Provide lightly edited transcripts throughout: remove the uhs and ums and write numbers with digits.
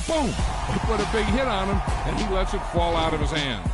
boom! They put a big hit on him, and he lets it fall out of his hand.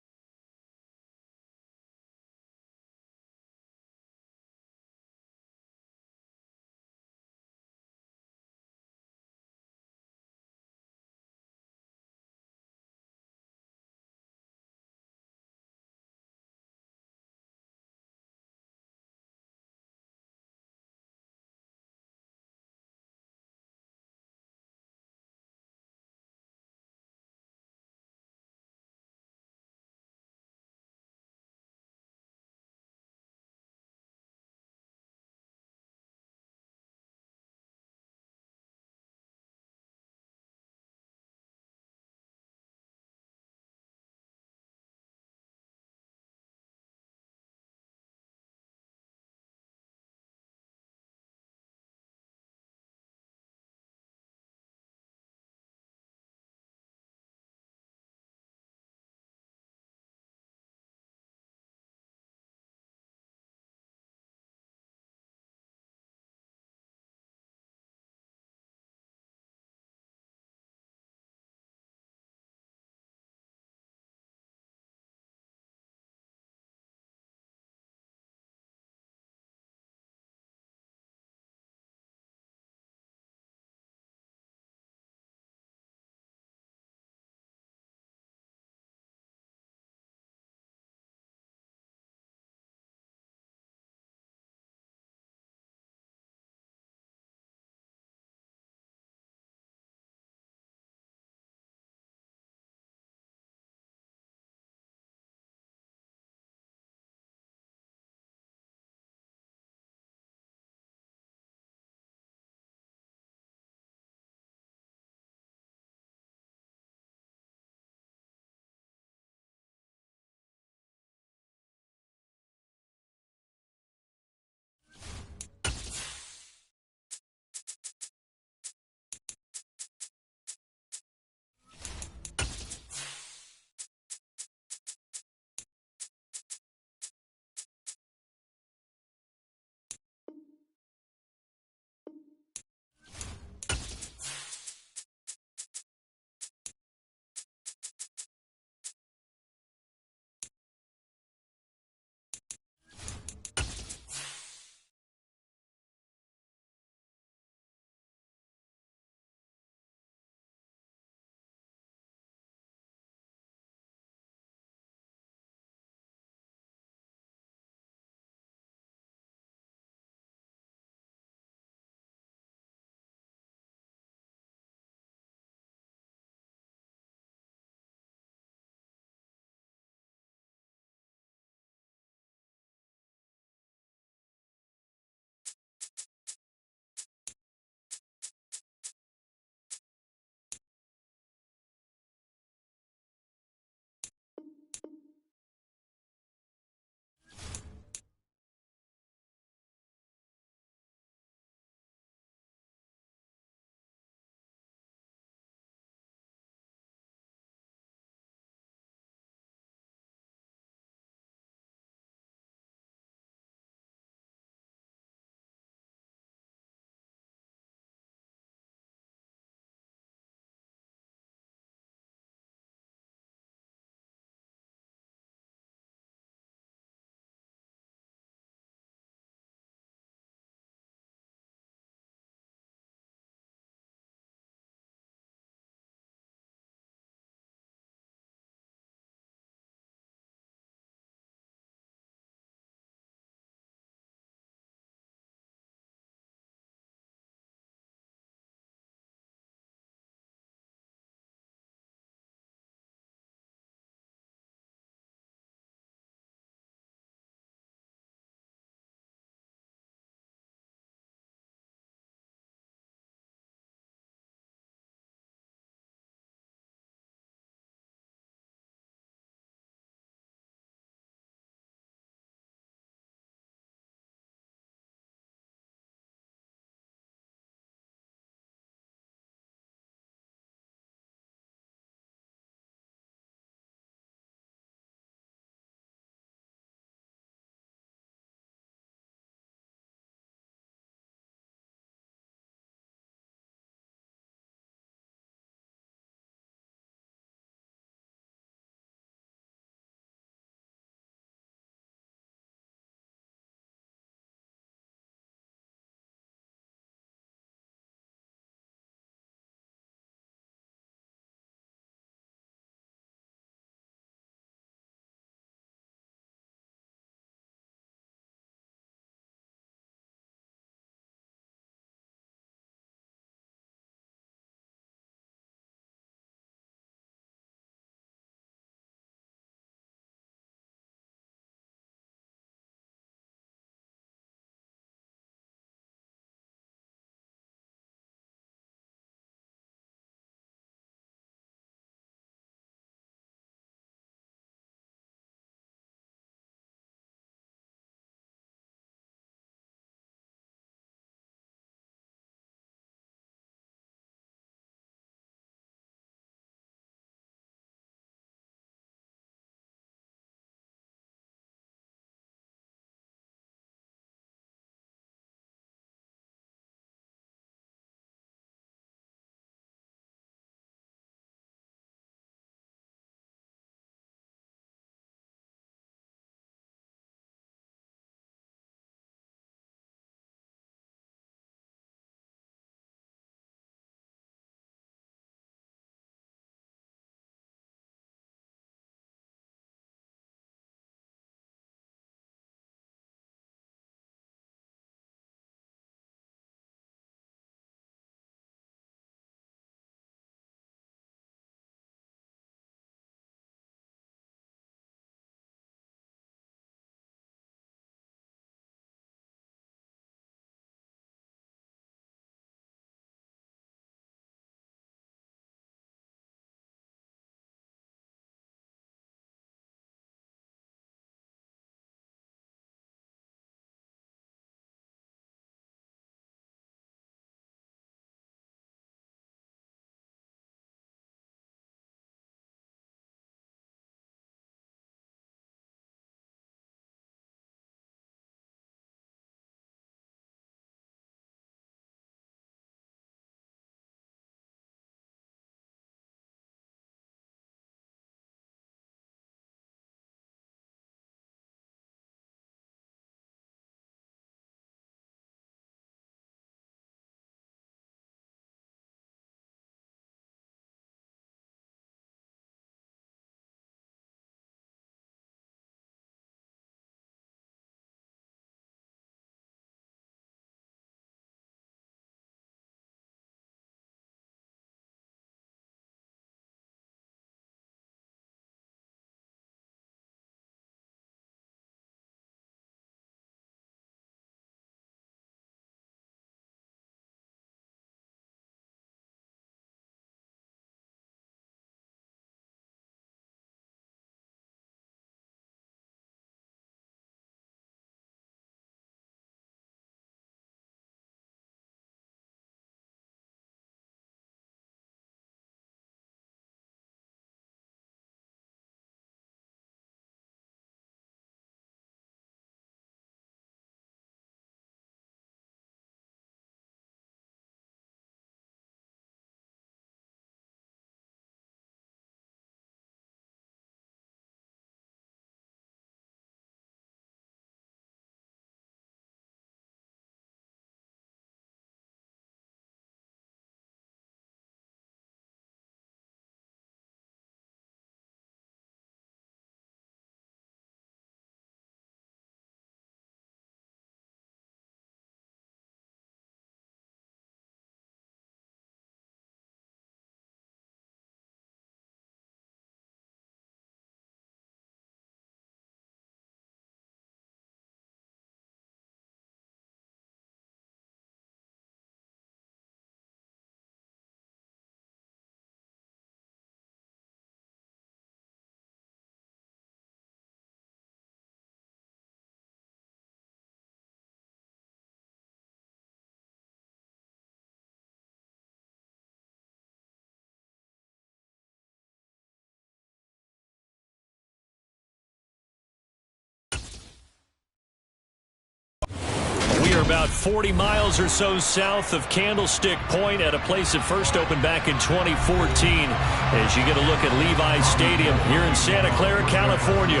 about 40 miles or so south of Candlestick Point at a place that first opened back in 2014 as you get a look at Levi's Stadium here in Santa Clara, California.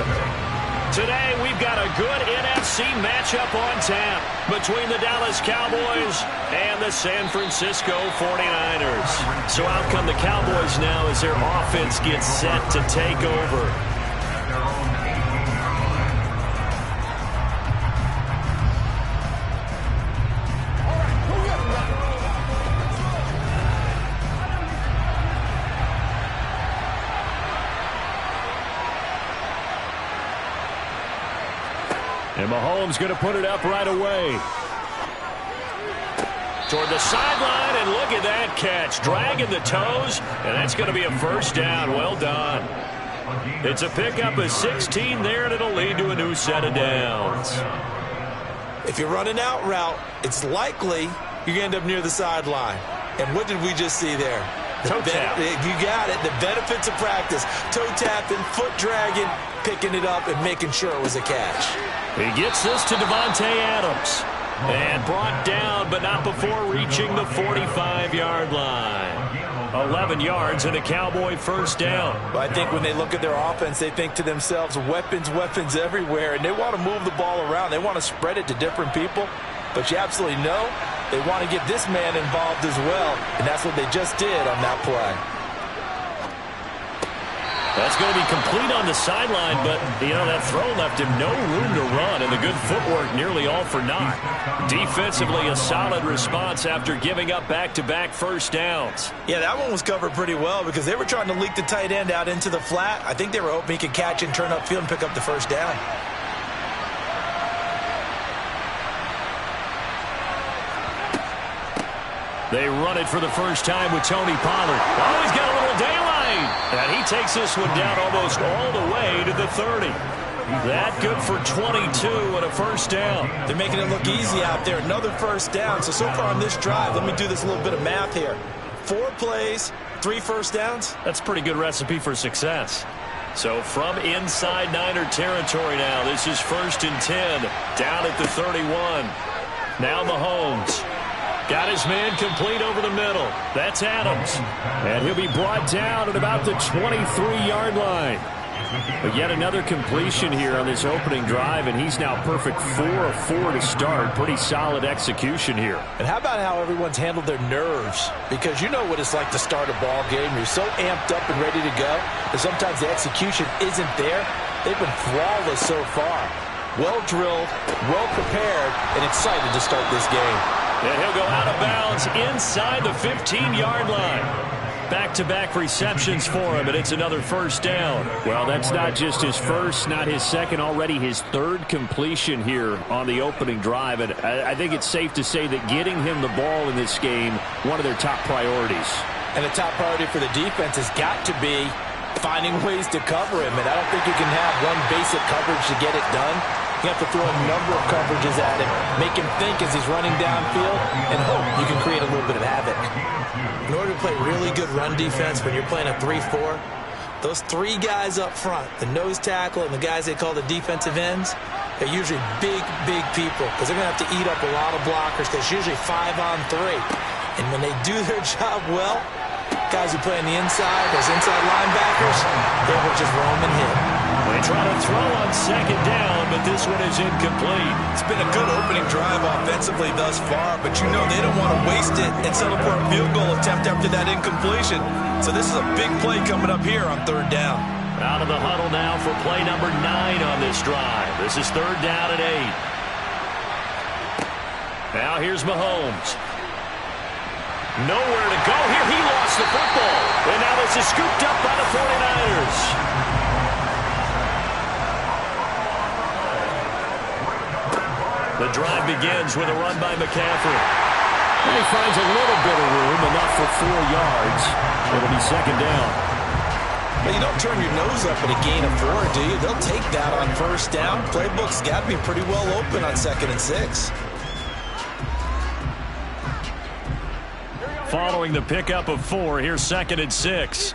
Today, we've got a good NFC matchup on tap between the Dallas Cowboys and the San Francisco 49ers. So out come the Cowboys now as their offense gets set to take over. And Mahomes going to put it up right away. Toward the sideline, and look at that catch. Dragging the toes, and that's going to be a first down. Well done. It's a pickup of 16 there, and it'll lead to a new set of downs. If you're running out route, it's likely you're going to end up near the sideline. And what did we just see there? Toe tap. You got it. The benefits of practice. Toe tapping, foot dragging, picking it up, and making sure it was a catch. He gets this to Davante Adams. And brought down, but not before reaching the 45-yard line. 11 yards and a Cowboy first down. Well, I think when they look at their offense, they think to themselves, weapons, weapons everywhere. And they want to move the ball around. They want to spread it to different people. But you absolutely know they want to get this man involved as well. And that's what they just did on that play. That's going to be complete on the sideline, but, that throw left him no room to run, and the good footwork nearly all for naught. Defensively, a solid response after giving up back-to-back first downs. Yeah, that one was covered pretty well because they were trying to leak the tight end out into the flat. I think they were hoping he could catch and turn upfield and pick up the first down. They run it for the first time with Tony Pollard. Oh, he's got a little daylight. And he takes this one down almost all the way to the 30. That good for 22 and a first down. They're making it look easy out there. Another first down. So far on this drive, let me do this little bit of math here. 4 plays, 3 first downs. That's a pretty good recipe for success. So from inside Niner territory now, this is 1st and 10, down at the 31. Now Mahomes. Got his man complete over the middle. That's Adams. And he'll be brought down at about the 23-yard line. But yet another completion here on this opening drive, and he's now perfect 4 of 4 to start. Pretty solid execution here. And how about how everyone's handled their nerves? Because you know what it's like to start a ball game. You're so amped up and ready to go, and sometimes the execution isn't there. They've been flawless so far. Well drilled, well prepared, and excited to start this game. And he'll go out of bounds inside the 15-yard line. Back-to-back receptions for him, and it's another first down. Well, that's not just his first, not his second, already his 3rd completion here on the opening drive. And I think it's safe to say that getting him the ball in this game, one of their top priorities. And the top priority for the defense has got to be finding ways to cover him. And I don't think you can have one basic coverage to get it done. You have to throw a number of coverages at him, make him think as he's running downfield, and hope you can create a little bit of havoc. In order to play really good run defense when you're playing a 3-4, those 3 guys up front, the nose tackle and the guys they call the defensive ends, they're usually big, big people because they're going to have to eat up a lot of blockers because it's usually 5-on-3. And when they do their job well, guys who play on the inside, those inside linebackers, they will just roam and hit. They try to throw on 2nd down, but this one is incomplete. It's been a good opening drive offensively thus far, but you know they don't want to waste it and settle for a field goal attempt after that incompletion. So this is a big play coming up here on 3rd down. Out of the huddle now for play number 9 on this drive. This is 3rd down and 8. Now here's Mahomes. Nowhere to go here. He lost the football. And now this is scooped up by the 49ers. The drive begins with a run by McCaffrey. And he finds a little bit of room, enough for 4 yards. It'll be 2nd down. Well, you don't turn your nose up at a gain of 4, do you? They'll take that on 1st down. Playbook's got to be pretty well open on 2nd and 6. Following the pickup of 4, here's 2nd and 6.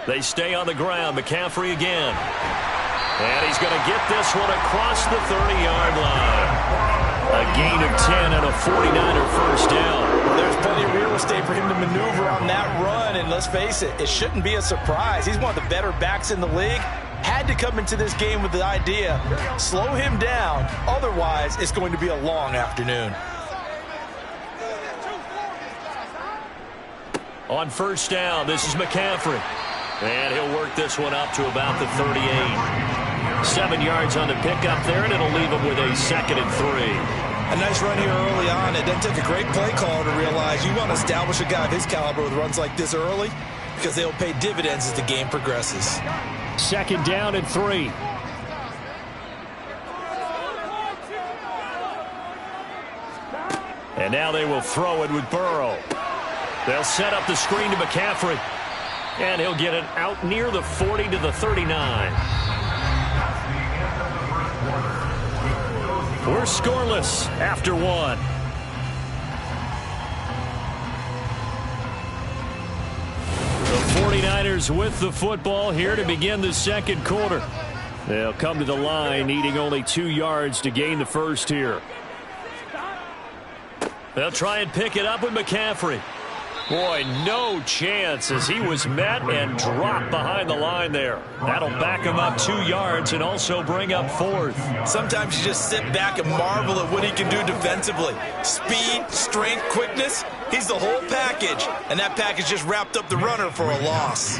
They stay on the ground. McCaffrey again. And he's going to get this one across the 30-yard line. A gain of 10 and a 49er first down. Well, there's plenty of real estate for him to maneuver on that run, and let's face it, it shouldn't be a surprise. He's one of the better backs in the league. Had to come into this game with the idea, slow him down, otherwise it's going to be a long afternoon. On first down, this is McCaffrey. And he'll work this one up to about the 38. 7 yards on the pickup there, and it'll leave him with a 2nd and 3. A nice run here early on. It doesn't take a great play caller to realize you want to establish a guy of his caliber with runs like this early because they'll pay dividends as the game progresses. 2nd down and 3. And now they will throw it with Burrow. They'll set up the screen to McCaffrey. And he'll get it out near the 40 to the 39. We're scoreless after 1. The 49ers with the football here to begin the second quarter. They'll come to the line needing only 2 yards to gain the first here. They'll try and pick it up with McCaffrey. Boy, no chance as he was met and dropped behind the line there. That'll back him up 2 yards and also bring up 4th. Sometimes you just sit back and marvel at what he can do defensively. Speed, strength, quickness, he's the whole package. And that package just wrapped up the runner for a loss.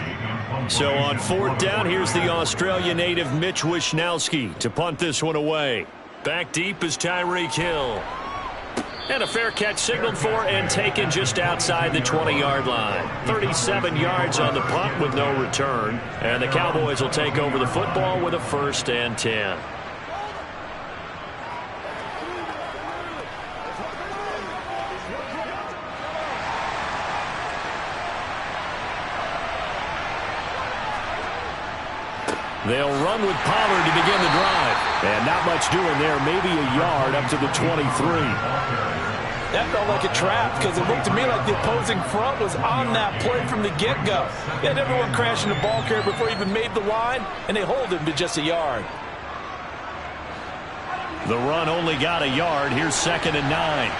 So on 4th down, here's the Australia native Mitch Wishnowsky to punt this one away. Back deep is Tyreek Hill. And a fair catch signaled for and taken just outside the 20-yard line. 37 yards on the punt with no return. And the Cowboys will take over the football with a 1st and 10. They'll run with Pollard to begin the drive. And not much doing there, maybe a yard up to the 23. That felt like a trap because it looked to me like the opposing front was on that play from the get-go. They had everyone crashing the ball carrier before he even made the line, and they hold him to just a yard. The run only got a yard. Here's 2nd and 9.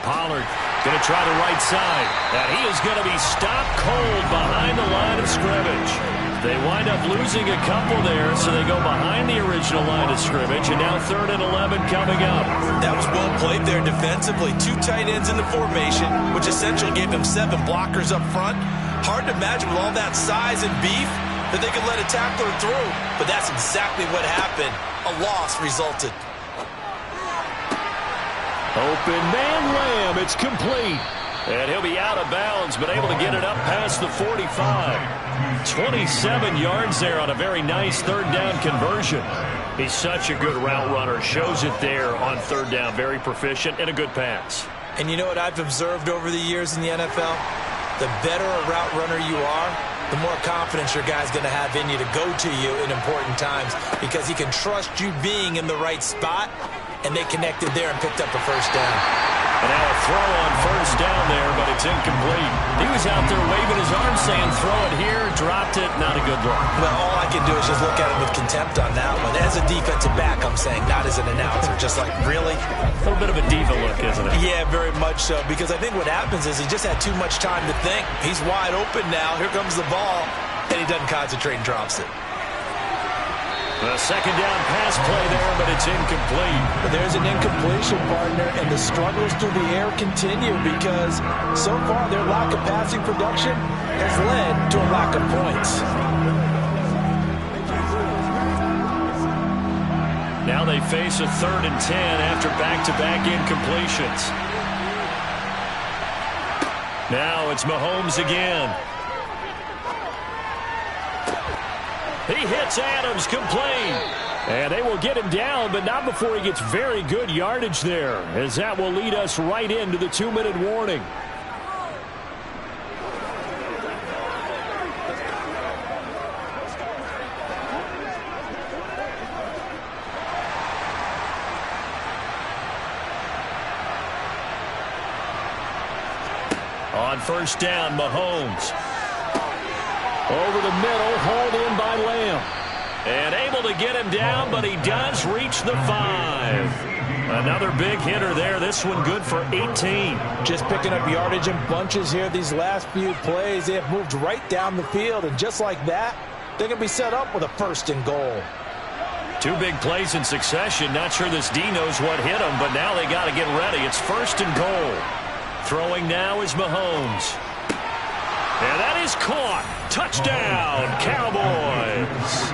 Pollard going to try the right side. And he is going to be stopped cold behind the line of scrimmage. They wind up losing a couple there, so they go behind the original line of scrimmage, and now 3rd and 11 coming up. That was well played there defensively. 2 tight ends in the formation, which essentially gave them 7 blockers up front. Hard to imagine with all that size and beef that they could let a tackler through, but that's exactly what happened. A loss resulted. Open man Lamb, it's complete. And he'll be out of bounds, but able to get it up past the 45. 27 yards there on a very nice 3rd down conversion. He's such a good route runner. Shows it there on 3rd down. Very proficient and a good pass. And you know what I've observed over the years in the NFL? The better a route runner you are, the more confidence your guy's going to have in you to go to you in important times because he can trust you being in the right spot, and they connected there and picked up a 1st down. And now a throw on 1st down there, but it's incomplete. He was out there waving his arms saying, throw it here, dropped it, not a good look. Well, all I can do is just look at him with contempt on that one. As a defensive back, I'm saying, not as an announcer. Just like, really? A little bit of a diva look, isn't it? Yeah, very much so, because I think what happens is he just had too much time to think. He's wide open now. Here comes the ball, and he doesn't concentrate and drops it. The 2nd down pass play there, but it's incomplete. But there's an incompletion, partner, and the struggles through the air continue because so far their lack of passing production has led to a lack of points. Now they face a 3rd and 10 after back-to-back incompletions. Now it's Mahomes again. He hits Adams, complete. And they will get him down, but not before he gets very good yardage there, as that will lead us right into the 2-minute warning. On 1st down, Mahomes. Over the middle, hauled in by Lamb. And able to get him down, but he does reach the 5. Another big hitter there. This one good for 18. Just picking up yardage in bunches here these last few plays. They have moved right down the field, and just like that, they're going to be set up with a 1st and goal. 2 big plays in succession. Not sure this D knows what hit him, but now they got to get ready. It's 1st and goal. Throwing now is Mahomes. And that is caught. Touchdown, Cowboys.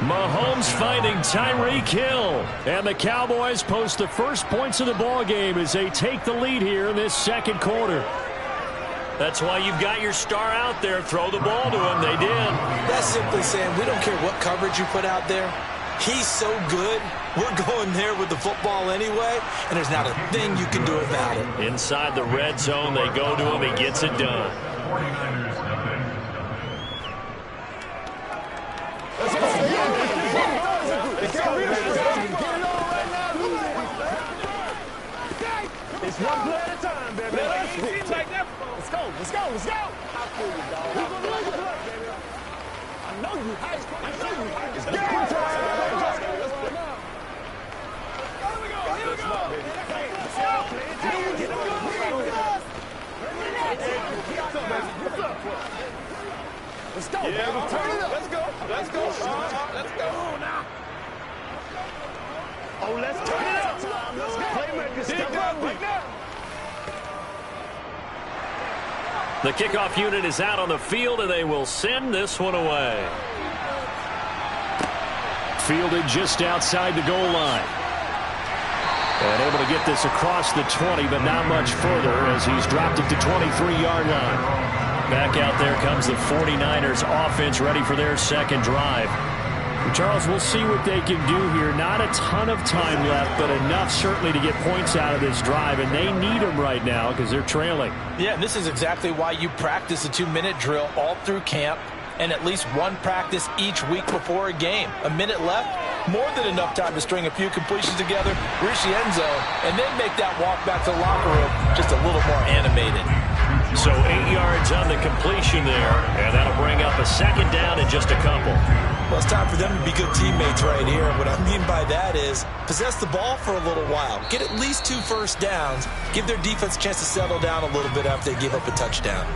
Mahomes finding Tyreek Hill. And the Cowboys post the first points of the ball game as they take the lead here in this 2nd quarter. That's why you've got your star out there. Throw the ball to him. They did. That's simply saying we don't care what coverage you put out there. He's so good, we're going there with the football anyway, and there's not a thing you can do about it. Inside the red zone, they go to him. He gets it done. It's one play at a time, baby. Let's go. Let's go. Let's go. I feel you, dog. We're going to make it play, baby. I know you. I know you. It's game time. Here we go. Let's go, baby. Turn it up. Let's go. Let's go. Let's go now. Oh, let's turn it up. Playmaker, step up right now. The kickoff unit is out on the field, and they will send this one away. Fielded just outside the goal line. And able to get this across the 20, but not much further as he's dropped it to 23-yard line. Back out there comes the 49ers offense ready for their 2nd drive. Charles, we'll see what they can do here. Not a ton of time left, but enough certainly to get points out of this drive, and they need them right now because they're trailing. Yeah, and this is exactly why you practice a 2-minute drill all through camp and at least one practice each week before a game. A minute left, more than enough time to string a few completions together, reach the end zone, and then make that walk back to the locker room just a little more animated. So 8 yards on the completion there, and that'll bring up a 2nd down in just a couple. Well, it's time for them to be good teammates right here. What I mean by that is possess the ball for a little while. Get at least 2 first downs. Give their defense a chance to settle down a little bit after they give up a touchdown.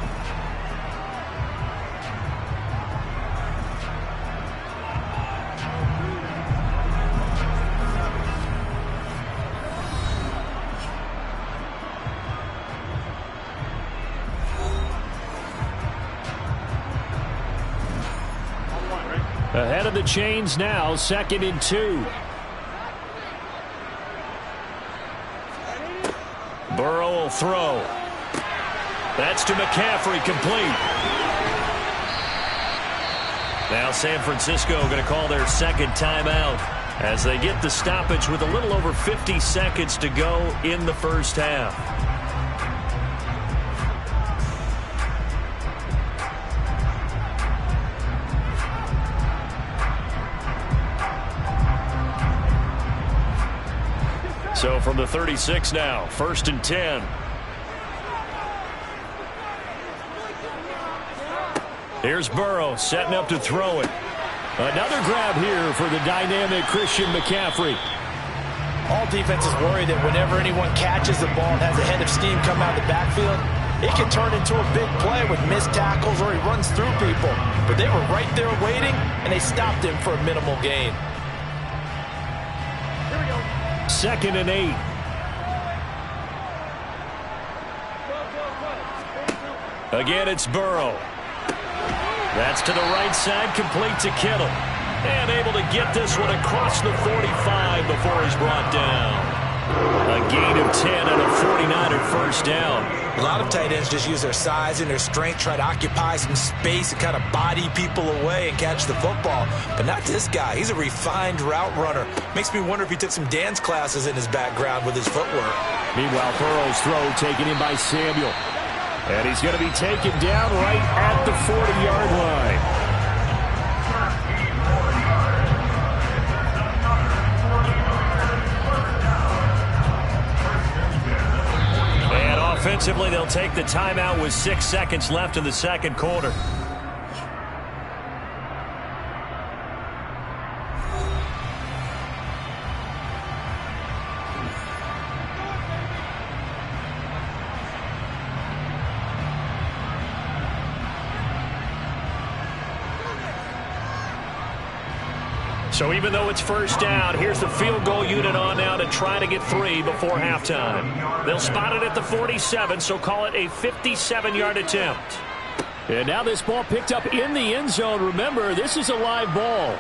Ahead of the chains now, 2nd and 2. Burrow will throw. That's to McCaffrey, complete. Now San Francisco going to call their 2nd timeout as they get the stoppage with a little over 50 seconds to go in the first half. So from the 36 now, 1st and 10. Here's Burrow setting up to throw it. Another grab here for the dynamic Christian McCaffrey. All defenses worry that whenever anyone catches the ball and has a head of steam come out of the backfield, it can turn into a big play with missed tackles or he runs through people. But they were right there waiting, and they stopped him for a minimal gain. 2nd and 8. Again, it's Burrow. That's to the right side, complete to Kittle. And able to get this one across the 45 before he's brought down. A gain of 10 and a 49er first down. A lot of tight ends just use their size and their strength, try to occupy some space and kind of body people away and catch the football. But not this guy. He's a refined route runner. Makes me wonder if he took some dance classes in his background with his footwork. Meanwhile, Burrow's throw taken in by Samuel. And he's going to be taken down right at the 40-yard line. Offensively, they'll take the timeout with 6 seconds left in the second quarter. So even though it's first down, here's the field goal unit on now to try to get 3 before halftime. They'll spot it at the 47, so call it a 57-yard attempt. And now this ball picked up in the end zone. Remember, this is a live ball.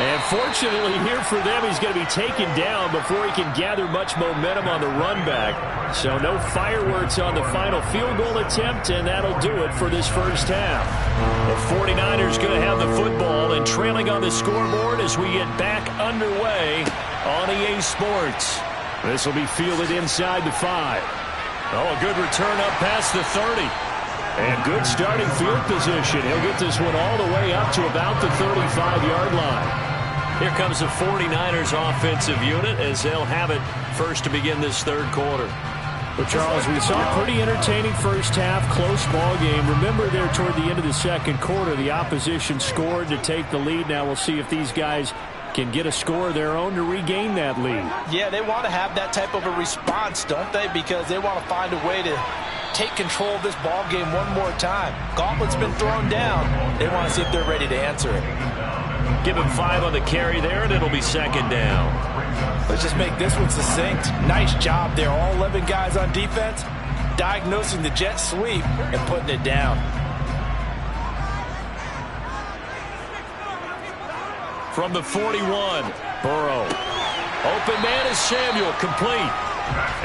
And fortunately here for them, he's going to be taken down before he can gather much momentum on the run back. So no fireworks on the final field goal attempt, and that'll do it for this first half. The 49ers going to have the football and trailing on the scoreboard as we get back underway on EA Sports. This will be fielded inside the 5. Oh, a good return up past the 30. And good starting field position. He'll get this one all the way up to about the 35-yard line. Here comes the 49ers offensive unit as they'll have it first to begin this third quarter. Well, Charles, we saw a pretty entertaining first half, close ball game. Remember there toward the end of the second quarter, the opposition scored to take the lead. Now we'll see if these guys can get a score of their own to regain that lead. Yeah, they want to have that type of a response, don't they? Because they want to find a way to take control of this ball game one more time. Gauntlet's been thrown down. They want to see if they're ready to answer it. Give him 5 on the carry there, and it'll be second down. Let's just make this one succinct. Nice job there. All 11 guys on defense diagnosing the jet sweep and putting it down. From the 41, Burrow. Open man is Samuel, complete.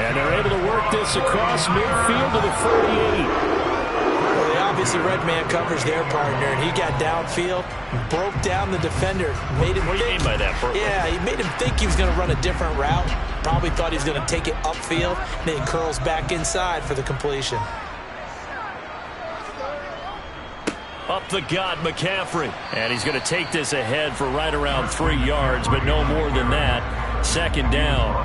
And they're able to work this across midfield to the 48. Well, they obviously read man coverage their partner, and he got downfield, broke down the defender, made him What do you mean by that, Burrow? Yeah, he made him think he was going to run a different route. Probably thought he was going to take it upfield, then he curls back inside for the completion. Up the gut, McCaffrey. And he's going to take this ahead for right around 3 yards, but no more than that. Second down.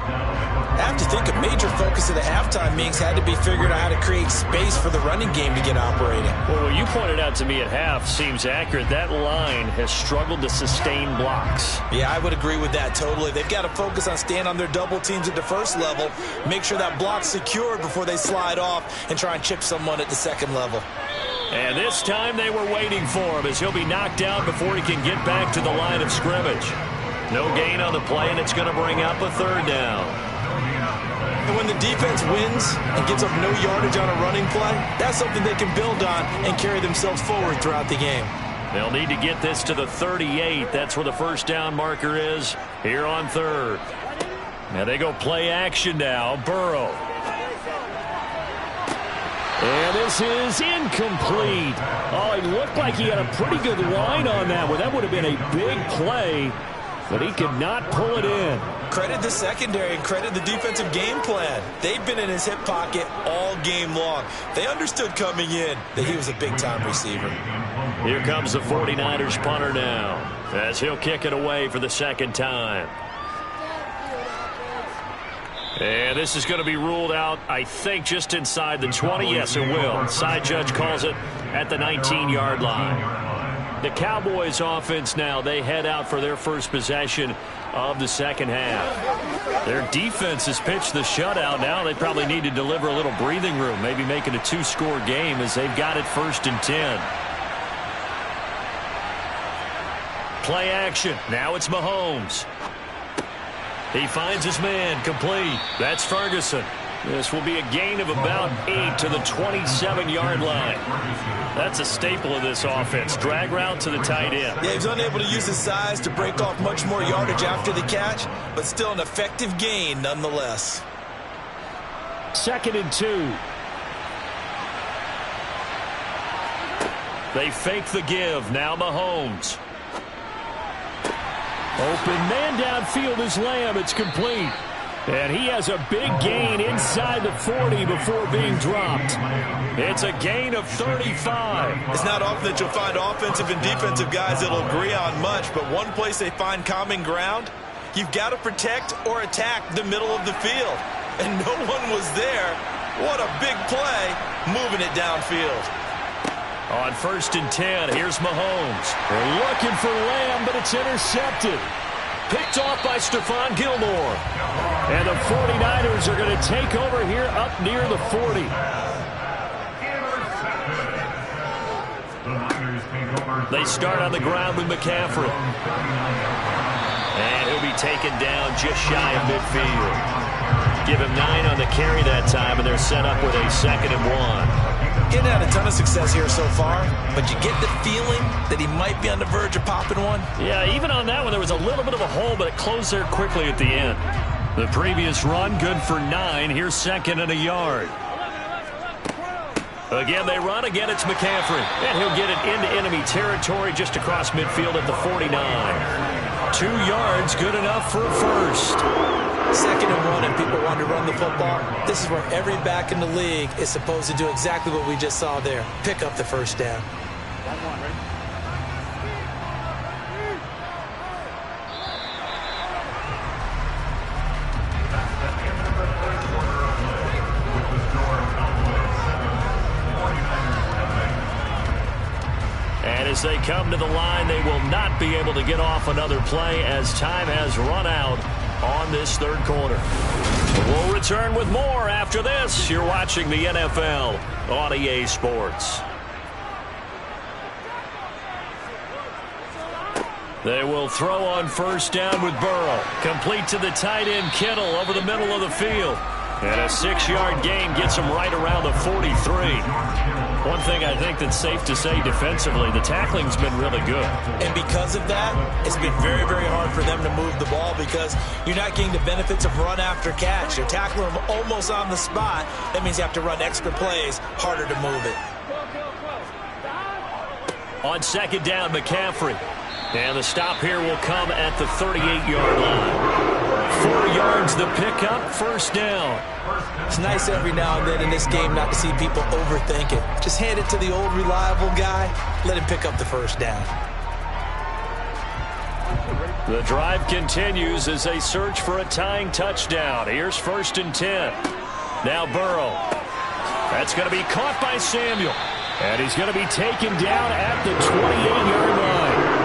I have to think a major focus of the halftime meetings had to be figuring out how to create space for the running game to get operating. Well, what you pointed out to me at half seems accurate. That line has struggled to sustain blocks. Yeah, I would agree with that totally. They've got to focus on staying on their double teams at the first level, make sure that block's secured before they slide off and try and chip someone at the second level. And this time they were waiting for him as he'll be knocked down before he can get back to the line of scrimmage. No gain on the play, and it's going to bring up a third down. And when the defense wins and gives up no yardage on a running play, that's something they can build on and carry themselves forward throughout the game. They'll need to get this to the 38. That's where the first down marker is here on third. Now they go play action now. Burrow. And this is incomplete. Oh, it looked like he had a pretty good line on that one. That would have been a big play, but he could not pull it in. Credit the secondary and credit the defensive game plan. They've been in his hip pocket all game long. They understood coming in that he was a big-time receiver. Here comes the 49ers punter now as he'll kick it away for the second time. And this is going to be ruled out, I think, just inside the 20. Yes, it will. Side judge calls it at the 19-yard line. The Cowboys offense now, they head out for their first possession of the second half. Their defense has pitched the shutout. Now they probably need to deliver a little breathing room, maybe make it a 2-score game as they've got it 1st and 10. Play action. Now it's Mahomes. He finds his man, complete. That's Ferguson. This will be a gain of about 8 to the 27-yard line. That's a staple of this offense. Drag route to the tight end. Yeah, he's unable to use his size to break off much more yardage after the catch, but still an effective gain nonetheless. 2nd and 2. They fake the give. Now Mahomes. Open man downfield is Lamb. It's complete. And he has a big gain inside the 40 before being dropped. It's a gain of 35. It's not often that you'll find offensive and defensive guys that'll agree on much, but one place they find common ground, you've got to protect or attack the middle of the field. And no one was there. What a big play, moving it downfield. On 1st and 10, here's Mahomes. They're looking for Lamb, but it's intercepted. Picked off by Stephon Gilmore. And the 49ers are going to take over here up near the 40. They start on the ground with McCaffrey. And he'll be taken down just shy of midfield. Give him 9 on the carry that time, and they're set up with a 2nd and 1. Getting had a ton of success here so far, but you get the feeling that he might be on the verge of popping one. Yeah, even on that one, there was a little bit of a hole, but it closed there quickly at the end. The previous run, good for 9. Here's 2nd and a yard. Again, they run. Again, it's McCaffrey. And he'll get it into enemy territory just across midfield at the 49. 2 yards, good enough for a first. 2nd and 1, and people want to run the football. This is where every back in the league is supposed to do exactly what we just saw there. Pick up the first down. And as they come to the line, they will not be able to get off another play as time has run out on this 3rd quarter. We'll return with more after this. You're watching the NFL on EA Sports. They will throw on 1st down with Burrow. Complete to the tight end Kittle over the middle of the field. And a 6-yard gain gets him right around the 43. One thing I think that's safe to say defensively, the tackling's been really good. And because of that, it's been very, very hard for them to move the ball because you're not getting the benefits of run after catch. You're tackling them almost on the spot. That means you have to run extra plays, harder to move it. On 2nd down, McCaffrey. And the stop here will come at the 38-yard line. 4 yards the pickup, 1st down. It's nice every now and then in this game not to see people overthink it. Just hand it to the old reliable guy. Let him pick up the 1st down. The drive continues as they search for a tying touchdown. Here's 1st and 10. Now Burrow. That's going to be caught by Samuel. And he's going to be taken down at the 28-yard line.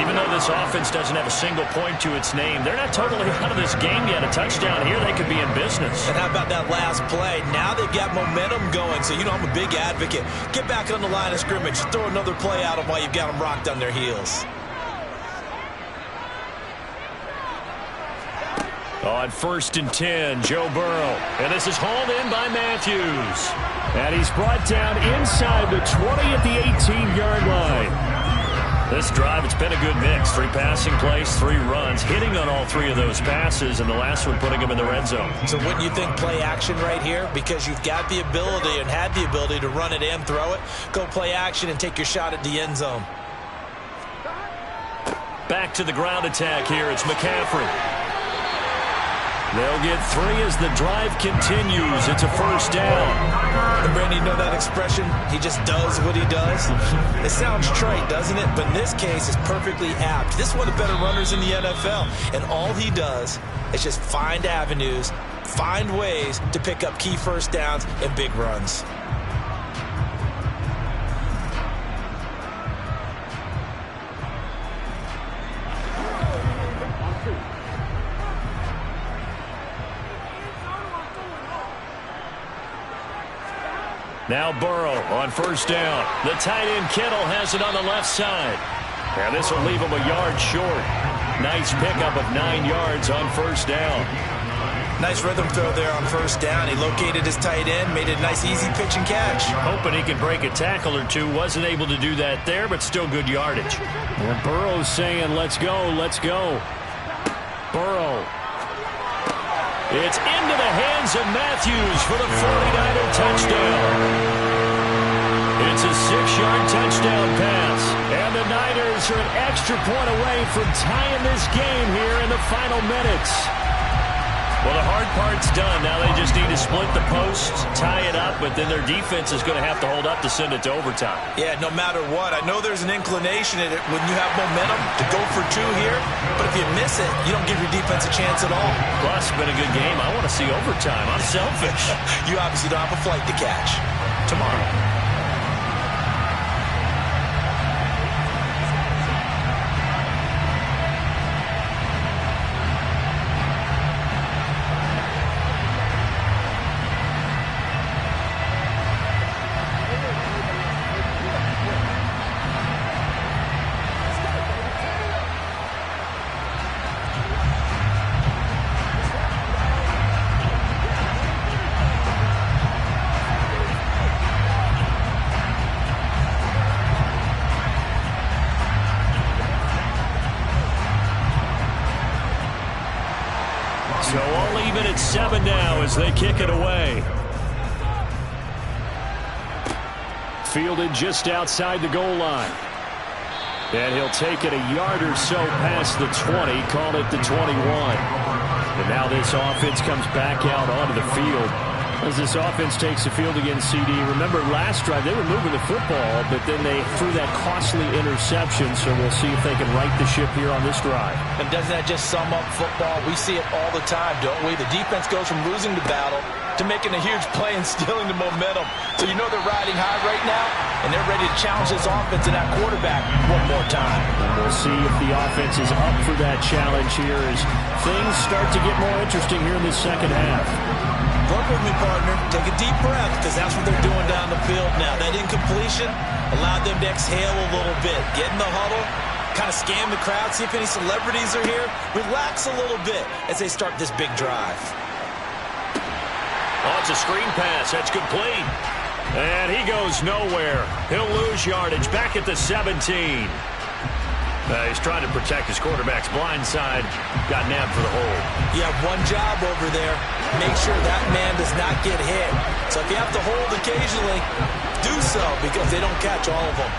Even though this offense doesn't have a single point to its name, they're not totally out of this game yet. A touchdown here, they could be in business. And how about that last play? Now they've got momentum going, so you know I'm a big advocate. Get back on the line of scrimmage. Throw another play at them while you've got them rocked on their heels. On 1st and 10, Joe Burrow. And this is hauled in by Matthews. And he's brought down inside the 20 at the 18-yard line. This drive, it's been a good mix. 3 passing plays, 3 runs, hitting on all 3 of those passes, and the last one putting him in the red zone. So wouldn't you think play action right here? Because you've got the ability and had the ability to run it and throw it. Go play action and take your shot at the end zone. Back to the ground attack here. It's McCaffrey. They'll get 3 as the drive continues. It's a 1st down. And Brandon, you know that expression? He just does what he does. It sounds trite, doesn't it? But in this case, it's perfectly apt. This is one of the better runners in the NFL. And all he does is just find avenues, find ways to pick up key 1st downs and big runs. Now Burrow on 1st down. The tight end Kittle has it on the left side. And this will leave him a yard short. Nice pickup of 9 yards on 1st down. Nice rhythm throw there on 1st down. He located his tight end, made it a nice easy pitch and catch. Hoping he could break a tackle or two. Wasn't able to do that there, but still good yardage. And Burrow's saying, let's go, let's go. Burrow. It's into the hands of Matthews for the 49er touchdown. It's a 6-yard touchdown pass. And the Niners are an extra point away from tying this game here in the final minutes. Well, the hard part's done. Now they just need to split the posts, tie it up, but then their defense is going to have to hold up to send it to overtime. Yeah, no matter what. I know there's an inclination in it when you have momentum to go for 2 here, but if you miss it, you don't give your defense a chance at all. Plus, it's been a good game. I want to see overtime. I'm selfish. You obviously don't have a flight to catch. Tomorrow. So all even at 7 now as they kick it away. Fielded just outside the goal line. And he'll take it a yard or so past the 20, call it the 21. And now this offense comes back out onto the field. As this offense takes the field against CD. Remember last drive they were moving the football, but then they threw that costly interception, so we'll see if they can right the ship here on this drive. And doesn't that just sum up football? We see it all the time, don't we? The defense goes from losing the battle to making a huge play and stealing the momentum. So you know they're riding high right now, and they're ready to challenge this offense and that quarterback one more time. And we'll see if the offense is up for that challenge here as things start to get more interesting here in this second half. Work with me, partner. Take a deep breath, because that's what they're doing down the field now. That incompletion allowed them to exhale a little bit. Get in the huddle, kind of scan the crowd, see if any celebrities are here. Relax a little bit as they start this big drive. Oh, it's a screen pass. That's complete. And he goes nowhere. He'll lose yardage back at the 17. He's trying to protect his quarterback's blind side. Got nabbed for the hold. You have one job over there. Make sure that man does not get hit. So if you have to hold occasionally, do so, because they don't catch all of them.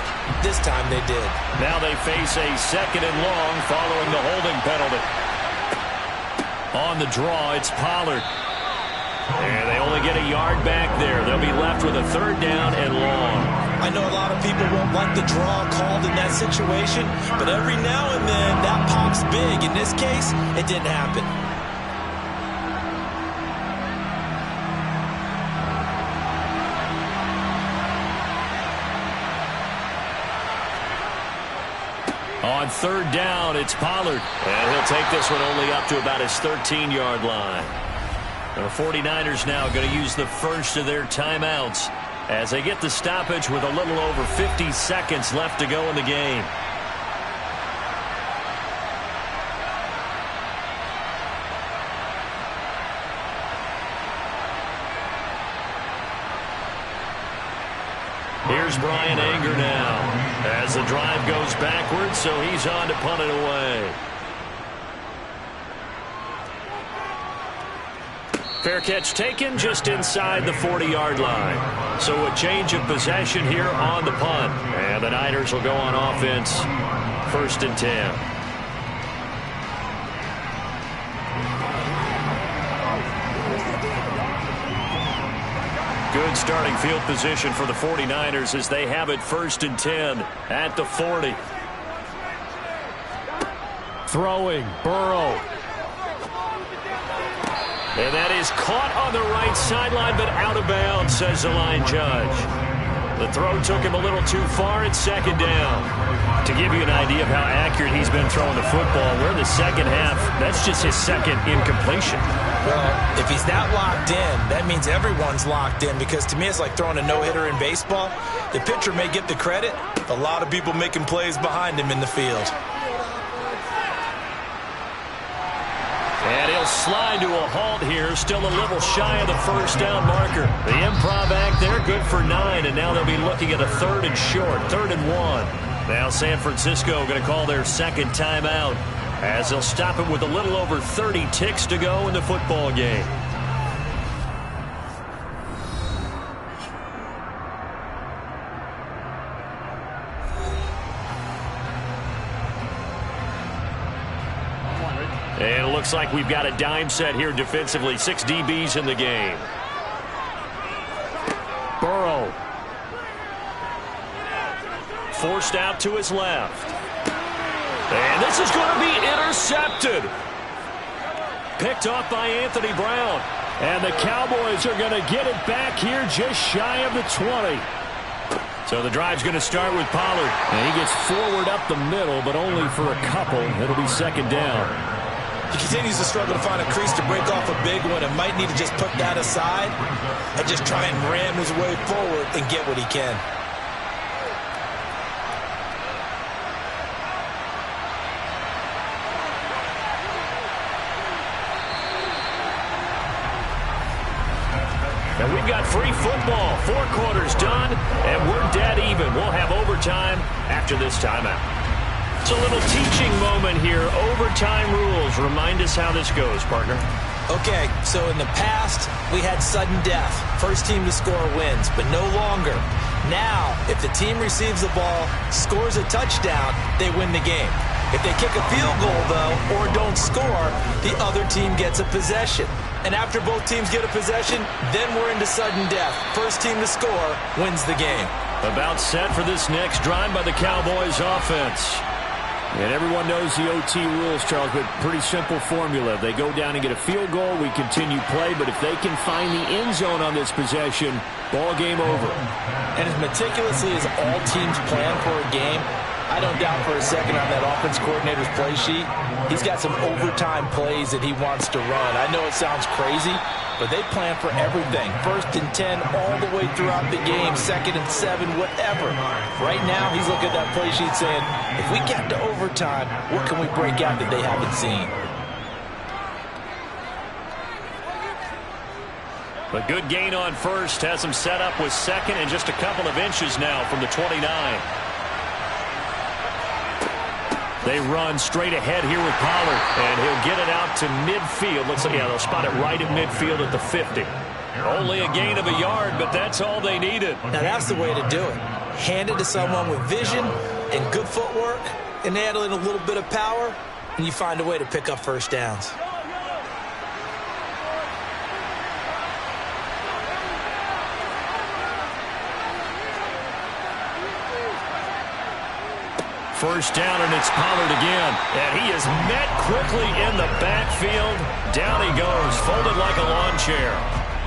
This time they did. Now they face a 2nd and long following the holding penalty. On the draw, it's Pollard. And they only get a yard back there. They'll be left with a 3rd down and long. I know a lot of people won't like the draw called in that situation, but every now and then that pops big. In this case, it didn't happen. On 3rd down, it's Pollard. And he'll take this one only up to about his 13-yard line. The 49ers now going to use the first of their timeouts as they get the stoppage with a little over 50 seconds left to go in the game. Here's Brian Anger now as the drive goes backwards, so he's on to punt it away. Fair catch taken just inside the 40-yard line. So a change of possession here on the punt. And the Niners will go on offense. 1st and 10. Good starting field position for the 49ers as they have it 1st and 10 at the 40. Throwing, Burrow. And that is caught on the right sideline, but out of bounds, says the line judge. The throw took him a little too far at 2nd down. To give you an idea of how accurate he's been throwing the football, we're in the second half. That's just his 2nd incompletion. Well, if he's that locked in, that means everyone's locked in, because to me it's like throwing a no-hitter in baseball. The pitcher may get the credit, a lot of people making plays behind him in the field. And he'll slide to a halt here, still a little shy of the 1st down marker. The improv act there, good for 9, and now they'll be looking at a 3rd and short, 3rd and 1. Now San Francisco going to call their 2nd timeout as they'll stop it with a little over 30 ticks to go in the football game. And it looks like we've got a dime set here defensively. 6 DBs in the game. Burrow. Forced out to his left. And this is going to be intercepted. Picked off by Anthony Brown. And the Cowboys are going to get it back here just shy of the 20. So the drive's going to start with Pollard. And he gets forward up the middle, but only for a couple. It'll be 2nd down. He continues to struggle to find a crease to break off a big one, and might need to just put that aside and just try and ram his way forward and get what he can. And we've got free football. 4 quarters done, and we're dead even. We'll have overtime after this timeout. It's a little teaching moment here. Overtime rules. Remind us how this goes, partner. Okay, so in the past, we had sudden death. First team to score wins, but no longer. Now, if the team receives the ball, scores a touchdown, they win the game. If they kick a field goal, though, or don't score, the other team gets a possession. And after both teams get a possession, then we're into sudden death. First team to score wins the game. About set for this next drive by the Cowboys offense. And everyone knows the OT rules, Charles, but pretty simple formula. They go down and get a field goal, we continue play, but if they can find the end zone on this possession, ball game over. And as meticulously as all teams plan for a game, I don't doubt for a second on that offense coordinator's play sheet, he's got some overtime plays that he wants to run. I know it sounds crazy, but they plan for everything. 1st and 10 all the way throughout the game, 2nd and 7, whatever. Right now, he's looking at that play sheet saying, if we get to overtime, what can we break out that they haven't seen? A good gain on first has him set up with 2nd and just a couple of inches now from the 29. They run straight ahead here with Pollard, and he'll get it out to midfield. Looks like, yeah, they'll spot it right at midfield at the 50. Only a gain of a yard, but that's all they needed. Now, that's the way to do it. Hand it to someone with vision and good footwork, and add in a little bit of power, and you find a way to pick up first downs. First down, and it's Pollard again. And he is met quickly in the backfield. Down he goes, folded like a lawn chair.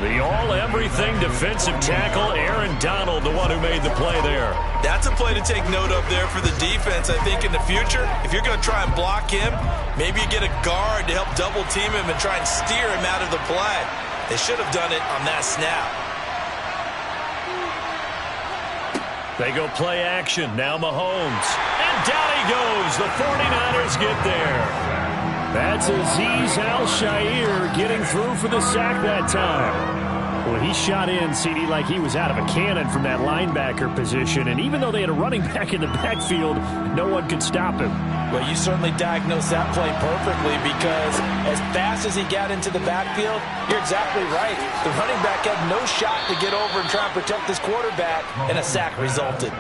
The all-everything defensive tackle, Aaron Donald, the one who made the play there. That's a play to take note of there for the defense, I think, in the future. If you're going to try and block him, maybe you get a guard to help double-team him and try and steer him out of the play. They should have done it on that snap. They go play action. Now Mahomes. And down he goes. The 49ers get there. That's Azeez Al-Shaair getting through for the sack that time. Well, he shot in, CD, like he was out of a cannon from that linebacker position. And even though they had a running back in the backfield, no one could stop him. Well, you certainly diagnosed that play perfectly because as fast as he got into the backfield, you're exactly right. The running back had no shot to get over and try and protect his quarterback, and a sack resulted.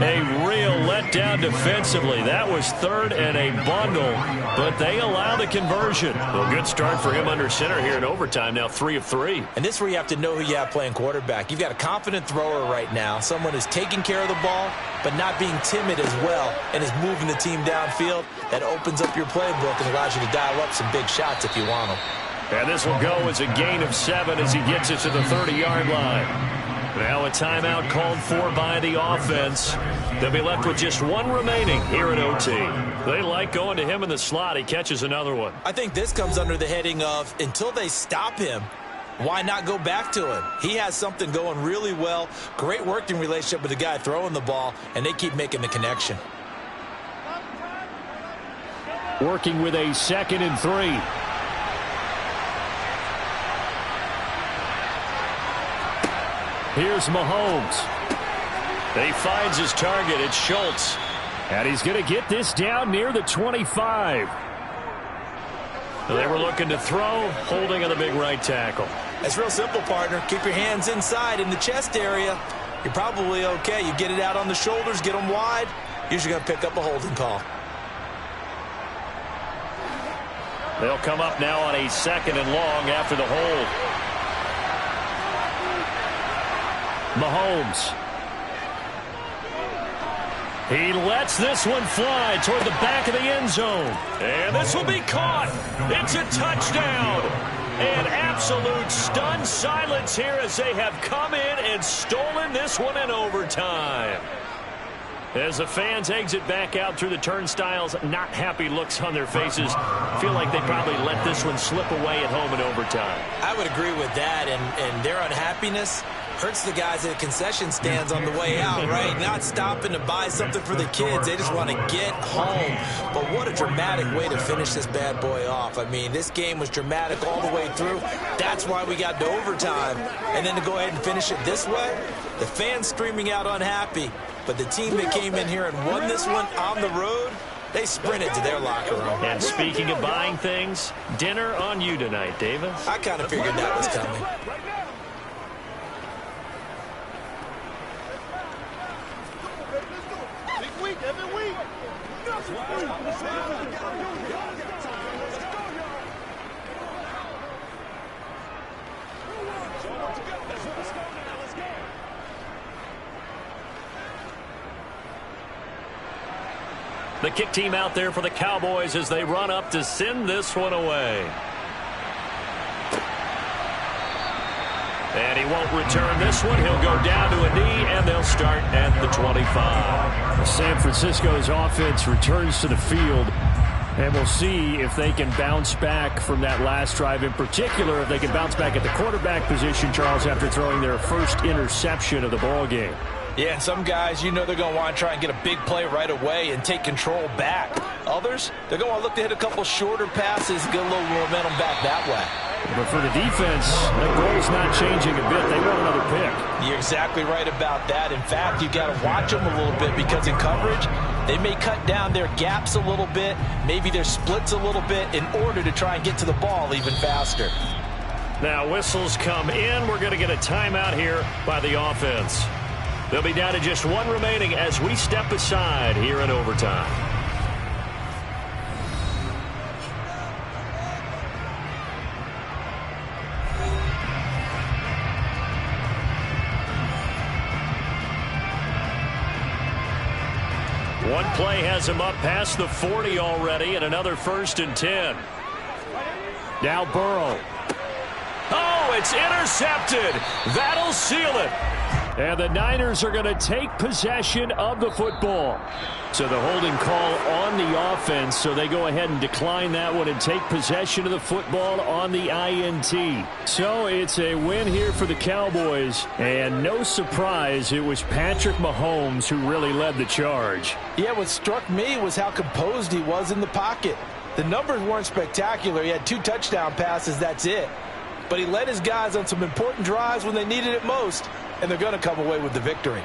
A real letdown defensively. That was 3rd and a bundle, but they allow the conversion. Well, good start for him under center here in overtime. Now 3 of 3. And this is where you have to know who you have playing quarterback. You've got a confident thrower right now, someone who's taking care of the ball, but not being timid as well, and is moving the team downfield. That opens up your playbook and allows you to dial up some big shots if you want them. And this will go as a gain of 7 as he gets it to the 30-yard line. Now a timeout called for by the offense. They'll be left with just 1 remaining here at OT. They like going to him in the slot. He catches another one. I think this comes under the heading of until they stop him, why not go back to him? He has something going really well. Great working relationship with the guy throwing the ball, and they keep making the connection. Working with a 2nd and 3. Here's Mahomes. He finds his target. It's Schultz. And he's going to get this down near the 25. They were looking to throw, holding on the big right tackle. It's real simple, partner. Keep your hands inside in the chest area. You're probably okay. You get it out on the shoulders, get them wide. Usually going to pick up a holding call. They'll come up now on a 2nd and long after the hold. Mahomes. He lets this one fly toward the back of the end zone. And this will be caught. It's a touchdown. And absolute stunned silence here as they have come in and stolen this one in overtime. As the fans exit back out through the turnstiles, not happy looks on their faces. Feel like they probably let this one slip away at home in overtime. I would agree with that, and their unhappiness hurts the guys at the concession stands on the way out, right? Not stopping to buy something for the kids. They just want to get home. But what a dramatic way to finish this bad boy off. I mean, this game was dramatic all the way through. That's why we got to overtime. And then to go ahead and finish it this way, the fans streaming out unhappy. But the team that came in here and won this one on the road, They sprinted to their locker room. And speaking of buying things, dinner on you tonight, Davis. I kind of figured that was coming. The kick team out there for the Cowboys as they run up to send this one away. And he won't return this one. He'll go down to a knee, and they'll start at the 25. San Francisco's offense returns to the field, and we'll see if they can bounce back from that last drive. In particular, if they can bounce back at the quarterback position, Charles, after throwing their first interception of the ball game. Yeah, and some guys, you know they're going to want to try and get a big play right away and take control back. Others, they're going to look to hit a couple shorter passes, get a little momentum back that way. But for the defense, the goal's not changing a bit. They want another pick. You're exactly right about that. In fact, you got to watch them a little bit because in coverage, they may cut down their gaps a little bit, maybe their splits a little bit in order to try and get to the ball even faster. Now whistles come in. We're going to get a timeout here by the offense. They'll be down to just one remaining as we step aside here in overtime. One play has him up past the 40 already, and another 1st and 10. Now Burrow. Oh, it's intercepted. That'll seal it. And the Niners are going to take possession of the football. So the holding call on the offense, so they go ahead and decline that one and take possession of the football on the INT. So it's a win here for the Cowboys, and no surprise, it was Patrick Mahomes who really led the charge. Yeah, what struck me was how composed he was in the pocket. The numbers weren't spectacular. He had 2 touchdown passes, that's it. But he led his guys on some important drives when they needed it most, and they're going to come away with the victory.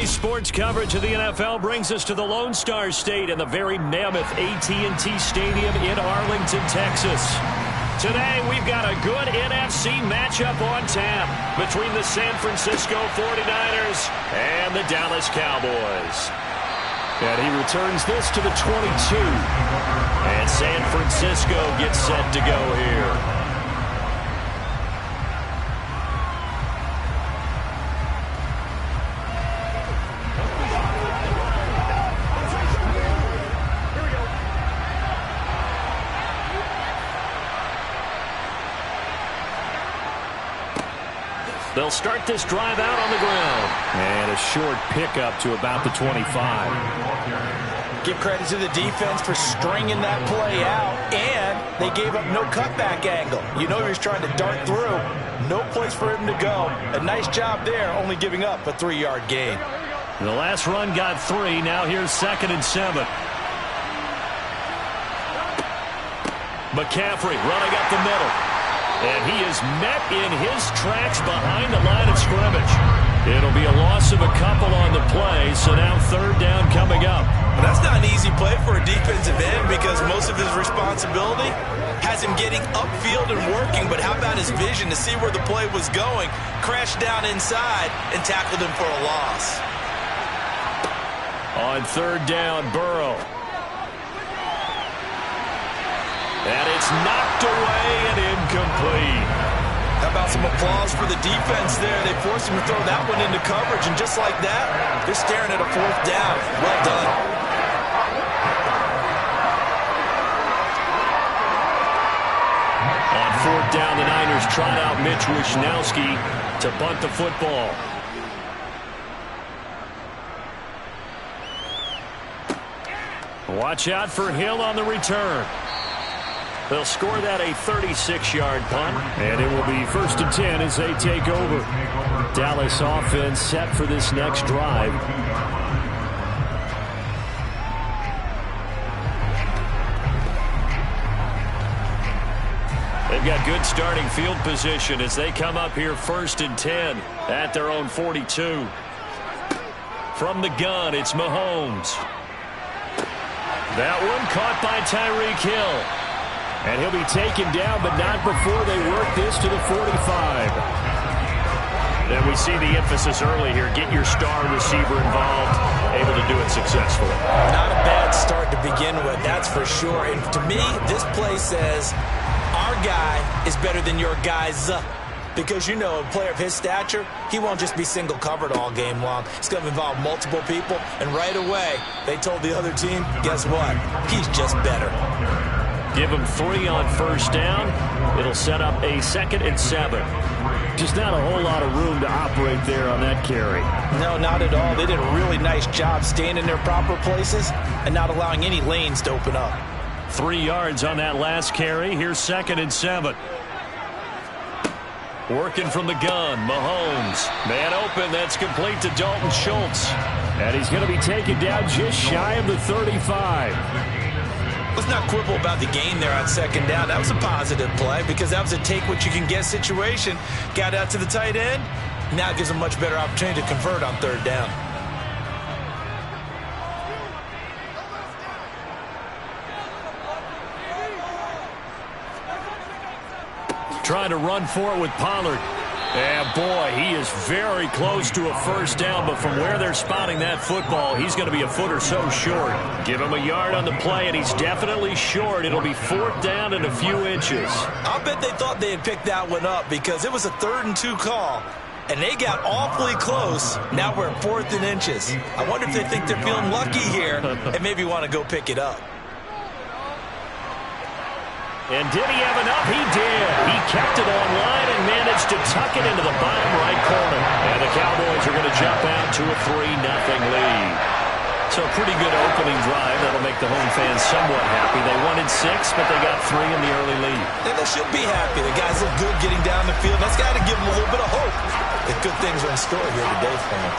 Today's sports coverage of the NFL brings us to the Lone Star State and the very mammoth AT&T Stadium in Arlington, Texas. Today, we've got a good NFC matchup on tap between the San Francisco 49ers and the Dallas Cowboys. And he returns this to the 22. And San Francisco gets set to go here. They'll start this drive out on the ground. And a short pickup to about the 25. Give credit to the defense for stringing that play out, and they gave up no cutback angle. You know he was trying to dart through. No place for him to go. A nice job there, only giving up a 3-yard gain. The last run got 3. Now here's 2nd and 7. McCaffrey running up the middle. And he is met in his tracks behind the line of scrimmage. It'll be a loss of a couple on the play, so now 3rd down coming up. Well, that's not an easy play for a defensive end because most of his responsibility has him getting upfield and working, but how about his vision to see where the play was going, crashed down inside, and tackled him for a loss. On 3rd down, Burrow. And it's knocked away and incomplete. How about some applause for the defense there? They forced him to throw that one into coverage, and just like that, they're staring at a 4th down. Well done. On 4th down, the Niners trot out Mitch Wishnowsky to bunt the football. Watch out for Hill on the return. They'll score that a 36-yard punt. And it will be 1st and 10 as they take over. Dallas offense set for this next drive. They've got good starting field position as they come up here 1st and 10 at their own 42. From the gun, it's Mahomes. That one caught by Tyreek Hill. And he'll be taken down, but not before they work this to the 45. Then we see the emphasis early here. Get your star receiver involved, able to do it successfully. Not a bad start to begin with, that's for sure. And to me, this play says our guy is better than your guy's. Because, you know, a player of his stature, he won't just be single covered all game long. It's going to involve multiple people. And right away, they told the other team, guess what? He's just better. Give him 3 on 1st down. It'll set up a 2nd and 7. Just not a whole lot of room to operate there on that carry. No, not at all. They did a really nice job staying in their proper places and not allowing any lanes to open up. 3 yards on that last carry. Here's 2nd and 7. Working from the gun, Mahomes. Man open, that's complete to Dalton Schultz. And he's going to be taken down just shy of the 35. Let's not quibble about the gain there on 2nd down. That was a positive play because that was a take-what-you-can-get situation. Got out to the tight end. Now gives a much better opportunity to convert on 3rd down. Trying to run for it with Pollard. And boy, he is very close to a 1st down, but from where they're spotting that football, he's going to be a foot or so short. Give him a yard on the play, and he's definitely short. It'll be 4th down and a few inches. I'll bet they thought they had picked that one up because it was a 3rd and 2 call, and they got awfully close. Now we're at 4th and inches. I wonder if they think they're feeling lucky here and maybe want to go pick it up. And did he have enough? He did. He kept it online and managed to tuck it into the bottom right corner. And the Cowboys are going to jump out to a 3-0 lead. So a pretty good opening drive. That'll make the home fans somewhat happy. They wanted 6, but they got 3 in the early lead. And they should be happy. The guys look good getting down the field. That's got to give them a little bit of hope that good things are in store here today for them.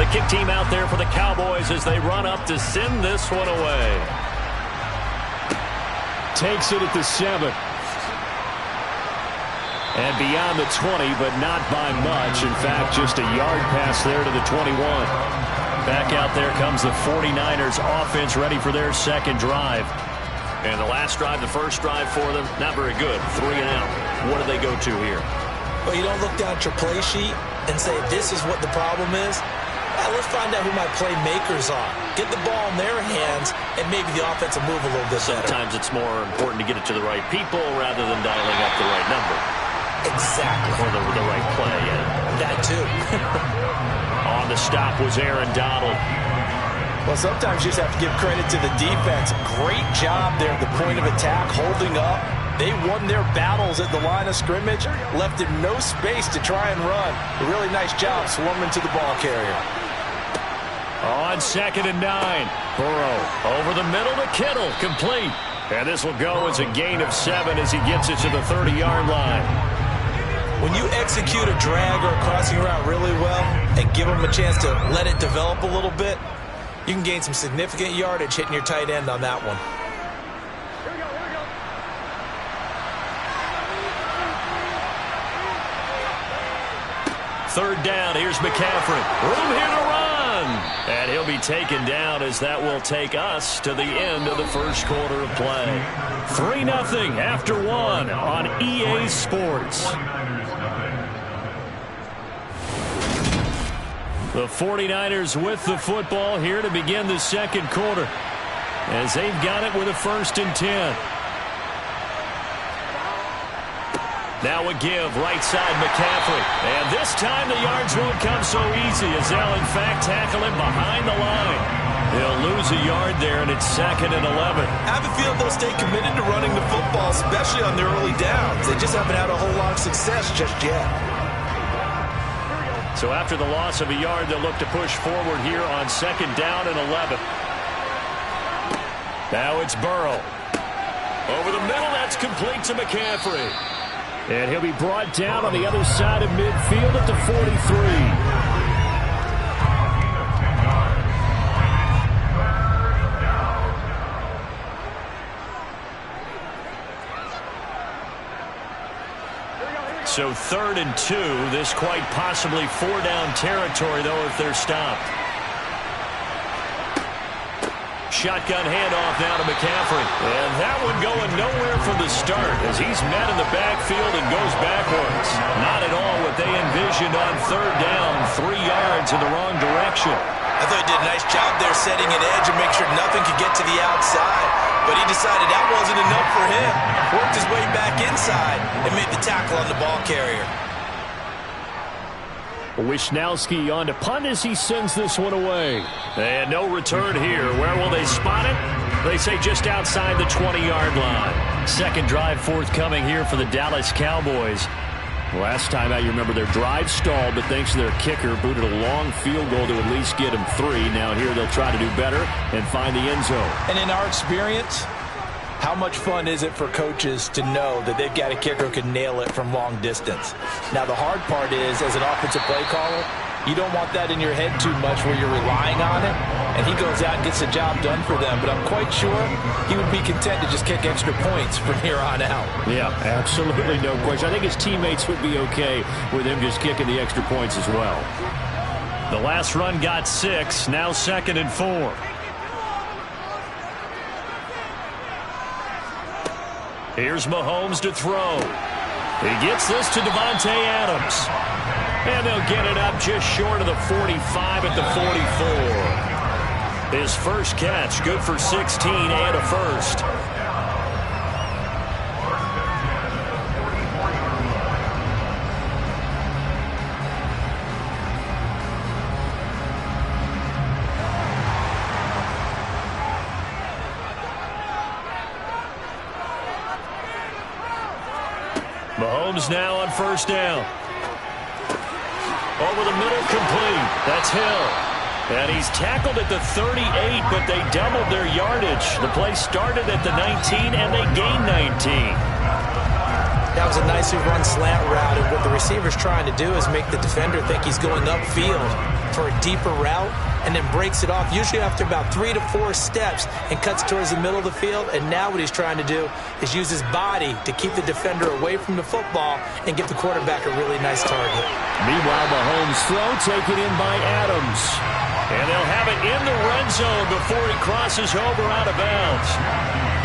The kick team out there for the Cowboys as they run up to send this one away. Takes it at the 7. And beyond the 20, but not by much. In fact, just a yard pass there to the 21. Back out there comes the 49ers offense ready for their second drive. And the last drive, the first drive for them, not very good. 3 and out. What do they go to here? Well, you don't look down at your play sheet and say, this is what the problem is. Let's find out who my playmakers are. Get the ball in their hands, and maybe the offense will move a little bit better. Sometimes it's more important to get it to the right people rather than dialing up the right number. Exactly. Or the right play, yeah. That too. On the stop was Aaron Donald. Well, sometimes you just have to give credit to the defense. Great job there at the point of attack, holding up. They won their battles at the line of scrimmage, left him no space to try and run. A really nice job swarming to the ball carrier. On 2nd and 9, Burrow over the middle to Kittle, complete. And this will go as a gain of 7 as he gets it to the 30-yard line. When you execute a drag or a crossing route really well and give them a chance to let it develop a little bit, you can gain some significant yardage hitting your tight end on that one. Third down, here's McCaffrey. Room here to run. And he'll be taken down as that will take us to the end of the first quarter of play. 3-0 after 1 on EA Sports. The 49ers with the football here to begin the second quarter as they've got it with a 1st and 10. Now a give, right side McCaffrey. And this time the yards won't come so easy as they'll in fact tackle him behind the line. He'll lose a yard there, and it's 2nd and 11. I have a feeling they'll stay committed to running the football, especially on their early downs. They just haven't had a whole lot of success just yet. So after the loss of a yard, they'll look to push forward here on 2nd down and 11. Now it's Burrow. Over the middle, that's complete to McCaffrey. And he'll be brought down on the other side of midfield at the 43. So 3rd and 2, this quite possibly 4-down territory, though, if they're stopped. Shotgun handoff now to McCaffrey. And that one going nowhere from the start as he's met in the backfield and goes backwards. Not at all what they envisioned on 3rd down, 3 yards in the wrong direction. I thought he did a nice job there setting an edge and make sure nothing could get to the outside. But he decided that wasn't enough for him. Worked his way back inside and made the tackle on the ball carrier. Wishnowski on to punt as he sends this one away. And no return here. Where will they spot it? They say just outside the 20-yard line. Second drive forthcoming here for the Dallas Cowboys. Last time out, you remember their drive stalled, but thanks to their kicker, booted a long field goal to at least get them 3. Now here they'll try to do better and find the end zone. And in our experience, how much fun is it for coaches to know that they've got a kicker who can nail it from long distance? Now, the hard part is, as an offensive play caller, you don't want that in your head too much where you're relying on it, and he goes out and gets the job done for them. But I'm quite sure he would be content to just kick extra points from here on out. Yeah, absolutely no question. I think his teammates would be okay with him just kicking the extra points as well. The last run got 6, now 2nd and 4. Here's Mahomes to throw. He gets this to Davante Adams. And they'll get it up just short of the 45 at the 44. His first catch, good for 16 and a first. Mahomes now on 1st down. Over the middle, complete. That's Hill. And he's tackled at the 38, but they doubled their yardage. The play started at the 19, and they gained 19. That was a nicely run slant route, and what the receiver's trying to do is make the defender think he's going upfield for a deeper route, and then breaks it off, usually after about 3 to 4 steps, and cuts towards the middle of the field. And now what he's trying to do is use his body to keep the defender away from the football and give the quarterback a really nice target. Meanwhile, Mahomes' throw taken in by Adams. And they'll have it in the red zone before he crosses over out of bounds.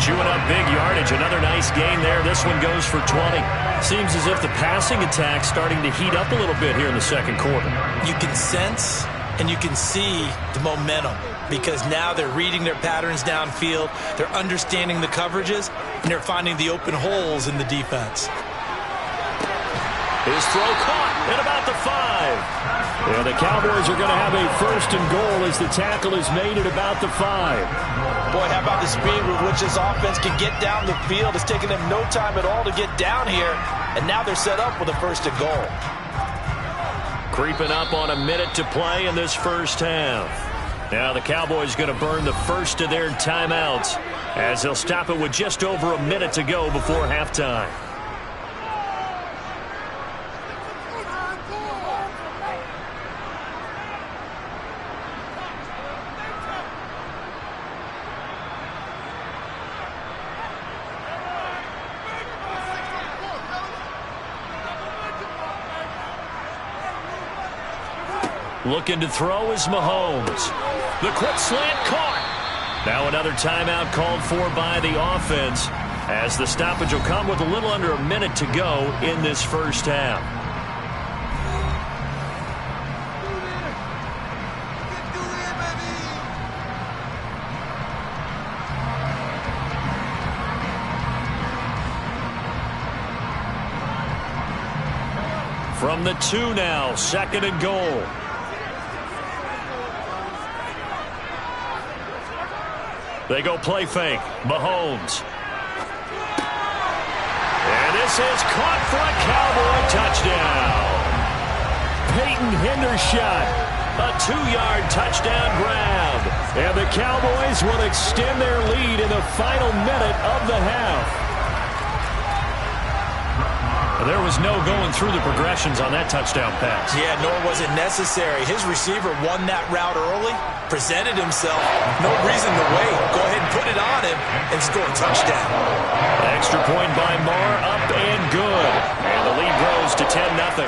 Chewing up big yardage. Another nice gain there. This one goes for 20. Seems as if the passing attack's starting to heat up a little bit here in the second quarter. You can sense and you can see the momentum, because now they're reading their patterns downfield, they're understanding the coverages, and they're finding the open holes in the defense. His throw caught at about the 5. Yeah, the Cowboys are going to have a first and goal as the tackle is made at about the 5. Boy, how about the speed with which this offense can get down the field? It's taken them no time at all to get down here, and now they're set up with a first and goal. Creeping up on a minute to play in this first half. Now the Cowboys going to burn the first of their timeouts as they'll stop it with just over a minute to go before halftime. Looking to throw is Mahomes. The quick slant caught. Now another timeout called for by the offense as the stoppage will come with a little under a minute to go in this first half. From the 2 now, second and goal. They go play fake. Mahomes. And this is caught for a Cowboy touchdown. Peyton Hendershot. A 2-yard touchdown grab. And the Cowboys will extend their lead in the final minute of the half. There was no going through the progressions on that touchdown pass. Yeah, nor was it necessary. His receiver won that route early, presented himself. No reason to wait. Go ahead and put it on him and score a touchdown. Extra point by Marr, up and good. And the lead grows to 10-0.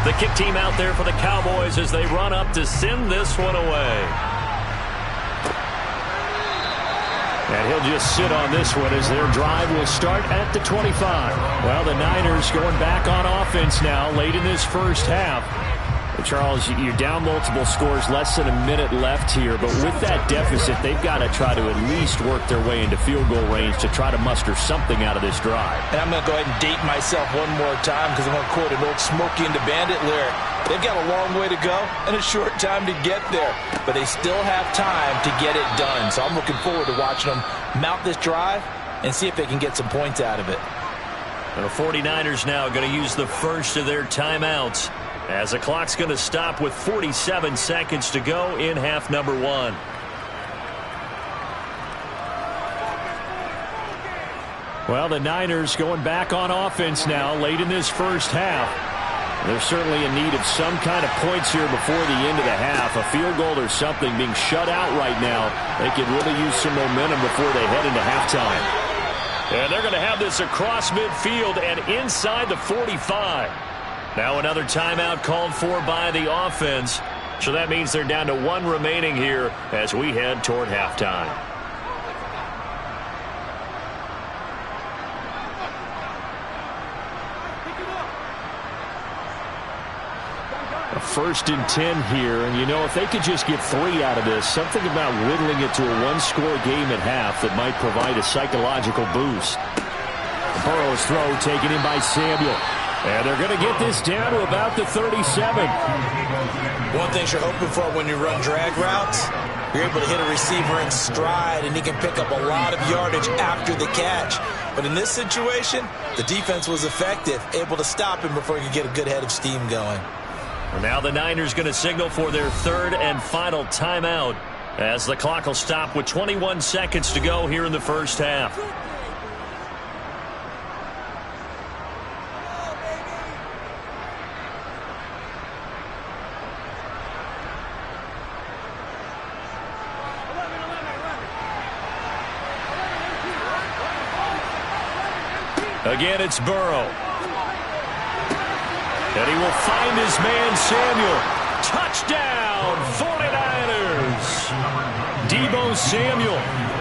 The kick team out there for the Cowboys as they run up to send this one away. And he'll just sit on this one as their drive will start at the 25. Well, the Niners going back on offense now late in this first half. Charles, you're down multiple scores, less than a minute left here, but with that deficit, they've got to try to at least work their way into field goal range to try to muster something out of this drive. And I'm going to go ahead and date myself one more time because I'm going to quote an old Smokey and the Bandit lyric. They've got a long way to go and a short time to get there, but they still have time to get it done. So I'm looking forward to watching them mount this drive and see if they can get some points out of it. And the 49ers now going to use the first of their timeouts as the clock's going to stop with 47 seconds to go in half number 1. Well, the Niners going back on offense now late in this first half. They're certainly in need of some kind of points here before the end of the half. A field goal or something being shut out right now. They could really use some momentum before they head into halftime. And they're going to have this across midfield and inside the 45. Now another timeout called for by the offense. So that means they're down to 1 remaining here as we head toward halftime. 1st and 10 here. And, if they could just get 3 out of this, something about whittling it to a one-score game at half that might provide a psychological boost. Burrow's throw taken in by Samuel. And they're going to get this down to about the 37. One thing you're hoping for when you run drag routes, you're able to hit a receiver in stride, and he can pick up a lot of yardage after the catch. But in this situation, the defense was effective, able to stop him before he could get a good head of steam going. Well, now the Niners going to signal for their 3rd and final timeout as the clock will stop with 21 seconds to go here in the first half. Again, it's Burrow. And he will find his man, Samuel. Touchdown, 49ers. Deebo Samuel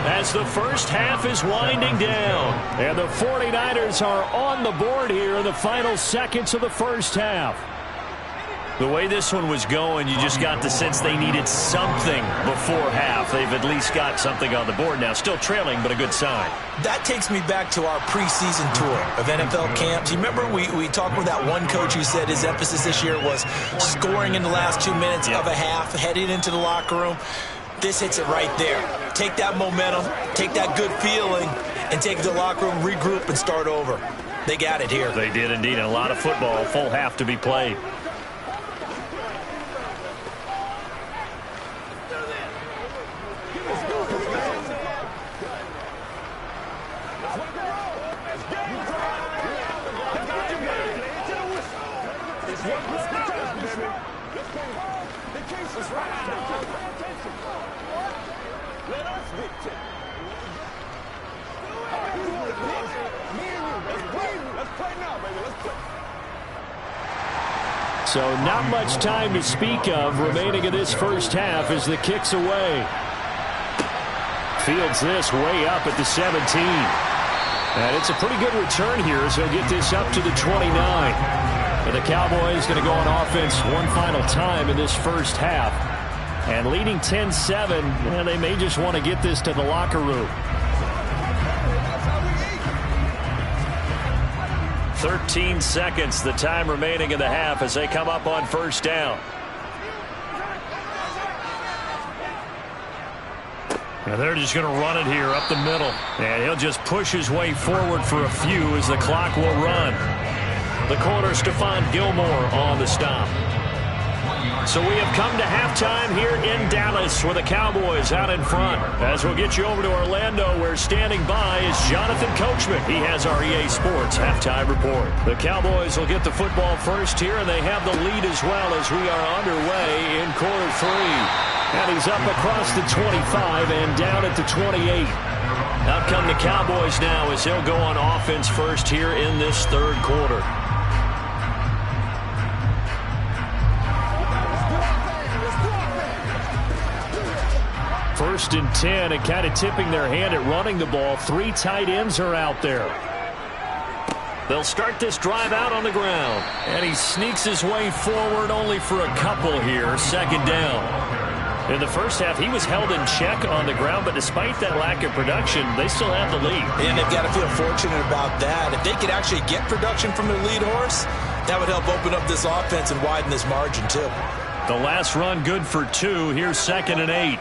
as the first half is winding down. And the 49ers are on the board here in the final seconds of the first half. The way this one was going, you just got the sense they needed something before half. They've at least got something on the board now. Still trailing, but a good sign. That takes me back to our preseason tour of NFL camps. You remember we talked with that one coach who said his emphasis this year was scoring in the last 2 minutes of a half, heading into the locker room. This hits it right there. Take that momentum, take that good feeling, and take it to the locker room, regroup, and start over. They got it here. They did indeed. A lot of football, full half to be played. So not much time to speak of remaining in this first half as the kick's away. Fields this way up at the 17. And it's a pretty good return here as he'll get this up to the 29. And the Cowboys going to go on offense one final time in this first half. And leading 10-7, and they may just want to get this to the locker room. 13 seconds, the time remaining in the half as they come up on first down. And they're just going to run it here up the middle. And he'll just push his way forward for a few as the clock will run. The corner, Stephon Gilmore on the stop. So we have come to halftime here in Dallas with the Cowboys out in front. As we'll get you over to Orlando, where standing by is Jonathan Coachman. He has our EA Sports halftime report. The Cowboys will get the football first here, and they have the lead as well as we are underway in quarter 3. And he's up across the 25 and down at the 28. Out come the Cowboys now as they'll go on offense first here in this third quarter. First and 10, and kind of tipping their hand at running the ball. 3 tight ends are out there. They'll start this drive out on the ground. And he sneaks his way forward only for a couple here. Second down. In the first half, he was held in check on the ground, but despite that lack of production, they still have the lead. And they've got to feel fortunate about that. If they could actually get production from their lead horse, that would help open up this offense and widen this margin, too. The last run good for 2. Here's 2nd and 8.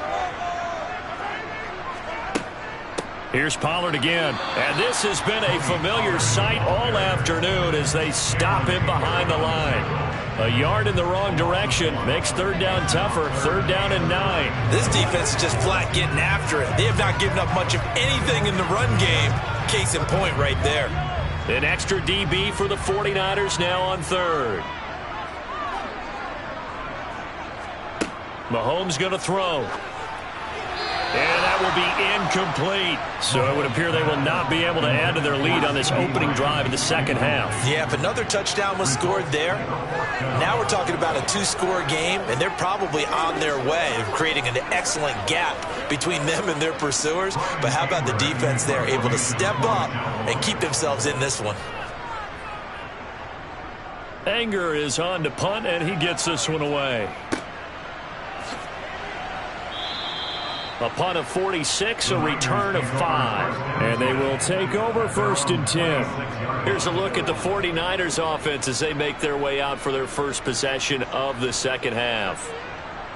Here's Pollard again. And this has been a familiar sight all afternoon as they stop him behind the line. A yard in the wrong direction makes third down tougher. 3rd down and 9. This defense is just flat getting after it. They have not given up much of anything in the run game. Case in point right there. An extra DB for the 49ers now on 3rd. Mahomes going to throw. And that will be incomplete. So it would appear they will not be able to add to their lead on this opening drive in the second half. Yeah, if another touchdown was scored there, now we're talking about a 2-score game, and they're probably on their way of creating an excellent gap between them and their pursuers. But how about the defense there, able to step up and keep themselves in this one? Anger is on to punt, and he gets this one away. A punt of 46, a return of 5. And they will take over 1st and 10. Here's a look at the 49ers offense as they make their way out for their first possession of the second half.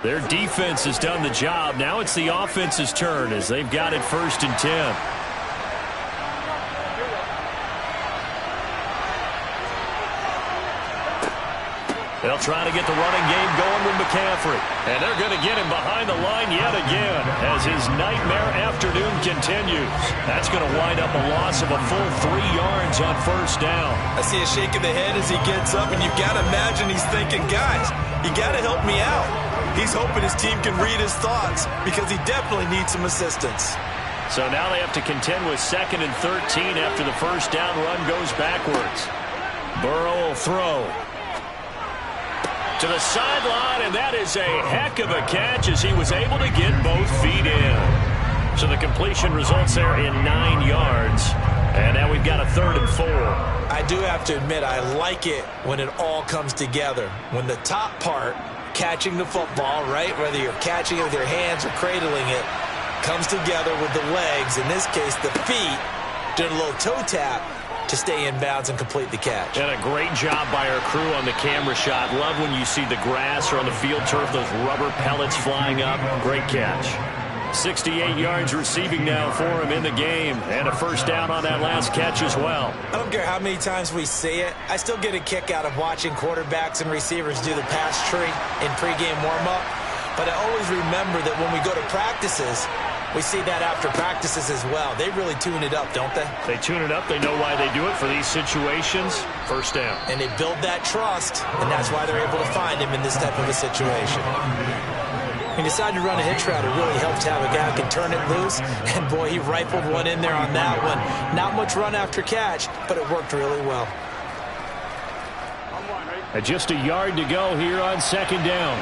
Their defense has done the job. Now it's the offense's turn as they've got it 1st and 10. They'll try to get the running game going with McCaffrey. And they're going to get him behind the line yet again as his nightmare afternoon continues. That's going to wind up a loss of a full 3 yards on 1st down. I see a shake of the head as he gets up, and you've got to imagine he's thinking, guys, you got to help me out. He's hoping his team can read his thoughts because he definitely needs some assistance. So now they have to contend with 2nd and 13 after the 1st down run goes backwards. Burrow will throw. To the sideline, and that is a heck of a catch as he was able to get both feet in. So the completion results there in 9 yards. And now we've got a 3rd and 4. I do have to admit, I like it when it all comes together. When the top part, catching the football, right, whether you're catching it with your hands or cradling it, comes together with the legs, in this case the feet, doing a little toe tap to stay in bounds and complete the catch. And a great job by our crew on the camera shot. Love when you see the grass or on the field turf, those rubber pellets flying up. Great catch. 68 yards receiving now for him in the game, and a 1st down on that last catch as well. I don't care how many times we see it. I still get a kick out of watching quarterbacks and receivers do the pass tree in pregame warm-up. But I always remember that when we go to practices, we see that after practices as well. They really tune it up, don't they? They tune it up. They know why they do it for these situations. 1st down. And they build that trust, and that's why they're able to find him in this type of a situation. He decided to run a hitch route. It really helps to have a guy who can turn it loose. And, boy, he rifled one in there on that one. Not much run after catch, but it worked really well. And just a yard to go here on 2nd down.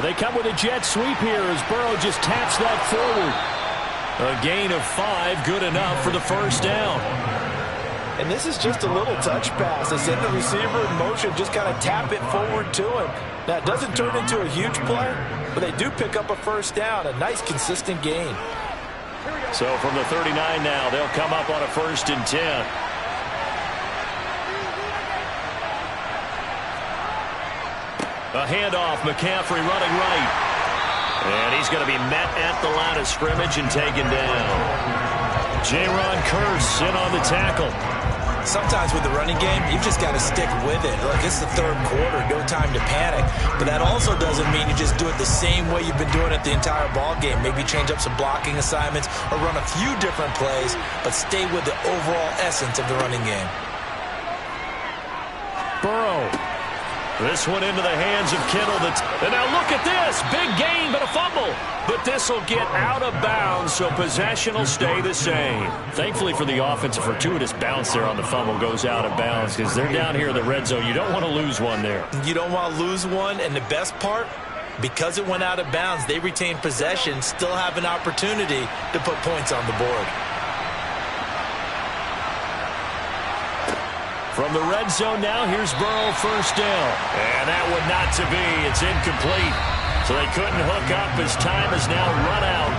They come with a jet sweep here as Burrow just taps that forward. A gain of 5, good enough for the 1st down. And this is just a little touch pass. They send the receiver in motion, just kind of tap it forward to him. Now, it doesn't turn into a huge play, but they do pick up a 1st down, a nice, consistent gain. So from the 39 now, they'll come up on a 1st and 10. A handoff, McCaffrey running right. And he's going to be met at the line of scrimmage and taken down. Jaron Kearse in on the tackle. Sometimes with the running game, you've just got to stick with it. Look, it's the 3rd quarter, no time to panic. But that also doesn't mean you just do it the same way you've been doing it the entire ball game. Maybe change up some blocking assignments or run a few different plays, but stay with the overall essence of the running game. Burrow. This one into the hands of Kittle. And now look at this. Big gain, but a fumble. But this will get out of bounds, so possession will stay the same. Thankfully for the offense, a fortuitous bounce there on the fumble goes out of bounds because they're down here in the red zone. You don't want to lose one there. You don't want to lose one, and the best part, because it went out of bounds, they retain possession, still have an opportunity to put points on the board. From the red zone now, here's Burrow 1st down. And that one not to be. It's incomplete. So they couldn't hook up as time has now run out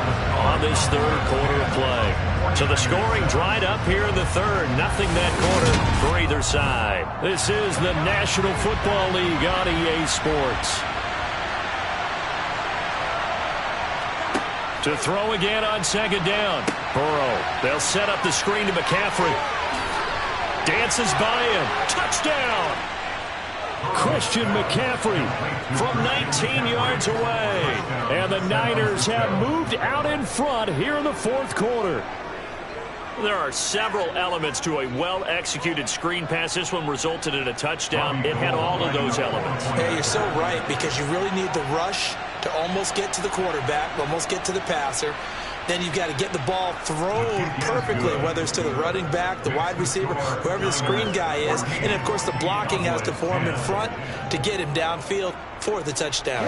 on this 3rd quarter of play. So the scoring dried up here in the 3rd. Nothing that quarter for either side. This is the National Football League on EA Sports. To throw again on 2nd down. Burrow. They'll set up the screen to McCaffrey. Dances by him. Touchdown! Christian McCaffrey From 19 yards away. and the Niners have moved out in front here in the 4th quarter. There are several elements to a well-executed screen pass. This one resulted in a touchdown. It had all of those elements. Yeah, you're so right, because you really need the rush to almost get to the quarterback, almost get to the passer. Then you've got to get the ball thrown perfectly, whether it's to the running back, the wide receiver, whoever the screen guy is. And, of course, the blocking has to form in front to get him downfield for the touchdown.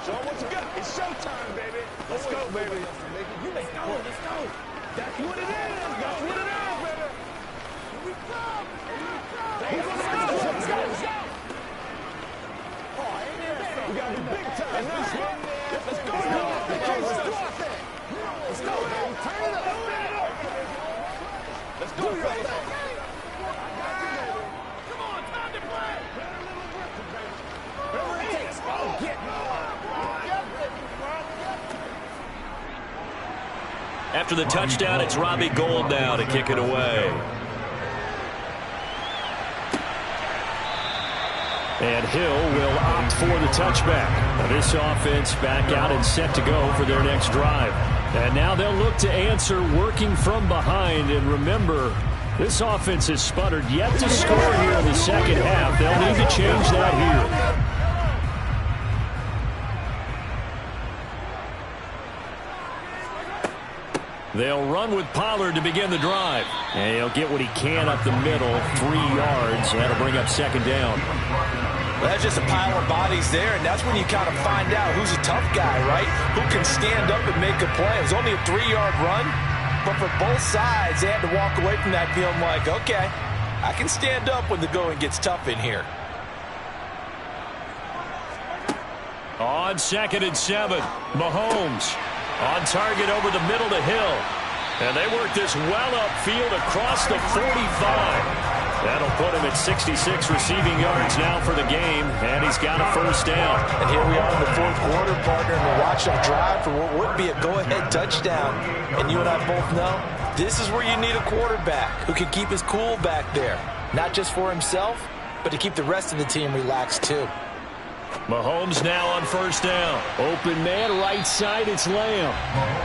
Show what you got. Let's go. That's what it is. That's what it is, baby. Here we come. Let's go. Let's go. We got to be big time now. Let's go. Let's go. Turn it up. Let's go. Come on, time to play. Whatever it takes. I'll get After the touchdown, it's Robbie Gould now to kick it away. And Hill will opt for the touchback. Now this offense back out and set to go for their next drive. And now they'll look to answer working from behind. And remember, this offense has sputtered yet to score here in the second half. They'll need to change that here. They'll run with Pollard to begin the drive. And he'll get what he can up the middle, 3 yards. That'll bring up second down. Well, that's just a pile of bodies there, and that's when you kind of find out who's a tough guy, right? Who can stand up and make a play. It was only a 3-yard run, but for both sides, they had to walk away from that feeling like, okay, I can stand up when the going gets tough in here. On 2nd and 7, Mahomes on target over the middle to Hill. And they work this well upfield across the 45. That'll put him at 66 receiving yards now for the game, and he's got a first down. And here we are in the fourth quarter, partner, and we watch them drive for what would be a go-ahead touchdown. And you and I both know this is where you need a quarterback who can keep his cool back there, not just for himself, but to keep the rest of the team relaxed too. Mahomes now on first down. Open man, right side, it's Lamb.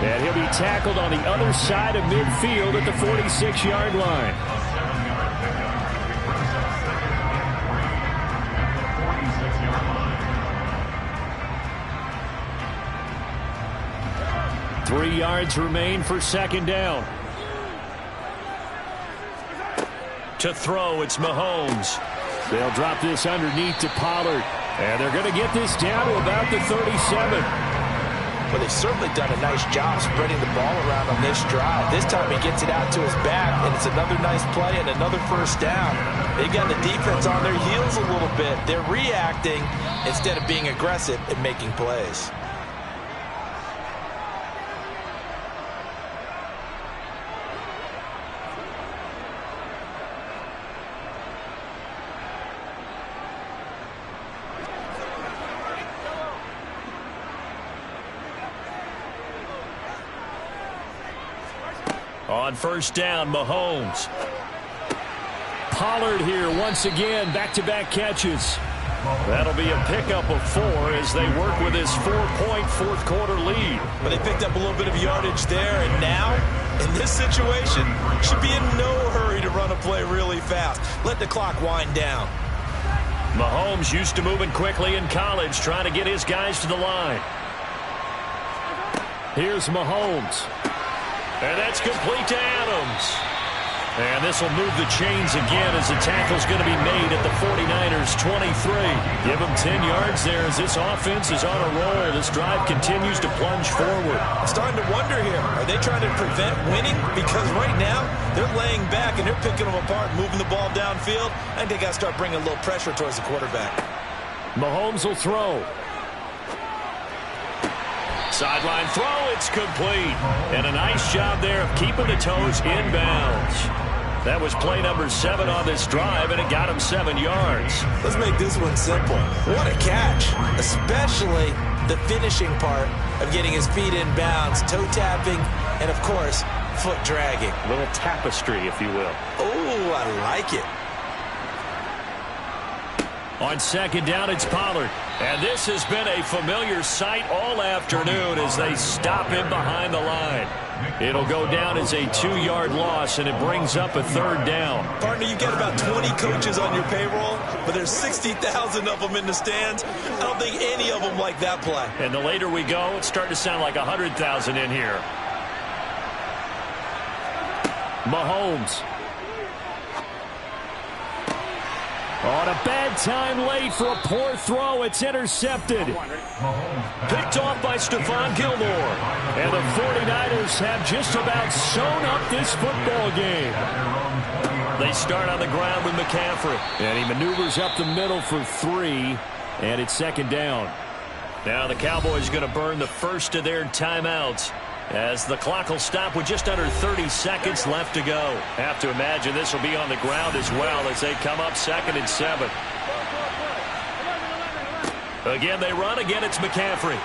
And he'll be tackled on the other side of midfield at the 46-yard line. Three yards remain for second down. To throw, it's Mahomes. They'll drop this underneath to Pollard. And they're going to get this down to about the 37. Well, they've certainly done a nice job spreading the ball around on this drive. This time he gets it out to his back, and it's another nice play and another first down. They've got the defense on their heels a little bit. They're reacting instead of being aggressive and making plays. On first down, Mahomes. Pollard here once again, back-to-back catches. That'll be a pickup of 4 as they work with his 4-point fourth-quarter lead. But they picked up a little bit of yardage there, and now, in this situation, should be in no hurry to run a play really fast. Let the clock wind down. Mahomes used to moving quickly in college, trying to get his guys to the line. Here's Mahomes. And that's complete to Adams. And this will move the chains again as the tackle's going to be made at the 49ers' 23. Give them 10 yards there as this offense is on a roll. This drive continues to plunge forward. I'm starting to wonder here, are they trying to prevent winning? Because right now, they're laying back and they're picking them apart, moving the ball downfield. I think they got to start bringing a little pressure towards the quarterback. Mahomes will throw. Sideline throw, it's complete. And a nice job there of keeping the toes inbounds. That was play number 7 on this drive, and it got him 7 yards. Let's make this one simple. What a catch, especially the finishing part of getting his feet in bounds, toe tapping, and, of course, foot dragging. A little tapestry, if you will. Oh, I like it. On second down, it's Pollard. And this has been a familiar sight all afternoon as they stop him behind the line. It'll go down as a 2-yard loss, and it brings up a third down. Partner, you get about 20 coaches on your payroll, but there's 60,000 of them in the stands. I don't think any of them like that play. And the later we go, it's starting to sound like 100,000 in here. Mahomes. On a bad time late for a poor throw. It's intercepted. Picked off by Stephon Gilmore. And the 49ers have just about sewn up this football game. They start on the ground with McCaffrey. And he maneuvers up the middle for 3. And it's second down. Now the Cowboys going to burn the first of their timeouts, as the clock will stop with just under 30 seconds left to go. Have to imagine this will be on the ground as well as they come up 2nd and 7. Again, they run. Again, it's McCaffrey.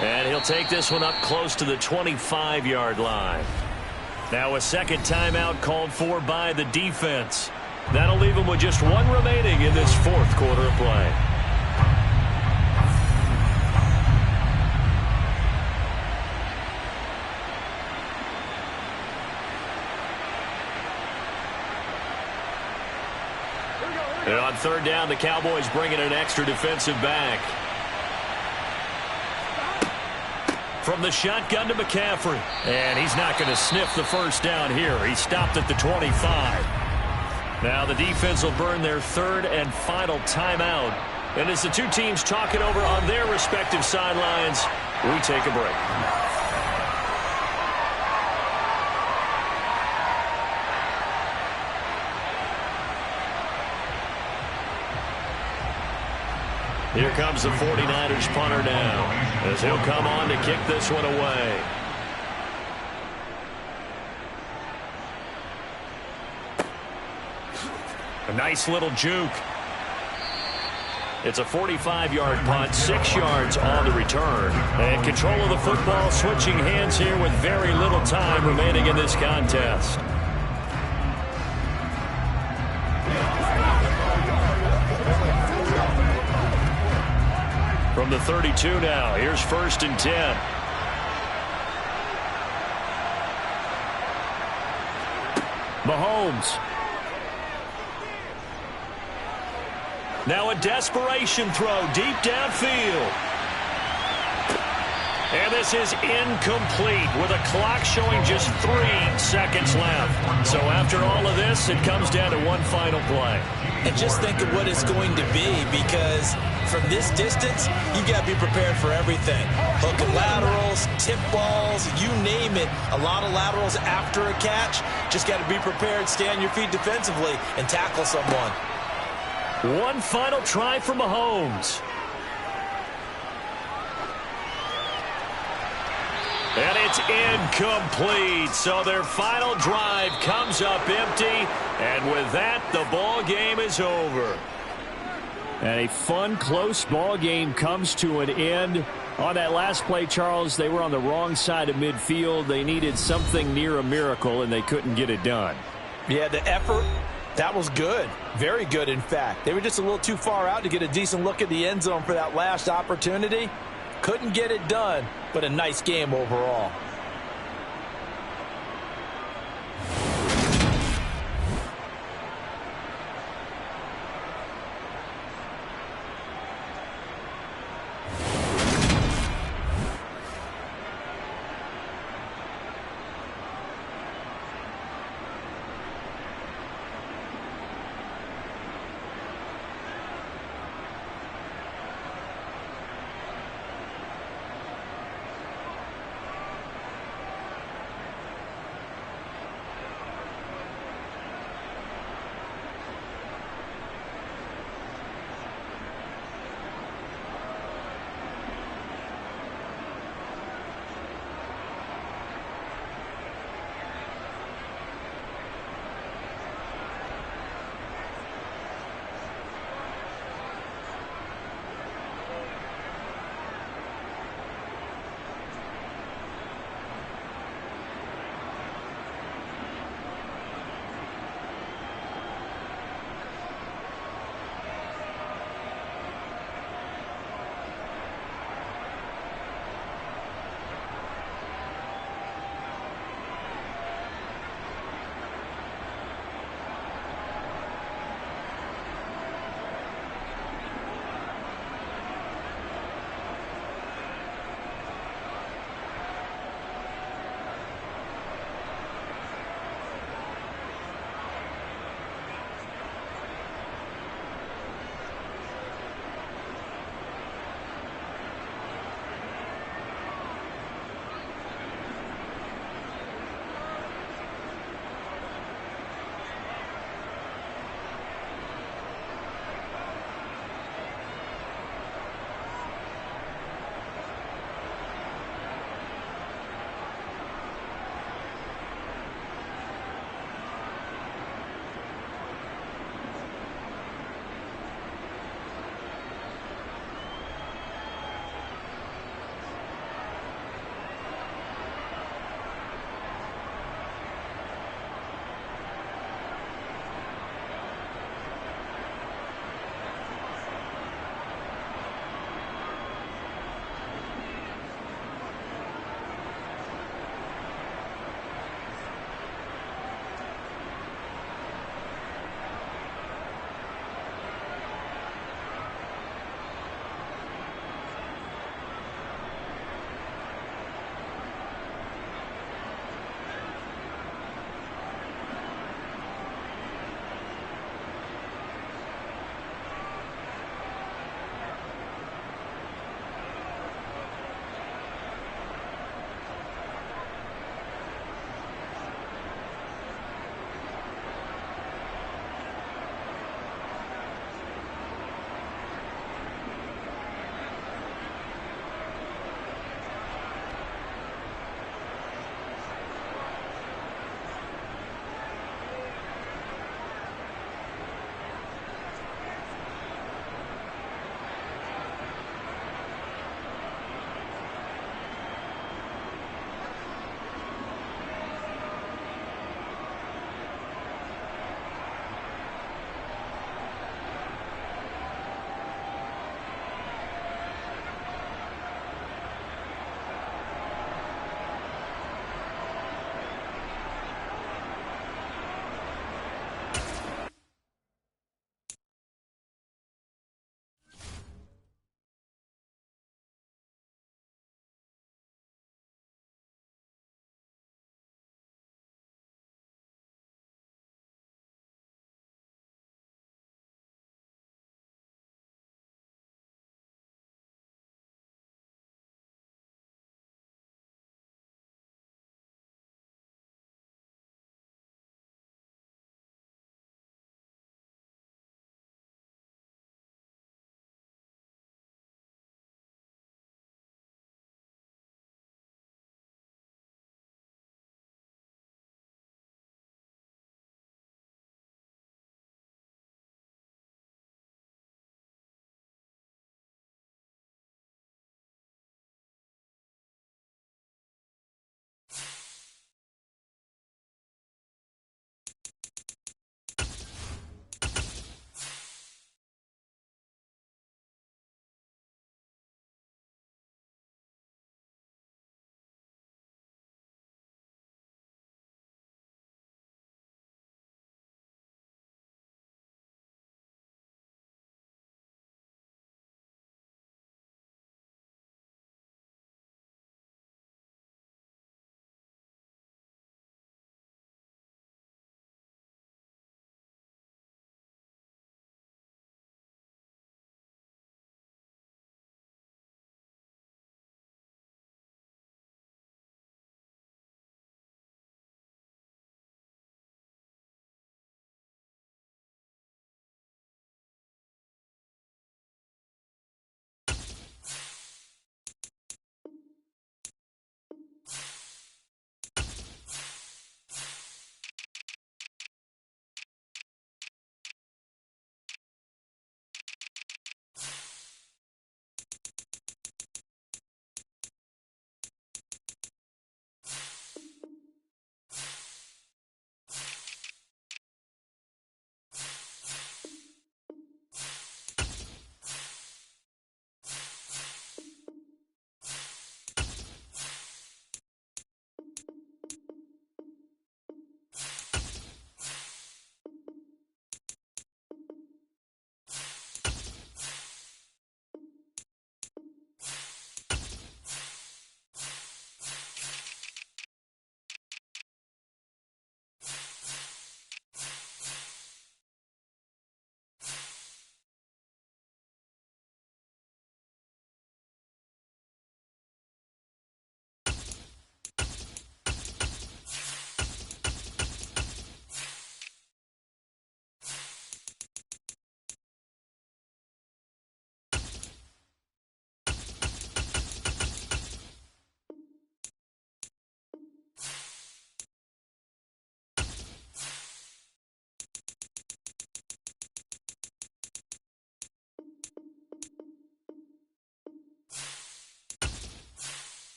And he'll take this one up close to the 25-yard line. Now a second timeout called for by the defense. That'll leave them with just one remaining in this fourth quarter of play. And on third down, the Cowboys bring in an extra defensive back. From the shotgun to McCaffrey. And he's not going to sniff the first down here. He stopped at the 25. Now the defense will burn their third and final timeout. And as the two teams talk it over on their respective sidelines, we take a break. Here comes the 49ers punter now, as he'll come on to kick this one away. A nice little juke. It's a 45-yard punt, 6 yards on the return. And control of the football switching hands here with very little time remaining in this contest. From the 32 now, here's 1st and 10. Mahomes. Now a desperation throw deep downfield. And this is incomplete with a clock showing just 3 seconds left. So after all of this, it comes down to one final play. And just think of what it's going to be, because from this distance, you've got to be prepared for everything. Hook and laterals, tip balls, you name it. A lot of laterals after a catch. Just got to be prepared, stay on your feet defensively, and tackle someone. One final try for Mahomes. And it's incomplete. So their final drive comes up empty. And with that, the ball game is over. And a fun, close ball game comes to an end. On that last play, Charles, they were on the wrong side of midfield. They needed something near a miracle, and they couldn't get it done. Yeah, the effort, that was good. Very good, in fact. They were just a little too far out to get a decent look at the end zone for that last opportunity. Couldn't get it done, but a nice game overall.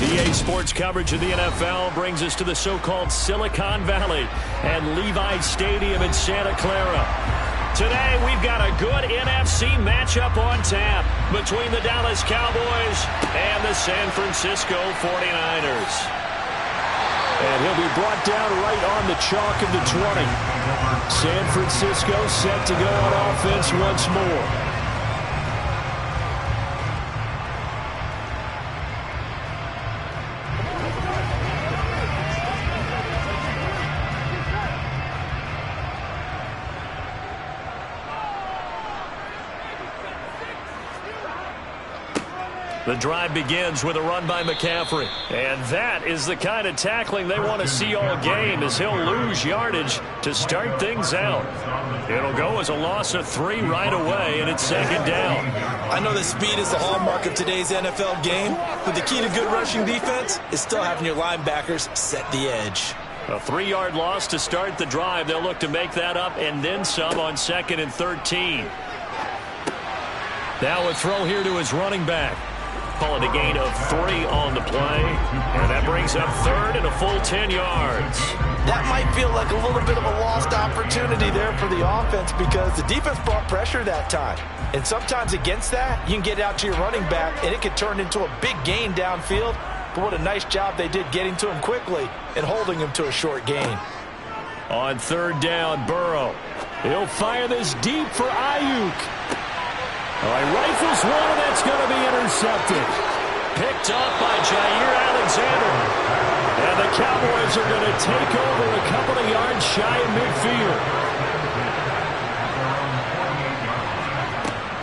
EA Sports coverage of the NFL brings us to the so-called Silicon Valley and Levi Stadium in Santa Clara. Today, we've got a good NFC matchup on tap between the Dallas Cowboys and the San Francisco 49ers. And he'll be brought down right on the chalk of the 20. San Francisco set to go on offense once more. The drive begins with a run by McCaffrey. And that is the kind of tackling they want to see all game, as he'll lose yardage to start things out. It'll go as a loss of 3 right away, and it's second down. I know that speed is the hallmark of today's NFL game, but the key to good rushing defense is still having your linebackers set the edge. A 3-yard loss to start the drive. They'll look to make that up and then some on 2nd and 13. Now a throw here to his running back. Call it a gain of 3 on the play. And that brings up 3rd and a full 10 yards. That might feel like a little bit of a lost opportunity there for the offense because the defense brought pressure that time. And sometimes against that, you can get out to your running back, and it could turn into a big gain downfield. But what a nice job they did getting to him quickly and holding him to a short gain. On 3rd down, Burrow. He'll fire this deep for Ayuk. All right, rifles one, and that's going to be intercepted. Picked up by Jair Alexander. And the Cowboys are going to take over a couple of yards shy of midfield.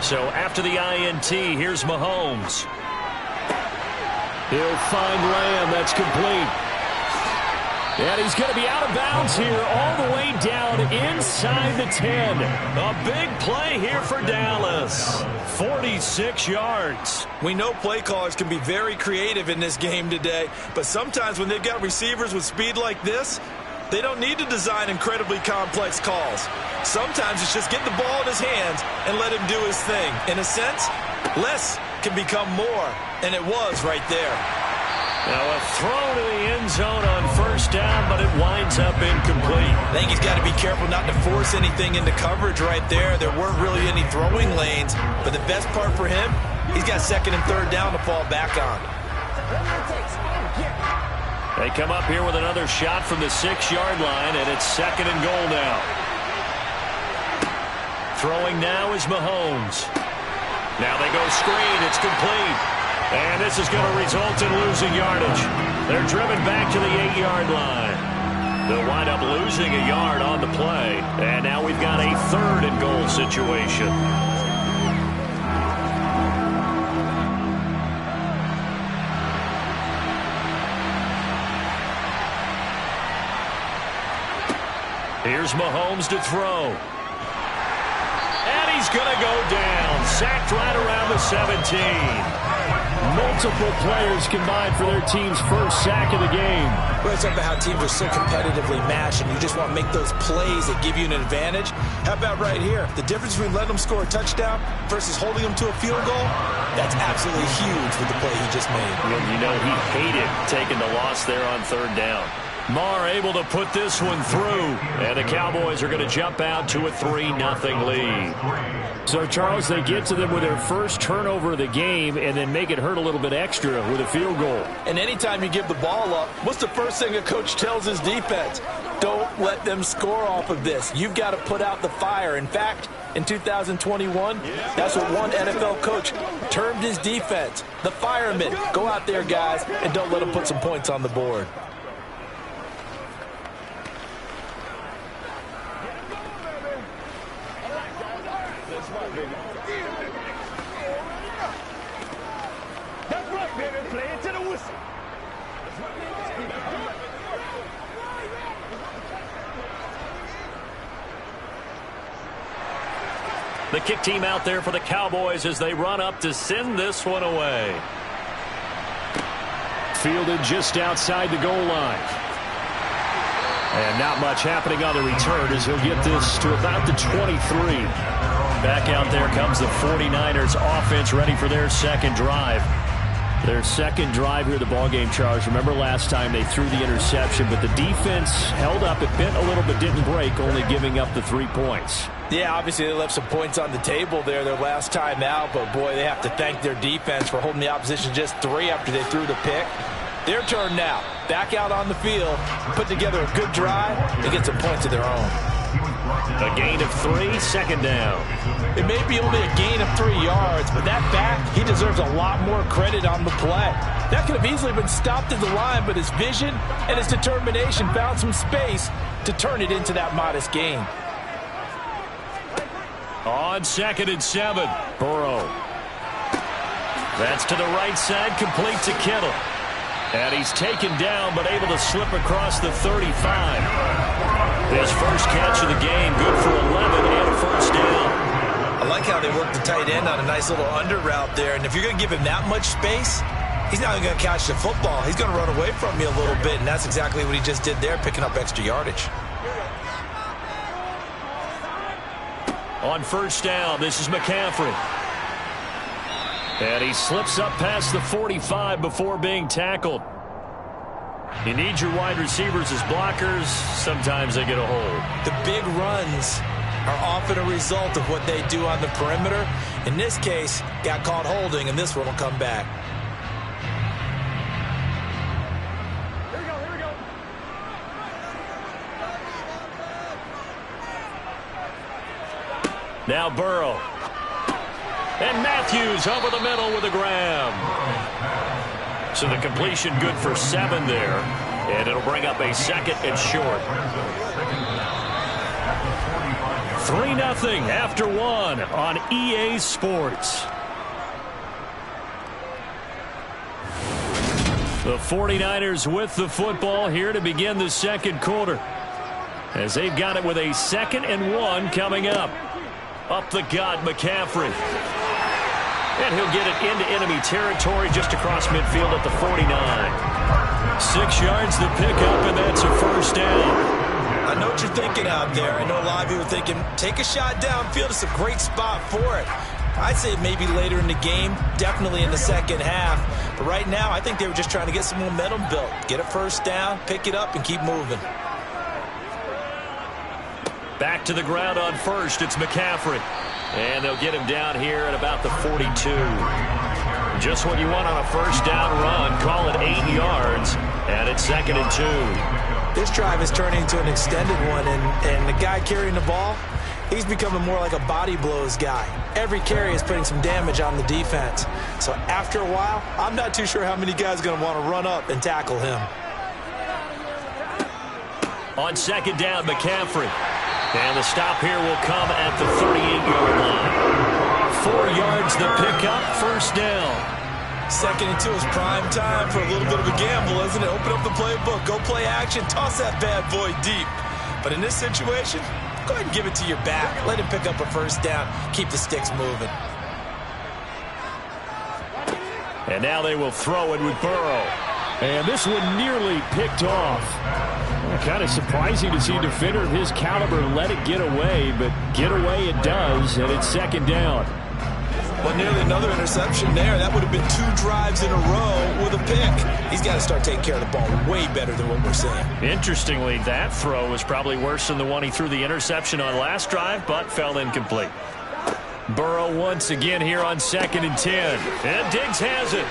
So after the INT, here's Mahomes. He'll find Lamb. That's complete. And he's going to be out of bounds here all the way down inside the 10. A big play here for Dallas. 46 yards. We know play callers can be very creative in this game today, but sometimes when they've got receivers with speed like this, they don't need to design incredibly complex calls. Sometimes it's just get the ball in his hands and let him do his thing. In a sense, less can become more, and it was right there. Now a throw to the end zone on 1st down, but it winds up incomplete. I think he's got to be careful not to force anything into coverage right there. There weren't really any throwing lanes, but the best part for him, he's got 2nd and 3rd down to fall back on. They come up here with another shot from the 6-yard line, and it's 2nd and goal now. Throwing now is Mahomes. Now they go screen. It's complete. And this is going to result in losing yardage. They're driven back to the 8-yard line. They'll wind up losing a yard on the play. And now we've got a 3rd and goal situation. Here's Mahomes to throw. And he's going to go down. Sacked right around the 17. Multiple players combined for their team's first sack of the game. We're talking about how teams are so competitively matched, and you just want to make those plays that give you an advantage. How about right here? The difference between letting them score a touchdown versus holding them to a field goal, that's absolutely huge with the play he just made. Well, you know, he hated taking the loss there on 3rd down. Marr able to put this one through, and the Cowboys are going to jump out to a 3-0 lead. So, Charles, they get to them with their first turnover of the game and then make it hurt a little bit extra with a field goal. And anytime you give the ball up, what's the first thing a coach tells his defense? Don't let them score off of this. You've got to put out the fire. In fact, in 2021, that's what one NFL coach termed his defense, the firemen. Go out there, guys, and don't let them put some points on the board. That's right, baby. Play it to the whistle. The kick team out there for the Cowboys as they run up to send this one away. Fielded just outside the goal line. And not much happening on the return as he'll get this to about the 23. Back out there comes the 49ers offense ready for their second drive. Their second drive here of the ballgame, Charles. Remember last time they threw the interception, but the defense held up. It bent a little but didn't break, only giving up the 3 points. Yeah, obviously they left some points on the table there their last time out, but boy, they have to thank their defense for holding the opposition just 3 after they threw the pick. Their turn now. Back out on the field, put together a good drive, and get some points of their own. A gain of 3, second down. It may be only a gain of 3 yards, but that back, he deserves a lot more credit on the play. That could have easily been stopped at the line, but his vision and his determination found some space to turn it into that modest gain. On 2nd and 7, Burrow. That's to the right side, complete to Kittle. And he's taken down, but able to slip across the 35. His first catch of the game, good for 11 and a first down. I like how they work the tight end on a nice little under route there. And if you're going to give him that much space, he's not even going to catch the football. He's going to run away from you a little bit, and that's exactly what he just did there, picking up extra yardage. On first down, this is McCaffrey. And he slips up past the 45 before being tackled. You need your wide receivers as blockers. Sometimes they get a hold. The big runs are often a result of what they do on the perimeter. In this case, got caught holding, and this one will come back. Here we go, here we go. Now Burrow. And Matthews over the middle with a grab. So the completion good for 7 there. And it'll bring up a 2nd and short. 3-0 after 1 on EA Sports. The 49ers with the football here to begin the second quarter. As they've got it with a 2nd and 1 coming up. Up the gut, McCaffrey. And he'll get it into enemy territory just across midfield at the 49. 6 yards the pickup, and that's a first down. I know what you're thinking out there. I know a lot of you are thinking, take a shot downfield. It's a great spot for it. I'd say maybe later in the game, definitely in the second half. But right now, I think they were just trying to get some momentum built. Get a first down, pick it up, and keep moving. Back to the ground on first. It's McCaffrey. And they'll get him down here at about the 42. Just what you want on a first down run. Call it 8 yards. And it's 2nd and 2. This drive is turning into an extended one. And the guy carrying the ball, he's becoming more like a body blows guy. Every carry is putting some damage on the defense. So after a while, I'm not too sure how many guys are going to want to run up and tackle him. On 2nd down, McCaffrey. And the stop here will come at the 38-yard line. 4 yards the pickup, first down. 2nd and 2 is prime time for a little bit of a gamble, isn't it? Open up the playbook, go play action, toss that bad boy deep. But in this situation, go ahead and give it to your back. Let him pick up a first down. Keep the sticks moving. And now they will throw it with Burrow. And this one nearly picked off. Kind of surprising to see a defender of his caliber let it get away, but get away it does, and it's 2nd down. Well, nearly another interception there. That would have been 2 drives in a row with a pick. He's got to start taking care of the ball way better than what we're seeing. Interestingly, that throw was probably worse than the one he threw the interception on last drive, but fell incomplete. Burrow once again here on 2nd and 10. And Diggs has it.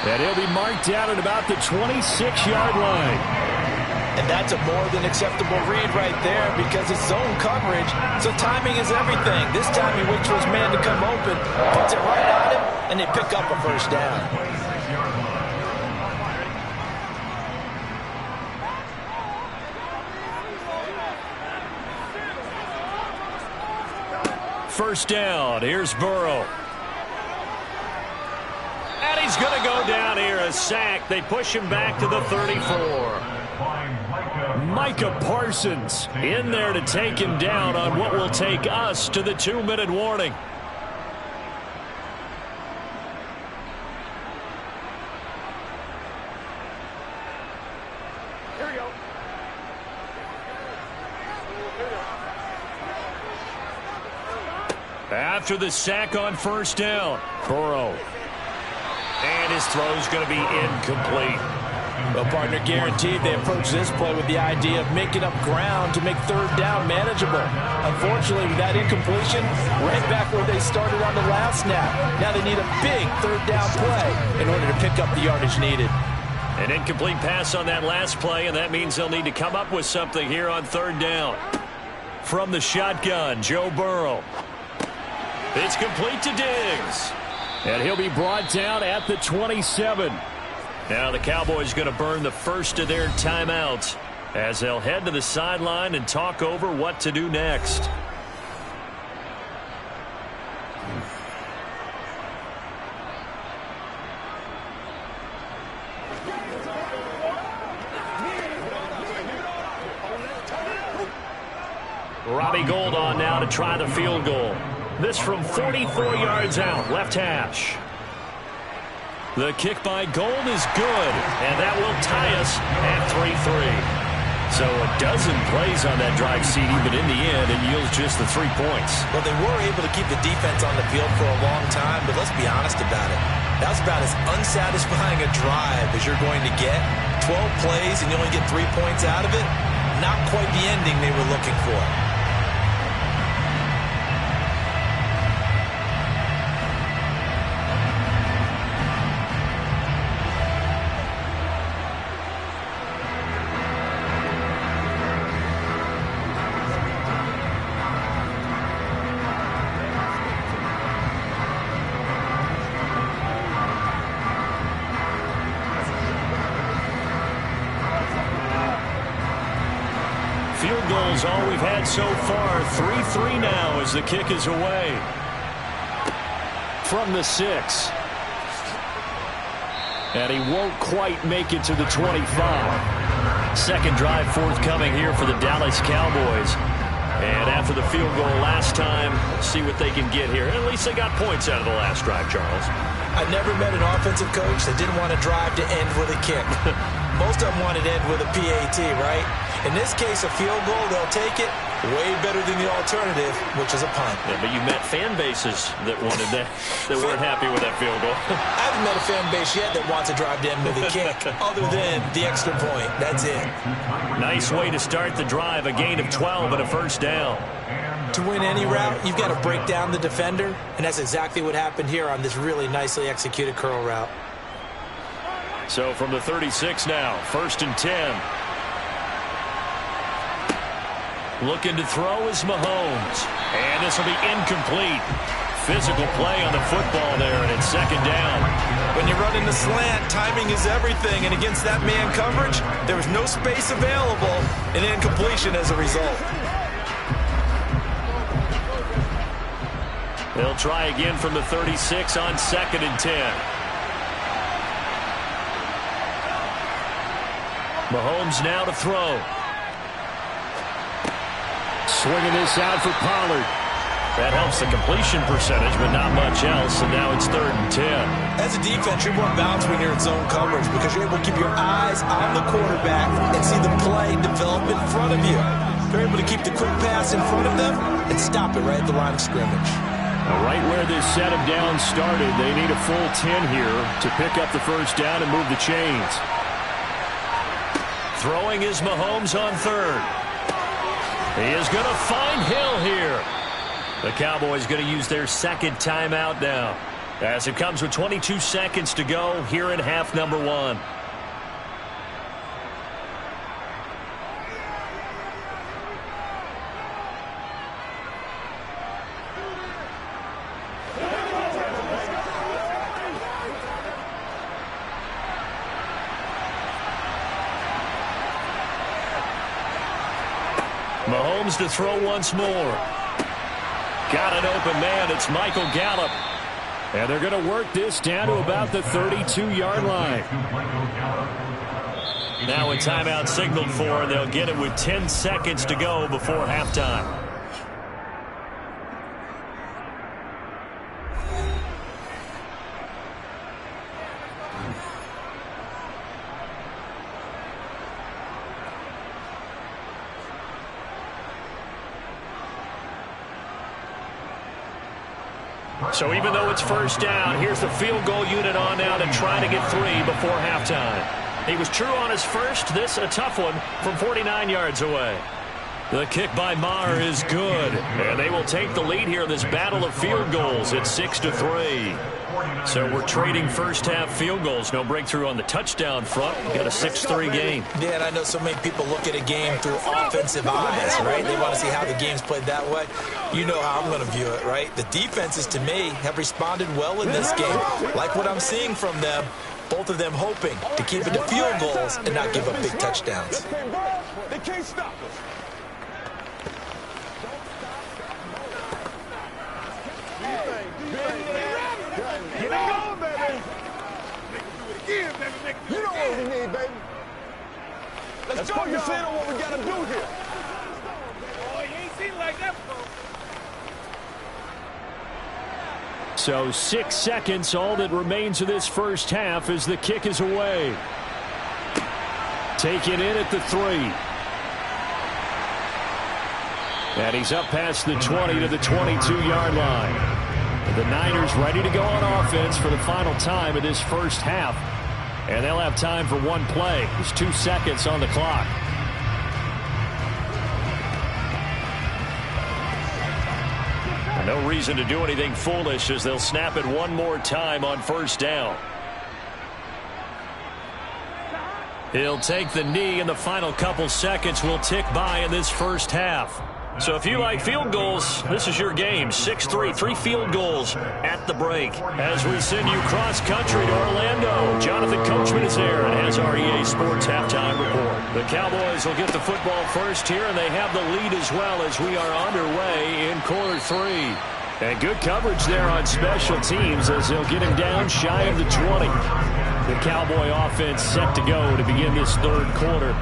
And he'll be marked down at about the 26-yard line. And that's a more than acceptable read right there because it's zone coverage, so timing is everything. This time he waits for his man to come open, puts it right on him, and they pick up a first down. First down, here's Burrow. And he's going to go down here, a sack. They push him back to the 34. Micah Parsons in there to take him down on what will take us to the 2-minute warning. Here we go. After the sack on first down, Burrow. his throw's going to be incomplete. Well, partner, guaranteed they approach this play with the idea of making up ground to make third down manageable. Unfortunately, with that incompletion, right back where they started on the last snap. Now they need a big third down play in order to pick up the yardage needed. An incomplete pass on that last play, and that means they'll need to come up with something here on third down. From the shotgun, Joe Burrow. It's complete to Diggs. And he'll be brought down at the 27. Now the Cowboys going to burn the first of their timeouts as they'll head to the sideline and talk over what to do next. Robbie Gould on now to try the field goal. This from 44 yards out, left hash. The kick by Gould is good, and that will tie us at 3-3. So a dozen plays on that drive, CD, but in the end, it yields just the 3 points. Well, they were able to keep the defense on the field for a long time, but let's be honest about it. That was about as unsatisfying a drive as you're going to get. 12 plays, and you only get 3 points out of it. Not quite the ending they were looking for. Field goals all we've had so far. 3-3 now as the kick is away. From the 6. And he won't quite make it to the 25. Second drive forthcoming here for the Dallas Cowboys. And after the field goal last time, see what they can get here. At least they got points out of the last drive, Charles. I never met an offensive coach that didn't want to drive to end with a kick. Most of them wanted to end with a PAT, right? In this case, a field goal, they'll take it. Way better than the alternative, which is a punt. Yeah, but you met fan bases that wanted that, that weren't happy with that field goal. I haven't met a fan base yet that wants to drive to end with a kick, other than the extra point. That's it. Nice way to start the drive. A gain of 12 and a first down. To win any route, you've got to break down the defender, and that's exactly what happened here on this really nicely executed curl route. So from the 36 now, 1st and 10. Looking to throw is Mahomes. And this will be incomplete. Physical play on the football there, and it's second down. When you're running the slant, timing is everything, and against that man coverage, there was no space available, and incompletion as a result. They'll try again from the 36 on 2nd and 10. Mahomes now to throw. Swinging this out for Pollard. That helps the completion percentage, but not much else, and now it's 3rd and 10. As a defense, you're more balanced when you're in zone coverage because you're able to keep your eyes on the quarterback and see the play develop in front of you. You're able to keep the quick pass in front of them and stop it right at the line of scrimmage. Right where this set of downs started, they need a full 10 here to pick up the first down and move the chains. Throwing is Mahomes on 3rd. He is going to find Hill here. The Cowboys going to use their second timeout now, as it comes with 22 seconds to go here in half number 1. Mahomes to throw once more. Got an open man. It's Michael Gallup. And they're going to work this down to about the 32-yard line. Now a timeout signaled for, and they'll get it with 10 seconds to go before halftime. So even though it's first down, here's the field goal unit on now to try to get 3 before halftime. He was true on his first. This a tough one from 49 yards away. The kick by Maher is good, and they will take the lead here in this battle of field goals at 6-3. So we're trading first-half field goals. No breakthrough on the touchdown front. We've got a 6-3 game. Yeah, and I know so many people look at a game through offensive eyes, right? They want to see how the game's played that way. You know how I'm going to view it, right? The defenses, to me, have responded well in this game. Like what I'm seeing from them, both of them hoping to keep it to field goals and not give up big touchdowns. They can't stop us. Get on, baby. You know what we need, baby. Let's go, you see what we got to do here. Oh, you ain't seen like that before. So 6 seconds, all that remains of this first half as the kick is away. Taken in at the 3. And he's up past the 20 to the 22-yard line. The Niners ready to go on offense for the final time of this first half. And they'll have time for one play. There's 2 seconds on the clock. No reason to do anything foolish as they'll snap it one more time on first down. He'll take the knee, and the final couple seconds will tick by in this first half. So if you like field goals, this is your game. 6-3, 3 field goals at the break. As we send you cross-country to Orlando, Jonathan Coachman is there and has our EA Sports halftime report. The Cowboys will get the football first here, and they have the lead as well as we are underway in quarter 3. And good coverage there on special teams as they'll get him down shy of the 20. The Cowboy offense set to go to begin this third quarter.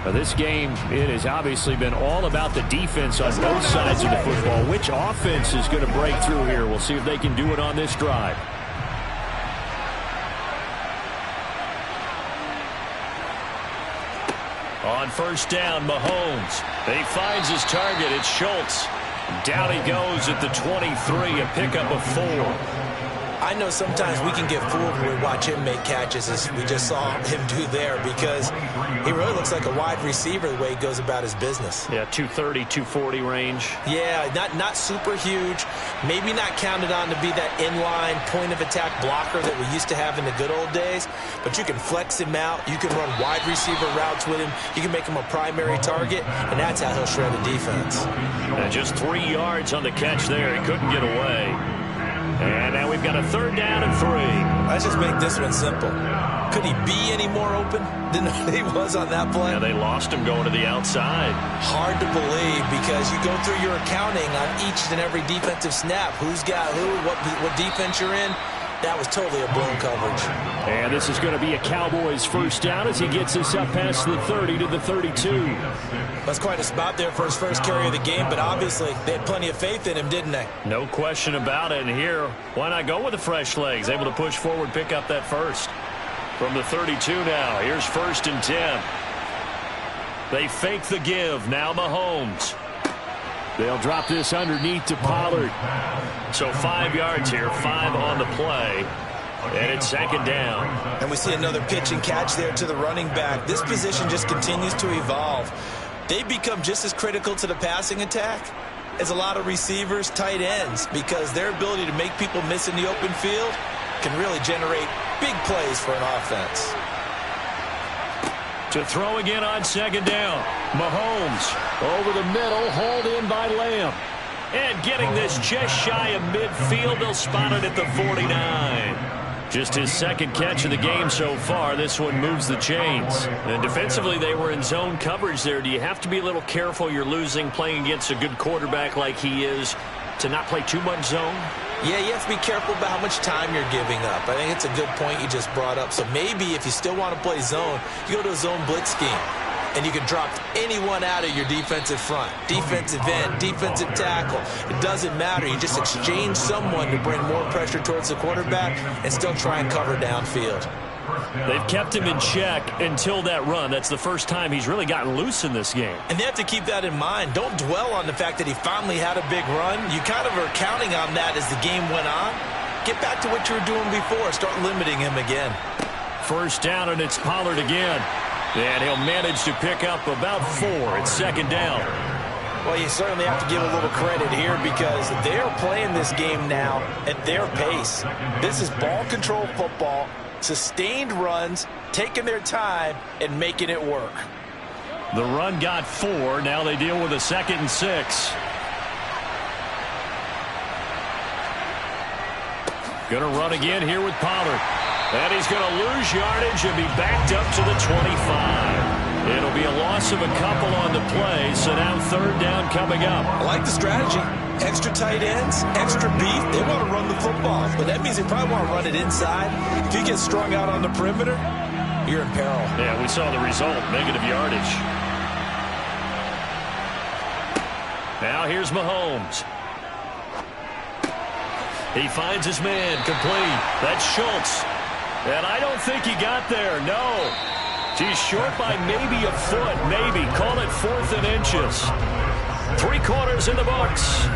Now this game, it has obviously been all about the defense on both sides of the football. Which offense is going to break through here? We'll see if they can do it on this drive. On first down, Mahomes. He finds his target. It's Schultz. Down he goes at the 23, a pickup of 4. I know sometimes we can get fooled when we watch him make catches, as we just saw him do there, because he really looks like a wide receiver the way he goes about his business. Yeah, 230, 240 range. Yeah, not super huge. Maybe not counted on to be that inline point-of-attack blocker that we used to have in the good old days, but you can flex him out. You can run wide receiver routes with him. You can make him a primary target, and that's how he'll shred a defense. And just 3 yards on the catch there. He couldn't get away. And now we've got a third down and 3. Let's just make this one simple. Could he be any more open than he was on that play? Yeah, they lost him going to the outside. Hard to believe, because you go through your accounting on each and every defensive snap. Who's got who, what defense you're in. That was totally a blown coverage. And this is going to be a Cowboys first down as he gets us up past the 30 to the 32. That's quite a spot there for his first carry of the game, but obviously they had plenty of faith in him, didn't they? No question about it. And here, why not go with the fresh legs? Able to push forward, pick up that first. From the 32 now, here's 1st and 10. They fake the give. Now Mahomes. They'll drop this underneath to Pollard. So 5 yards here, 5 on the play. And it's 2nd down. And we see another pitch and catch there to the running back. This position just continues to evolve. They become just as critical to the passing attack as a lot of receivers, tight ends, because their ability to make people miss in the open field can really generate big plays for an offense. To throw again on 2nd down. Mahomes Over the middle, hauled in by Lamb. and getting this just shy of midfield. They'll spot it at the 49. Just his 2nd catch of the game so far. This one moves the chains. And defensively, they were in zone coverage there. Do you have to be a little careful? You're losing playing against a good quarterback like he is to not play too much zone? Yeah, you have to be careful about how much time you're giving up. I think it's a good point you just brought up. So maybe if you still want to play zone, you go to a zone blitz scheme. And you can drop anyone out of your defensive front. Defensive end, defensive tackle. It doesn't matter. You just exchange someone to bring more pressure towards the quarterback and still try and cover downfield. They've kept him in check until that run. That's the first time he's really gotten loose in this game. And they have to keep that in mind. Don't dwell on the fact that he finally had a big run. You kind of are counting on that as the game went on. Get back to what you were doing before. Start limiting him again. First down, and it's Pollard again. And he'll manage to pick up about 4. It's second down. Well, you certainly have to give a little credit here because they're playing this game now at their pace. This is ball control football, sustained runs, taking their time, and making it work. The run got 4. Now they deal with a 2nd and 6. Going to run again here with Pollard. And he's going to lose yardage and be backed up to the 25. It'll be a loss of a couple on the play, so now third down coming up. I like the strategy. Extra tight ends, extra beef. They want to run the football, but that means they probably want to run it inside. If you get strung out on the perimeter, you're in peril. Yeah, we saw the result, negative yardage. Now here's Mahomes. He finds his man, complete. That's Schultz. And I don't think he got there, no. He's short by maybe a foot, maybe. Call it 4th and inches. 3 quarters in the books.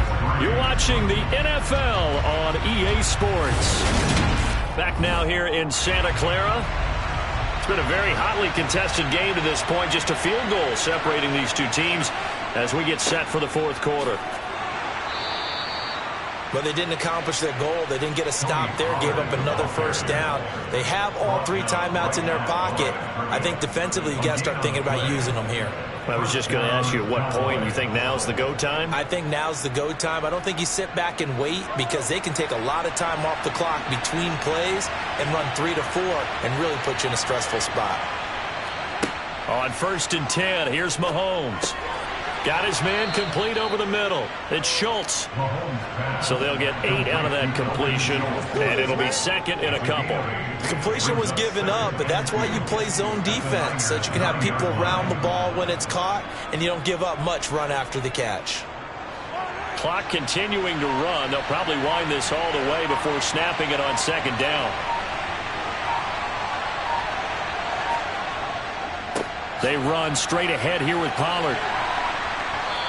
You're watching the NFL on EA Sports. Back now here in Santa Clara. It's been a very hotly contested game to this point. Just a field goal separating these two teams as we get set for the 4th quarter. But they didn't accomplish their goal. They didn't get a stop there, gave up another first down. They have all 3 timeouts in their pocket. I think defensively you got to start thinking about using them here. I was just going to ask you at what point you think now's the go time? I think now's the go time. I don't think you sit back and wait because they can take a lot of time off the clock between plays and run 3 to 4 and really put you in a stressful spot. On 1st and 10, here's Mahomes. Got his man complete over the middle. It's Schultz. So they'll get 8 out of that completion, and it'll be 2nd and a couple. The completion was given up, but that's why you play zone defense, so that you can have people around the ball when it's caught, and you don't give up much run after the catch. Clock continuing to run. They'll probably wind this all the way before snapping it on 2nd down. They run straight ahead here with Pollard.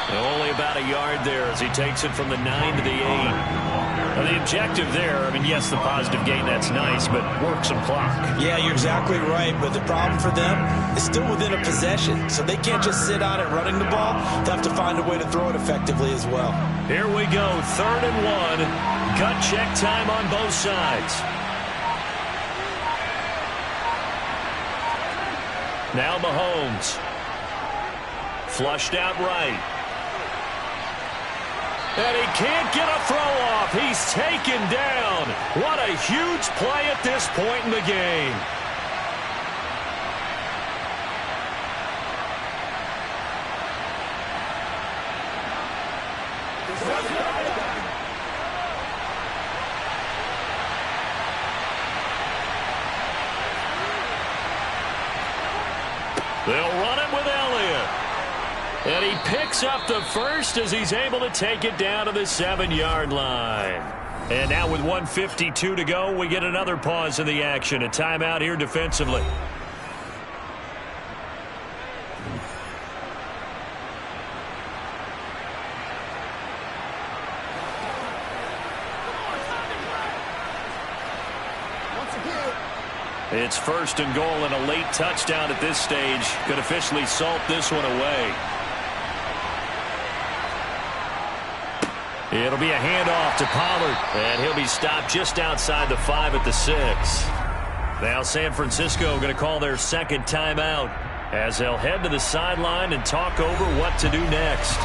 Only about a yard there as he takes it from the 9 to the 8. Now the objective there, I mean, yes, the positive gain, that's nice, but work some clock. Yeah, you're exactly right, but the problem for them is still within a possession, so they can't just sit on it running the ball. They have to find a way to throw it effectively as well. Here we go, 3rd and 1. Gut check time on both sides. Now Mahomes. Flushed out right. And he can't get a throw off. He's taken down. What a huge play at this point in the game. They'll run it with Elliott. And he picks up the first as he's able to take it down to the 7-yard line. And now with 1:52 to go, we get another pause in the action. A timeout here defensively. It's 1st and goal, and a late touchdown at this stage could officially salt this one away. It'll be a handoff to Pollard, and he'll be stopped just outside the 5 at the 6. Now San Francisco going to call their 2nd timeout as they'll head to the sideline and talk over what to do next.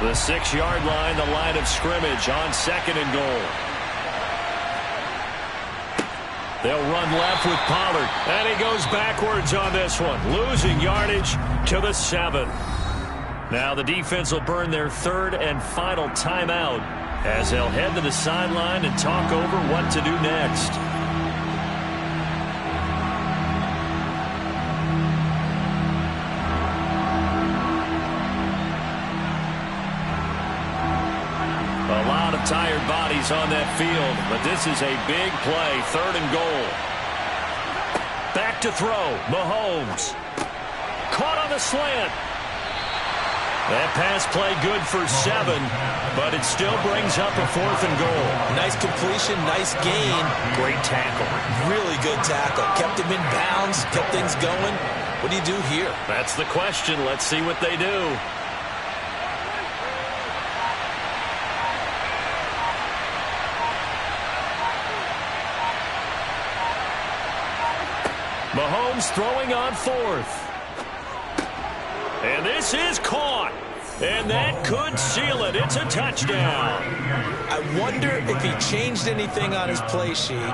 The 6-yard line, the line of scrimmage on 2nd and goal. They'll run left with Pollard, and he goes backwards on this one, losing yardage to the 7. Now the defense will burn their 3rd and final timeout as they'll head to the sideline and talk over what to do next. of tired bodies on that field, but this is a big play, 3rd and goal. Back to throw, Mahomes. Caught on the slant. That pass play good for 7, but it still brings up a 4th and goal. Nice completion, nice gain. Great tackle. Really good tackle. Kept him in bounds, kept things going. What do you do here? That's the question. Let's see what they do. Mahomes throwing on 4th. And this is caught. And that could seal it. It's a touchdown. I wonder if he changed anything on his play sheet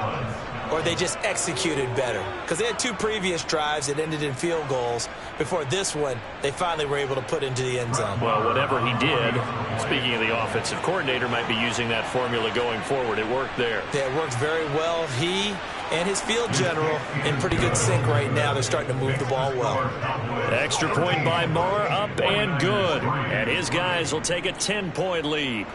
or they just executed better. Because they had 2 previous drives that ended in field goals. Before this one, they finally were able to put into the end zone. Well, whatever he did, speaking of the offensive coordinator, might be using that formula going forward. It worked there. Yeah, it worked very well. He and his field general in pretty good sync right now. They're starting to move the ball well. Extra point by Marr, up and good. And his guys will take a 10-point lead.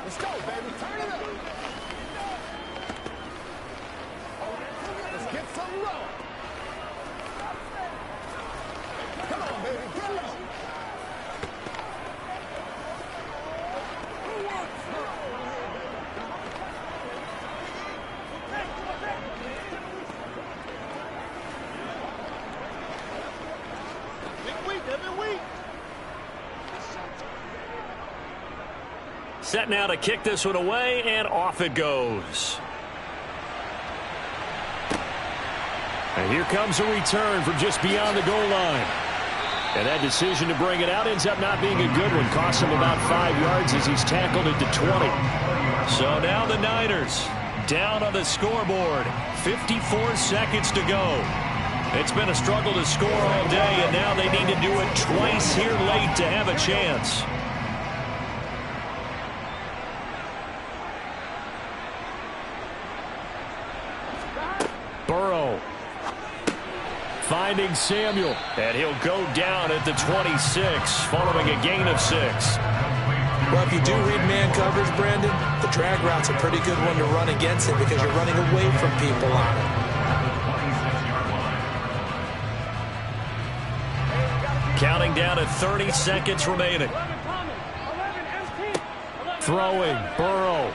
Let's go, baby. Turn it up. Let's get some love. Come on, baby. Get low. Big week, every week. Set now to kick this one away, and off it goes. And here comes a return from just beyond the goal line. And that decision to bring it out ends up not being a good one. Costs him about 5 yards as he's tackled it to 20. So now the Niners down on the scoreboard. 54 seconds to go. It's been a struggle to score all day, and now they need to do it twice here late to have a chance. Burrow finding Samuel, and he'll go down at the 26 following a gain of 6. Well, if you do read man coverage, Brandon, the drag route's a pretty good one to run against it because you're running away from people on it. Counting down at 30 seconds remaining. Throwing, Burrow.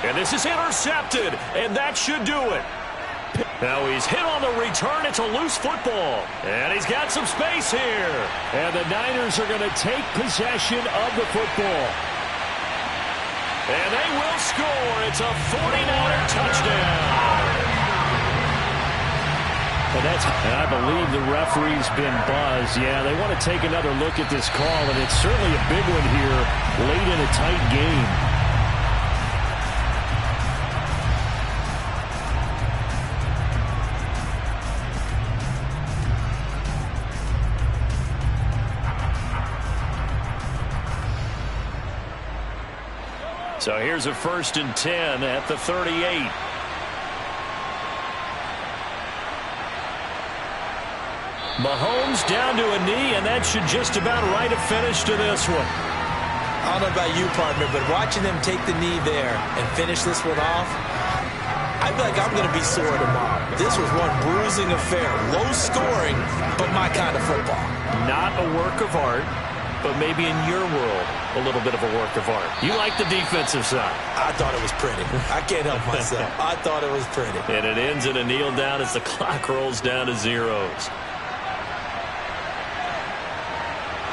And this is intercepted, and that should do it. Now he's hit on the return. It's a loose football. And he's got some space here. And the Niners are going to take possession of the football. And they will score. It's a 49er touchdown. And I believe the referee's been buzzed. Yeah, they want to take another look at this call, and it's certainly a big one here late in a tight game. So here's a 1st and 10 at the 38. Mahomes down to a knee, and that should just about write a finish to this one. I don't know about you, partner, but watching them take the knee there and finish this one off, I feel like I'm going to be sore tomorrow. This was one bruising affair. Low scoring, but my kind of football. Not a work of art, but maybe in your world, a little bit of a work of art. You like the defensive side. I thought it was pretty. I can't help myself. I thought it was pretty. And it ends in a kneel down as the clock rolls down to zeros.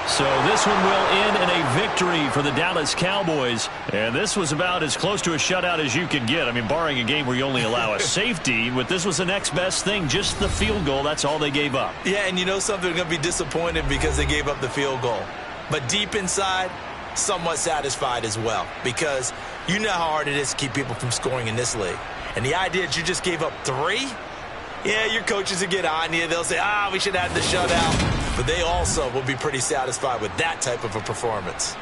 So this one will end in a victory for the Dallas Cowboys. And this was about as close to a shutout as you could get. I mean, barring a game where you only allow a safety, but this was the next best thing, just the field goal. That's all they gave up. Yeah, and you know something, they're going to be disappointed because they gave up the field goal. But deep inside, somewhat satisfied as well, because you know how hard it is to keep people from scoring in this league. And the idea that you just gave up 3, yeah, your coaches will get on you. They'll say, we should have the shutout. But they also will be pretty satisfied with that type of a performance.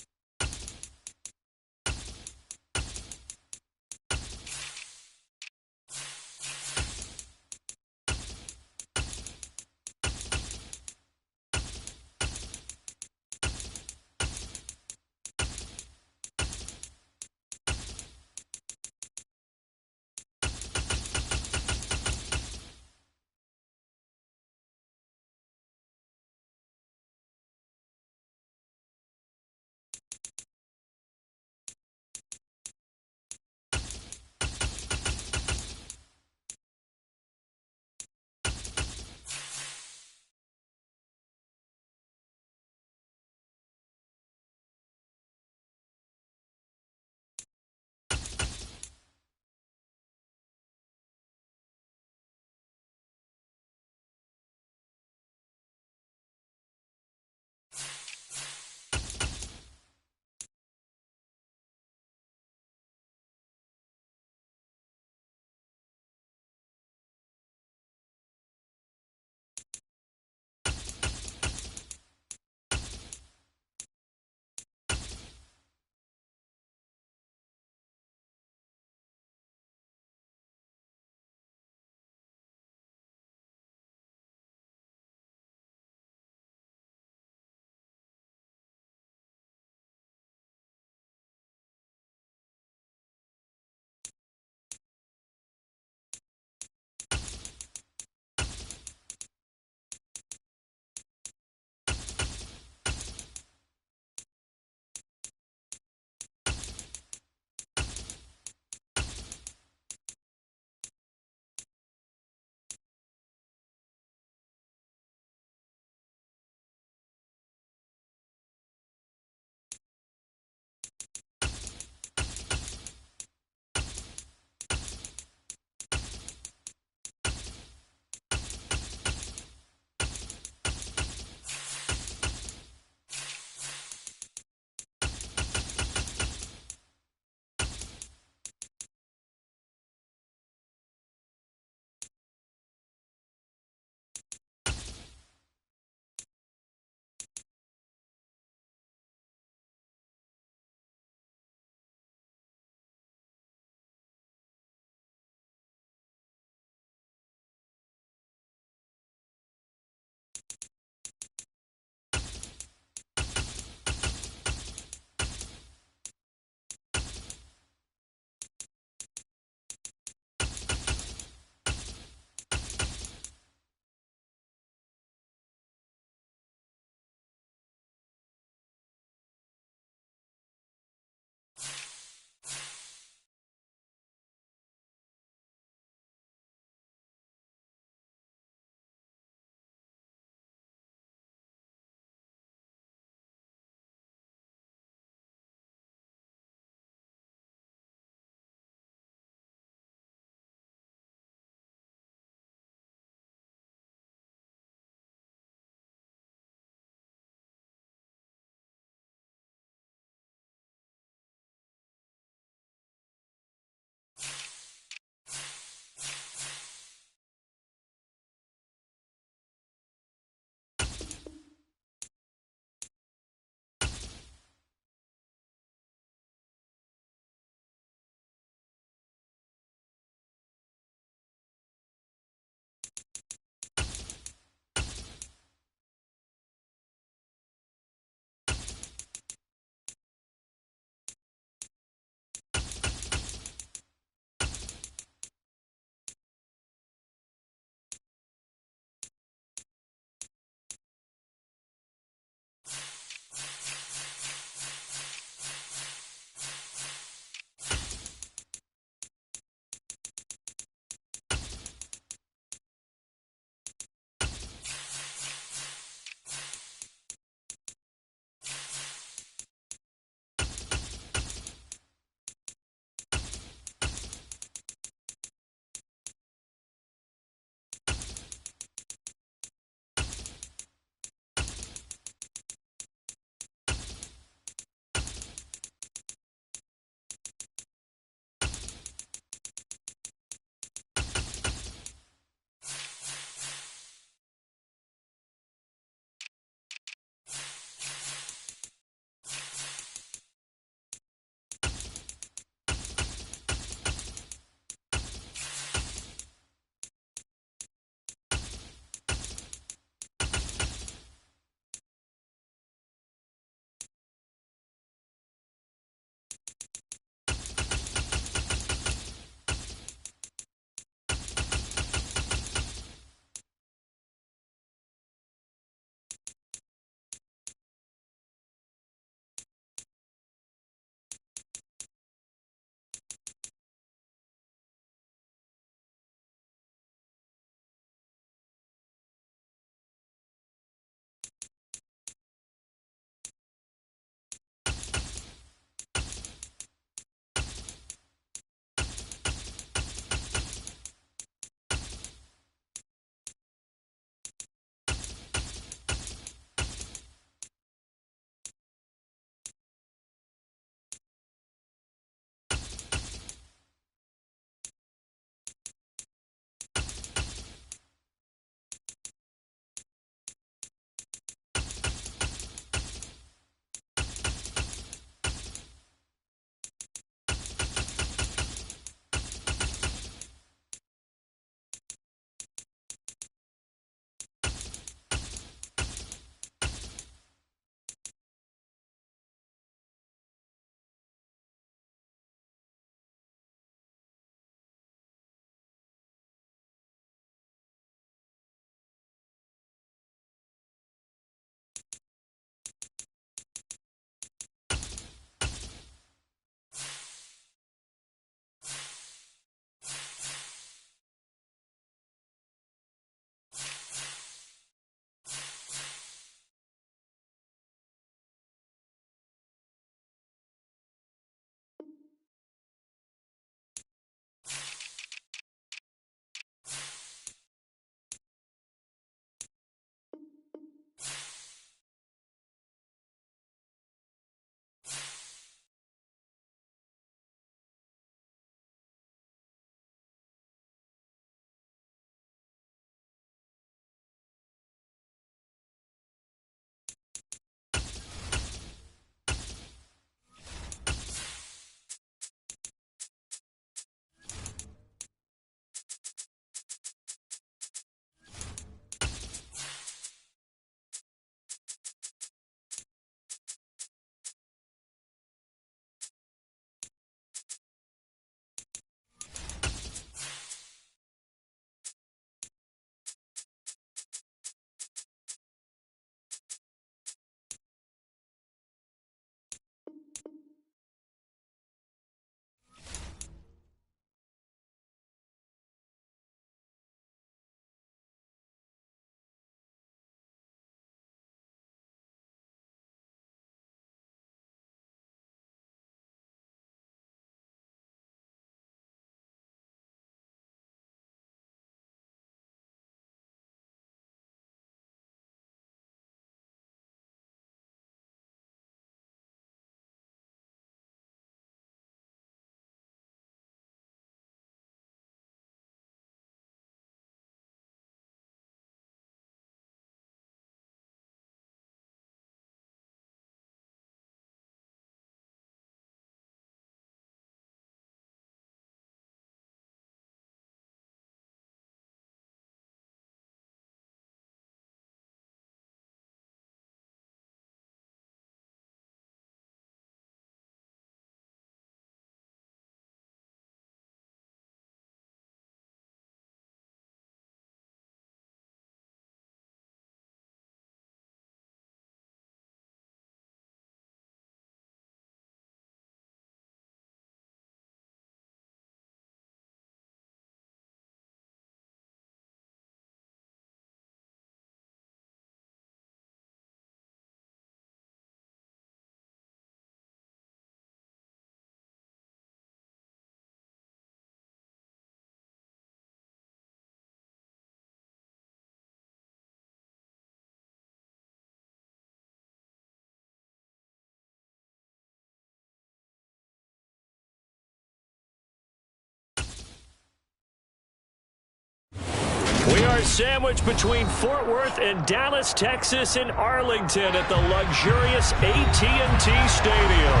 We are sandwiched between Fort Worth and Dallas, Texas, and Arlington at the luxurious AT&T Stadium.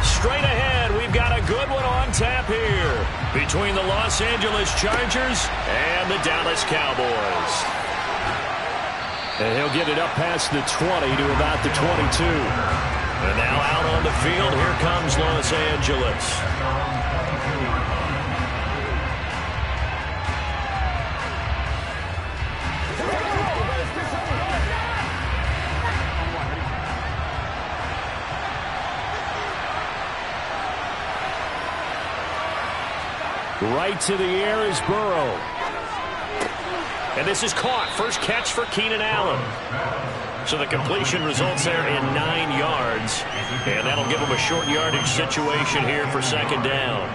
Straight ahead, we've got a good one on tap here between the Los Angeles Chargers and the Dallas Cowboys. And he'll get it up past the 20 to about the 22. And now out on the field, here comes Los Angeles. Right to the air is Burrow. And this is caught. First catch for Keenan Allen. So the completion results there in 9 yards. And that'll give him a short yardage situation here for second down.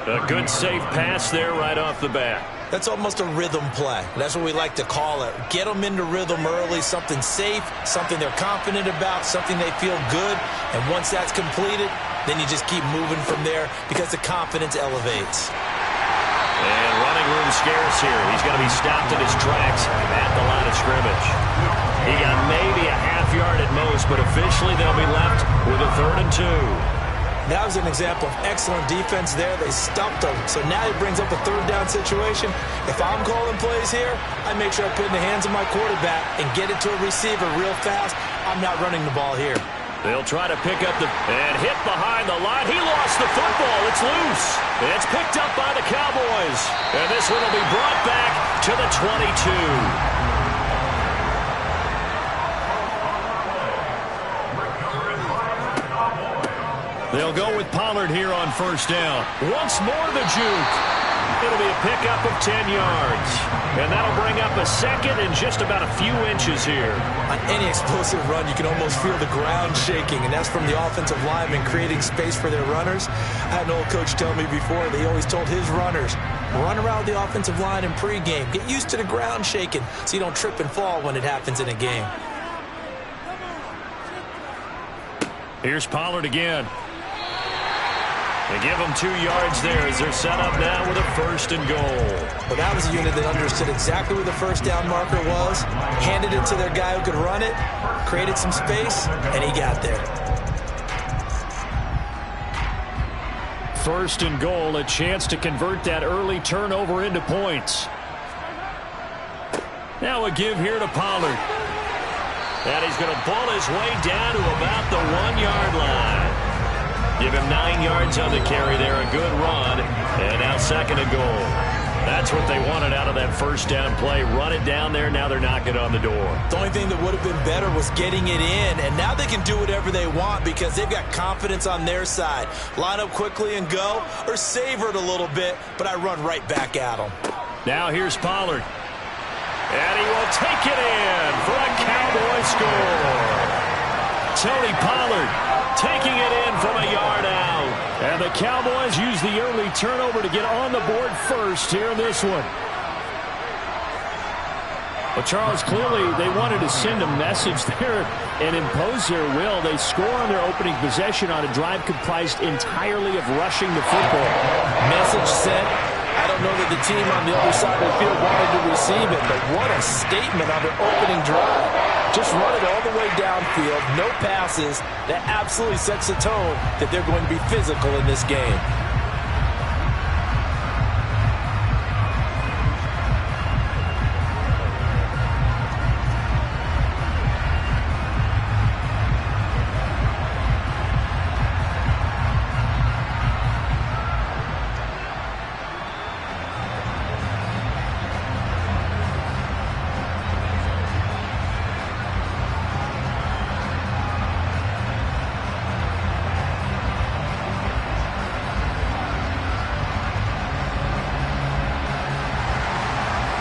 A good safe pass there right off the bat. That's almost a rhythm play. That's what we like to call it. Get them into rhythm early, something safe, something they're confident about, something they feel good. And once that's completed, then you just keep moving from there because the confidence elevates. And running room scarce here. He's going to be stopped in his tracks at the line of scrimmage. He got maybe a half yard at most, but officially they'll be left with a 3rd and 2. That was an example of excellent defense there. They stumped him. So now he brings up a 3rd down situation. If I'm calling plays here, I make sure I put it in the hands of my quarterback and get it to a receiver real fast. I'm not running the ball here. They'll try to pick up and hit behind the line. He lost the football. It's loose. It's picked up by the Cowboys. And this one will be brought back to the 22. They'll go with Pollard here on first down. Once more the juke. It'll be a pickup of 10 yards. And that'll bring up a second and just about a few inches here. On any explosive run, you can almost feel the ground shaking, and that's from the offensive linemen creating space for their runners. I had an old coach tell me before, they always told his runners, run around the offensive line in pregame. Get used to the ground shaking so you don't trip and fall when it happens in a game. Here's Pollard again. They give them 2 yards there as they're set up now with a 1st and goal. Well, that was a unit that understood exactly where the first down marker was, handed it to their guy who could run it, created some space, and he got there. 1st and goal, a chance to convert that early turnover into points. Now a give here to Pollard. And he's going to pull his way down to about the 1-yard line. Give him 9 yards on the carry there, a good run. And now 2nd and goal. That's what they wanted out of that first down play. Run it down there, now they're knocking on the door. The only thing that would have been better was getting it in, and now they can do whatever they want because they've got confidence on their side. Line up quickly and go, or savor it a little bit, but I run right back at them. Now here's Pollard. And he will take it in for a Cowboy score. Tony Pollard taking it in from a yard out. And the Cowboys use the early turnover to get on the board first here in this one. Well, Charles, clearly they wanted to send a message there and impose their will. They score on their opening possession on a drive comprised entirely of rushing the football. Message sent. I don't know that the team on the other side of the field wanted to receive it, but what a statement on their opening drive. Just run it all the way downfield, no passes. That absolutely sets the tone that they're going to be physical in this game.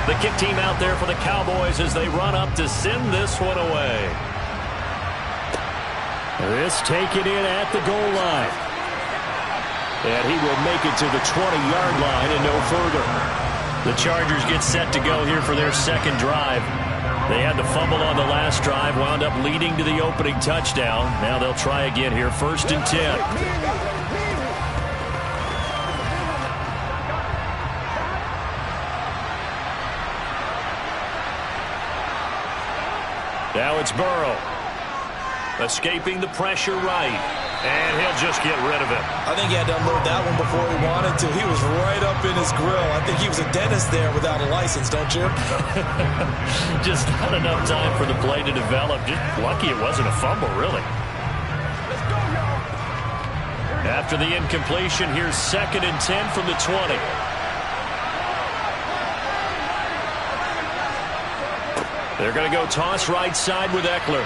The kick team out there for the Cowboys as they run up to send this one away. This taken in at the goal line. And he will make it to the 20-yard line and no further. The Chargers get set to go here for their second drive. They had the fumble on the last drive, wound up leading to the opening touchdown. Now they'll try again here, 1st and 10. it's Burrow. Escaping the pressure right. And he'll just get rid of it. I think he had to unload that one before he wanted to. He was right up in his grill. I think he was a dentist there without a license, don't you? Just not enough time for the play to develop. Just lucky it wasn't a fumble, really. After the incompletion, here's 2nd and 10 from the 20. They're going to go toss right side with Eckler.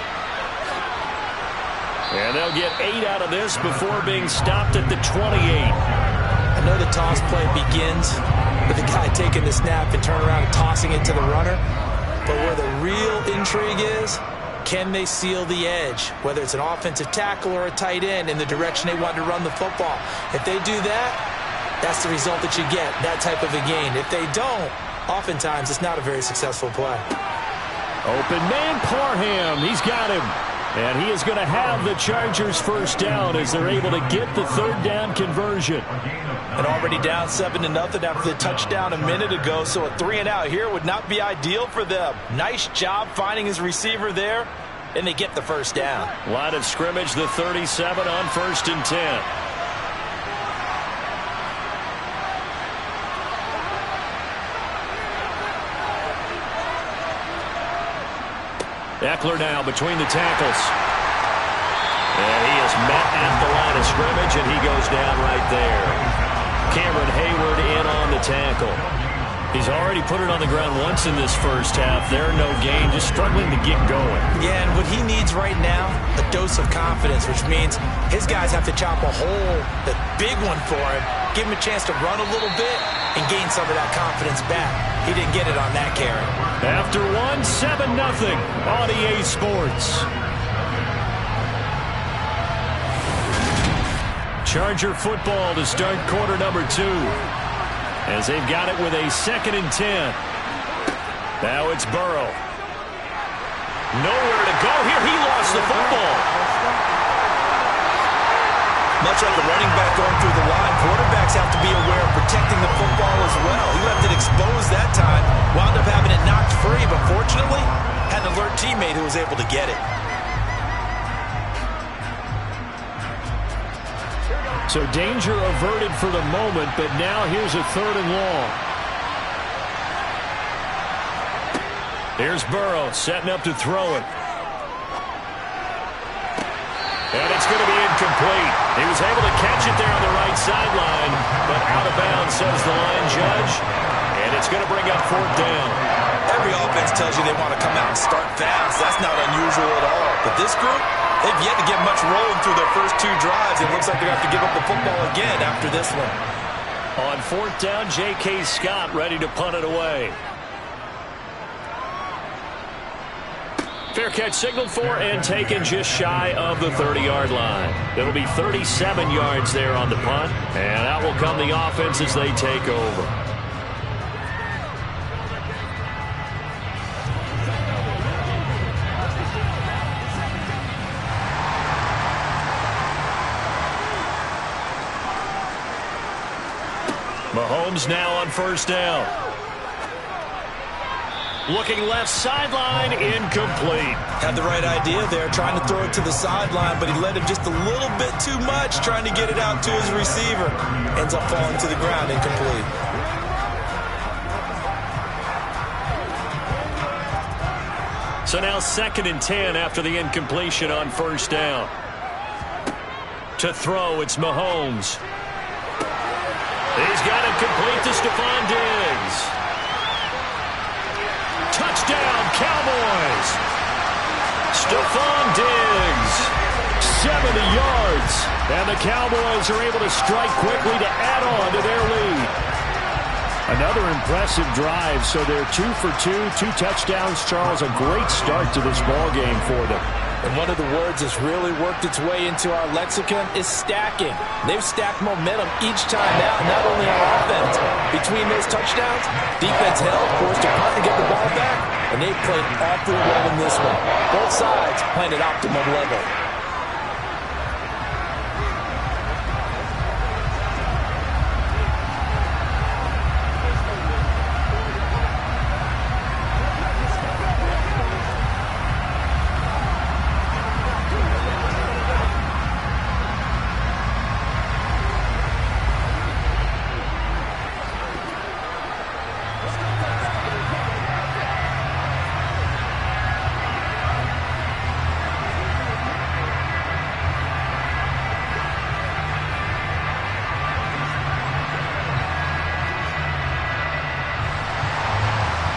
And they'll get 8 out of this before being stopped at the 28. I know the toss play begins with the guy taking the snap and turn around and tossing it to the runner. But where the real intrigue is, can they seal the edge? Whether it's an offensive tackle or a tight end in the direction they want to run the football. If they do that, that's the result that you get, that type of a gain. If they don't, oftentimes it's not a very successful play. Open man, Parham. He's got him. And he is going to have the Chargers first down as they're able to get the 3rd down conversion. And already down 7-0 after the touchdown a minute ago, so a 3-and-out here would not be ideal for them. Nice job finding his receiver there, and they get the first down. Line of scrimmage, the 37 on 1st and 10. Eckler now between the tackles. And he is met at the line of scrimmage, and he goes down right there. Cameron Hayward in on the tackle. He's already put it on the ground once in this first half. There, no gain, just struggling to get going. Yeah, and what he needs right now, a dose of confidence, which means his guys have to chop a hole, the big one for him, give him a chance to run a little bit and gain some of that confidence back. He didn't get it on that carry. After 7-0 on EA Sports. Charger football to start quarter number 2. As they've got it with a 2nd and 10. Now it's Burrow. Nowhere to go here. He lost the football. Much like a running back going through the line, quarterbacks have to be aware of protecting the football as well. He left it exposed that time, wound up having it knocked free, but fortunately, had an alert teammate who was able to get it. So danger averted for the moment, but now here's a 3rd and long. Here's Burrow setting up to throw it. And it's going to be incomplete. He was able to catch it there on the right sideline, but out of bounds, says the line judge. And it's going to bring up 4th down. Every offense tells you they want to come out and start fast. That's not unusual at all. But this group, they've yet to get much rolling through their first 2 drives. It looks like they're going to have to give up the football again after this one. On 4th down, J.K. Scott ready to punt it away. Fair catch signaled for and taken just shy of the 30-yard line. It'll be 37 yards there on the punt, and out will come the offense as they take over. Mahomes now on 1st down. Looking left sideline, incomplete. Had the right idea there, trying to throw it to the sideline, but he led him just a little bit too much, trying to get it out to his receiver. Ends up falling to the ground, incomplete. So now 2nd and 10 after the incompletion on 1st down. To throw, it's Mahomes. He's got it complete to Stephon Diggs. Touchdown, Cowboys. Stephon Diggs, 70 yards. And the Cowboys are able to strike quickly to add on to their lead. Another impressive drive, so they're 2 for 2, 2 touchdowns. Charles, a great start to this ball game for them. And one of the words that's really worked its way into our lexicon is stacking. They've stacked momentum each time out, not only on offense. Between those touchdowns, defense held, forced to punt and get the ball back, and they played awfully well in this one. Both sides playing at optimum level.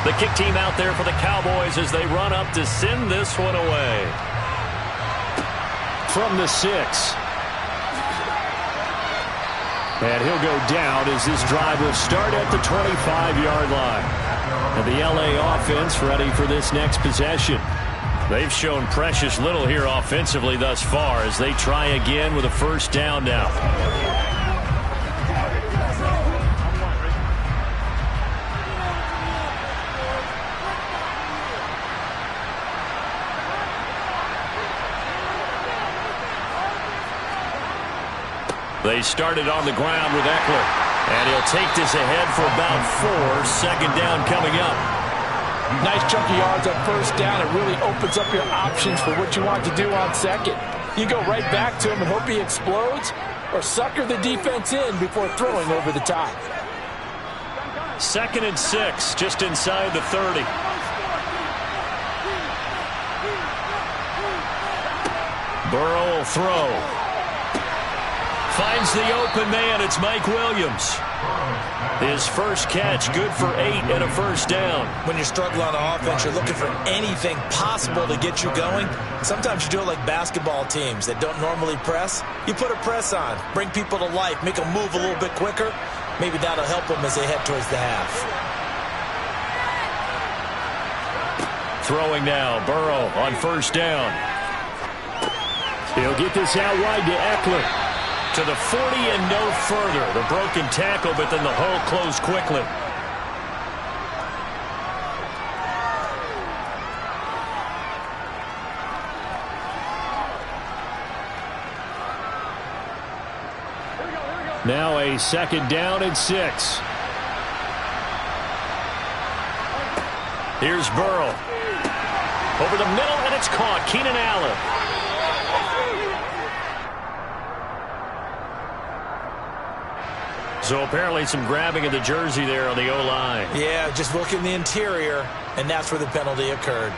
The kick team out there for the Cowboys as they run up to send this one away. From the 6. And he'll go down as this drive will start at the 25-yard line. And the LA offense ready for this next possession. They've shown precious little here offensively thus far as they try again with a first down now. They started on the ground with Eckler. And he'll take this ahead for about 4. Second down coming up. Nice chunky yards on first down. It really opens up your options for what you want to do on second. You go right back to him and hope he explodes, or sucker the defense in before throwing over the top. 2nd and 6, just inside the 30. Burrow will throw. Finds the open man. It's Mike Williams. His first catch, good for 8 and a first down. When you're struggling on offense, you're looking for anything possible to get you going. Sometimes you do it like basketball teams that don't normally press. You put a press on, bring people to life, make them move a little bit quicker. Maybe that'll help them as they head towards the half. Throwing now, Burrow on first down. He'll get this out wide to Eckler. To the 40 and no further. The broken tackle, but then the hole closed quickly. Now a 2nd down and 6. Here's Burrow. Over the middle, and it's caught. Keenan Allen. So apparently some grabbing of the jersey there on the O-line. Yeah, just look in the interior, and that's where the penalty occurred.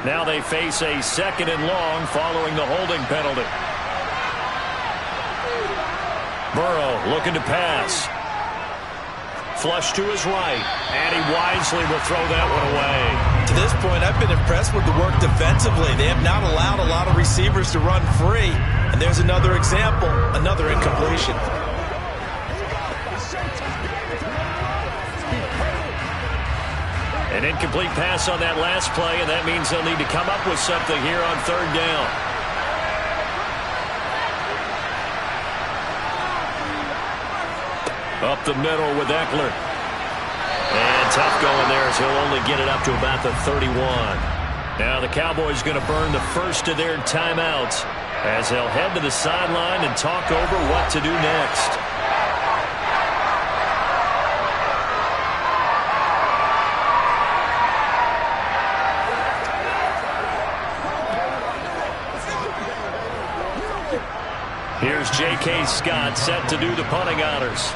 Now they face a 2nd and long following the holding penalty. Burrow looking to pass. Flush to his right, and he wisely will throw that one away. To this point, I've been impressed with the work defensively. They have not allowed a lot of receivers to run free. And there's another example, another incompletion. An incomplete pass on that last play, and that means they'll need to come up with something here on 3rd down. Up the middle with Eckler. And tough going there as he'll only get it up to about the 31. Now the Cowboys going to burn the first of their timeouts as they'll head to the sideline and talk over what to do next. Here's J.K. Scott set to do the punting honors.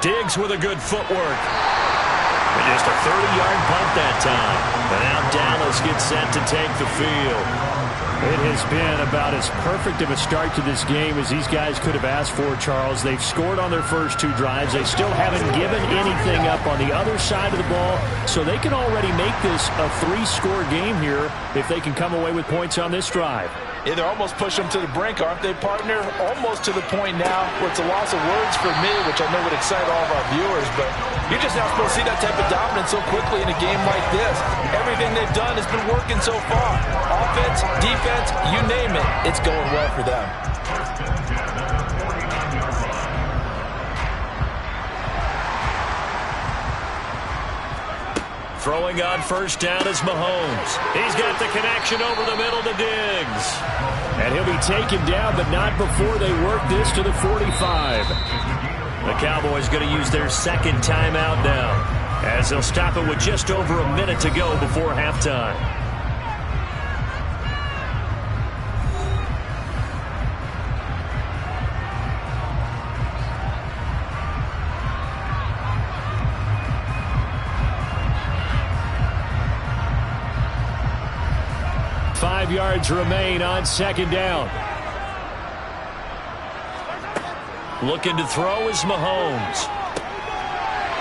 Diggs with a good footwork. And just a 30-yard punt that time. But now Dallas gets set to take the field. It has been about as perfect of a start to this game as these guys could have asked for, Charles. They've scored on their first 2 drives. They still haven't given anything up on the other side of the ball, so they can already make this a 3-score game here if they can come away with points on this drive. Yeah, they're almost pushing them to the brink, aren't they, partner? Almost to the point now where it's a loss of words for me, which I know would excite all of our viewers, but you're just not supposed to see that type of dominance so quickly in a game like this. Everything they've done has been working so far. Offense, defense, you name it, it's going well for them. Throwing on first down is Mahomes. He's got the connection over the middle to Diggs. And he'll be taken down, but not before they work this to the 45. The Cowboys going to use their 2nd timeout now, as they'll stop it with just over a minute to go before halftime. 5 yards remain on second down. Looking to throw is Mahomes.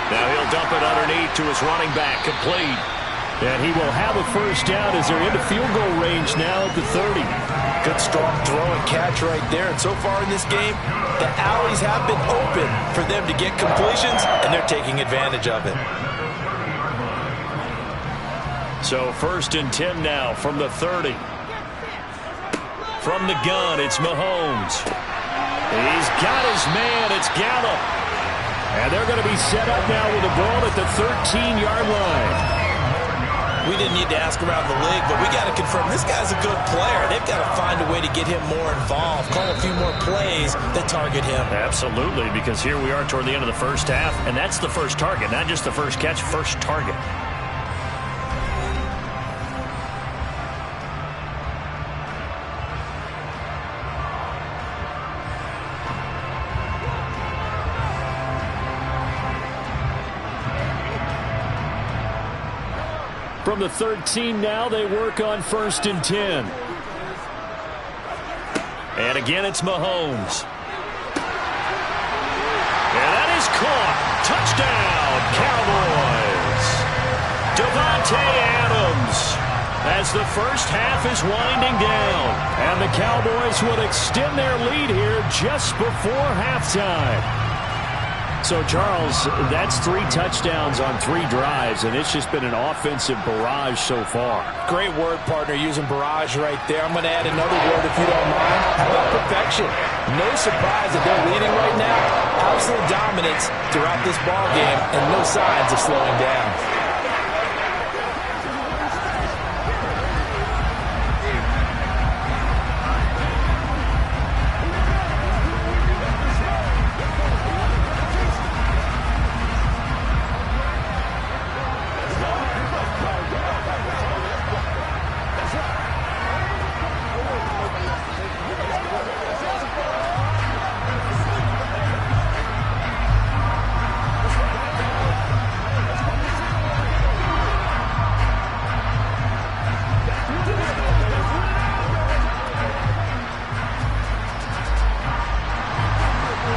Now he'll dump it underneath to his running back, complete. And he will have a first down as they're into field goal range now at the 30. Good strong throw and catch right there. And so far in this game, the alleys have been open for them to get completions, and they're taking advantage of it. So 1st and 10 now from the 30. From the gun, it's Mahomes. He's got his man. It's Gallup. And they're going to be set up now with the ball at the 13-yard line. We didn't need to ask around the league, but we got to confirm this guy's a good player. They've got to find a way to get him more involved, call a few more plays that target him. Absolutely, because here we are toward the end of the first half, and that's the first target, not just the first catch, first target. From the 13 now, they work on 1st and 10. And again, it's Mahomes. And that is caught. Touchdown, Cowboys. Davante Adams as the first half is winding down. And the Cowboys will extend their lead here just before halftime. So, Charles, that's 3 touchdowns on 3 drives, and it's just been an offensive barrage so far. Great word, partner, using barrage right there. I'm going to add another word if you don't mind. How about perfection? No surprise that they're leading right now. Absolute dominance throughout this ball game, and no signs of slowing down.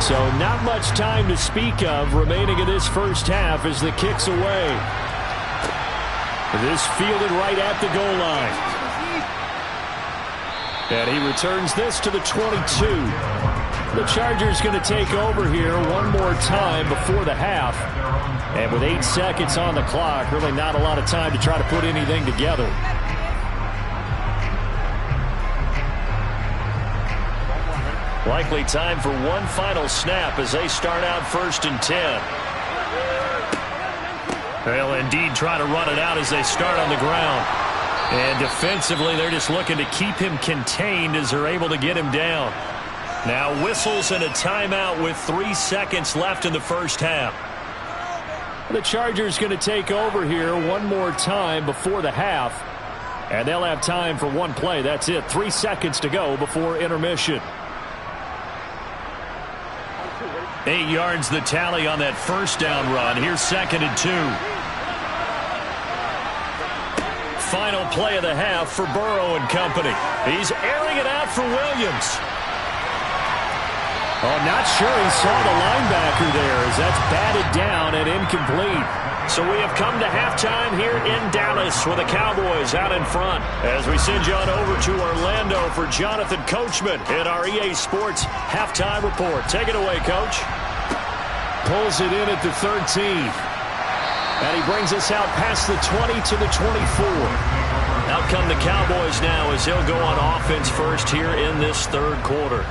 So not much time to speak of remaining in this first half as the kick's away. This fielded right at the goal line. And he returns this to the 22. The Chargers going to take over here one more time before the half. And with 8 seconds on the clock, really not a lot of time to try to put anything together. Likely time for one final snap as they start out 1st and 10. They'll indeed try to run it out as they start on the ground. And defensively, they're just looking to keep him contained as they're able to get him down. Now whistles and a timeout with 3 seconds left in the first half. The Chargers going to take over here one more time before the half. And they'll have time for one play. That's it. 3 seconds to go before intermission. 8 yards the tally on that first down run. Here's 2nd and 2. Final play of the half for Burrow and company. He's airing it out for Williams. Oh, not sure he saw the linebacker there as that's batted down and incomplete. So we have come to halftime here in Dallas with the Cowboys out in front. As we send you on over to Orlando for Jonathan Coachman in our EA Sports halftime report. Take it away, Coach. Pulls it in at the 13. And he brings us out past the 20 to the 24. Out come the Cowboys now as he'll go on offense first here in this third quarter.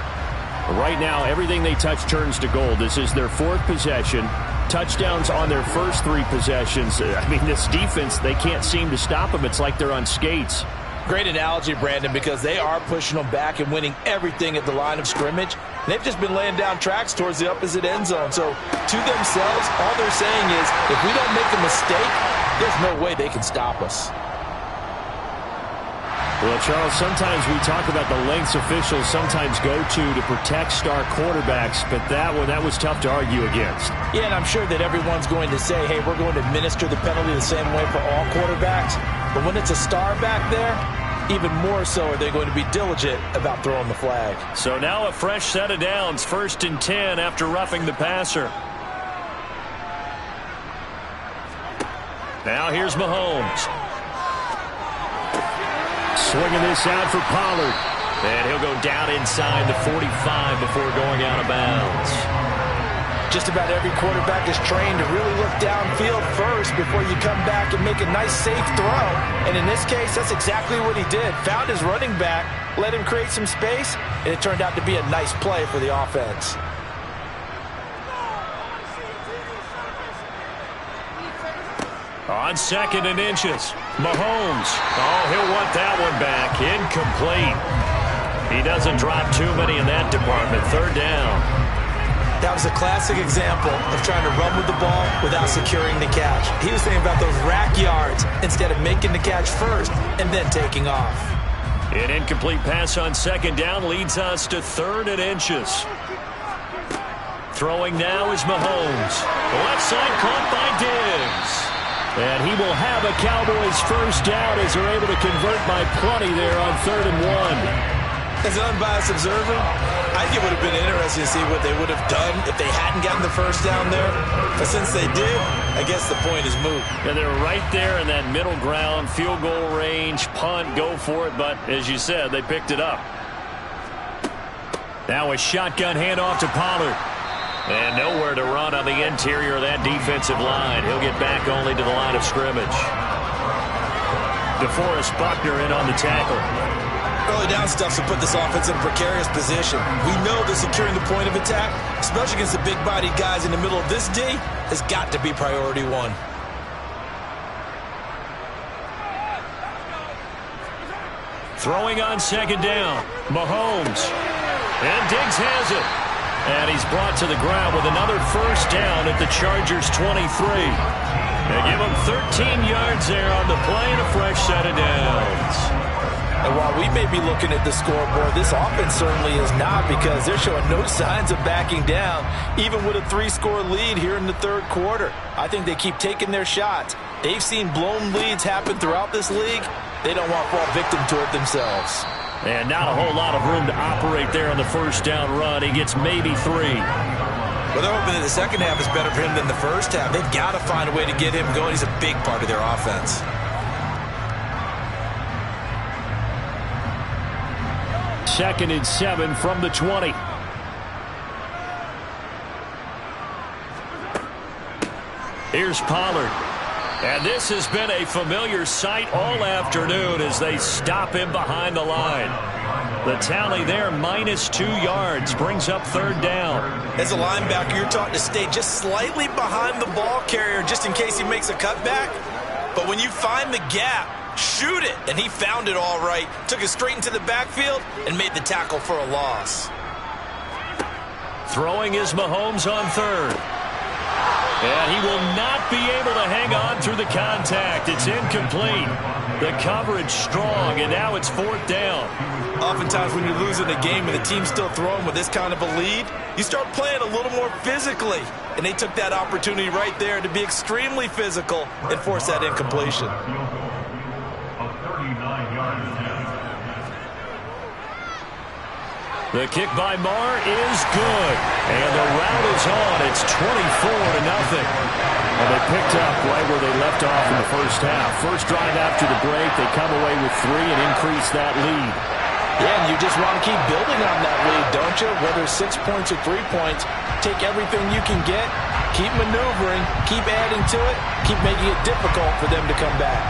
Right now, everything they touch turns to gold. This is their 4th possession. Touchdowns on their first 3 possessions. I mean, this defense, they can't seem to stop them. It's like they're on skates. Great analogy, Brandon, because they are pushing them back and winning everything at the line of scrimmage. They've just been laying down tracks towards the opposite end zone. So to themselves, all they're saying is, if we don't make a mistake, there's no way they can stop us. Well, Charles, sometimes we talk about the lengths officials sometimes go to protect star quarterbacks, but that was tough to argue against. Yeah, and I'm sure that everyone's going to say, hey, we're going to administer the penalty the same way for all quarterbacks. But when it's a star back there, even more so are they going to be diligent about throwing the flag. So now a fresh set of downs, 1st and 10 after roughing the passer. Now here's Mahomes. Swinging this out for Pollard. And he'll go down inside the 45 before going out of bounds. Just about every quarterback is trained to really look downfield first before you come back and make a nice, safe throw. And in this case, that's exactly what he did. Found his running back, let him create some space, and it turned out to be a nice play for the offense. On 2nd and inches, Mahomes. Oh, he'll want that one back. Incomplete. He doesn't drop too many in that department. 3rd down. That was a classic example of trying to run with the ball without securing the catch. He was thinking about those rack yards instead of making the catch first and then taking off. An incomplete pass on 2nd down leads us to 3rd and inches. Throwing now is Mahomes. The left side caught by Diggs. And he will have a Cowboys 1st down as they're able to convert by plenty there on 3rd and 1. As an unbiased observer, I think it would have been interesting to see what they would have done if they hadn't gotten the 1st down there. But since they did, I guess the point is moot. And they're right there in that middle ground, field goal range, punt, go for it. But as you said, they picked it up. Now a shotgun handoff to Pollard. And nowhere to run on the interior of that defensive line. He'll get back only to the line of scrimmage. DeForest Buckner in on the tackle. Early down stuff to put this offense in a precarious position. We know that securing the point of attack, especially against the big-bodied guys in the middle of this D, has got to be priority 1. Throwing on 2nd down, Mahomes. And Diggs has it. And he's brought to the ground with another 1st down at the Chargers' 23. They give him 13 yards there on the play and a fresh set of downs. And while we may be looking at the scoreboard, this offense certainly is not, because they're showing no signs of backing down, even with a 3-score lead here in the 3rd quarter. I think they keep taking their shots. They've seen blown leads happen throughout this league. They don't want to fall victim to it themselves. And not a whole lot of room to operate there on the 1st down run. He gets maybe 3. Well, they're hoping that the 2nd half is better for him than the 1st half. They've got to find a way to get him going. He's a big part of their offense. Second and 7 from the 20. Here's Pollard. And this has been a familiar sight all afternoon as they stop him behind the line. The tally there, -2 yards, brings up 3rd down. As a linebacker, you're taught to stay just slightly behind the ball carrier just in case he makes a cutback. But when you find the gap, shoot it. And he found it all right. Took it straight into the backfield and made the tackle for a loss. Throwing is Mahomes on 3rd. And he will not be able to hang on through the contact. It's incomplete. The coverage strong, and now it's 4th down. Oftentimes when you're losing a game and the team's still throwing with this kind of a lead, you start playing a little more physically. And they took that opportunity right there to be extremely physical and force that incompletion. The kick by Marr is good. And the route is on. It's 24-0. Well, they picked up right where they left off in the 1st half. First drive after the break, they come away with 3 and increase that lead. Yeah, and you just want to keep building on that lead, don't you? Whether it's 6 points or 3 points, take everything you can get, keep maneuvering, keep adding to it, keep making it difficult for them to come back.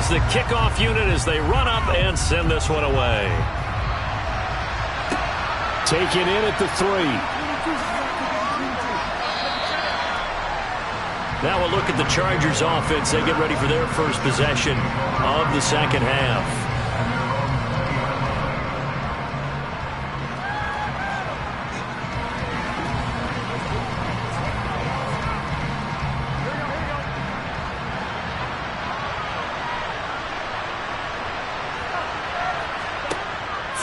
The kickoff unit as they run up and send this one away. Taken in at the 3. Now we'll look at the Chargers offense. They get ready for their first possession of the 2nd half.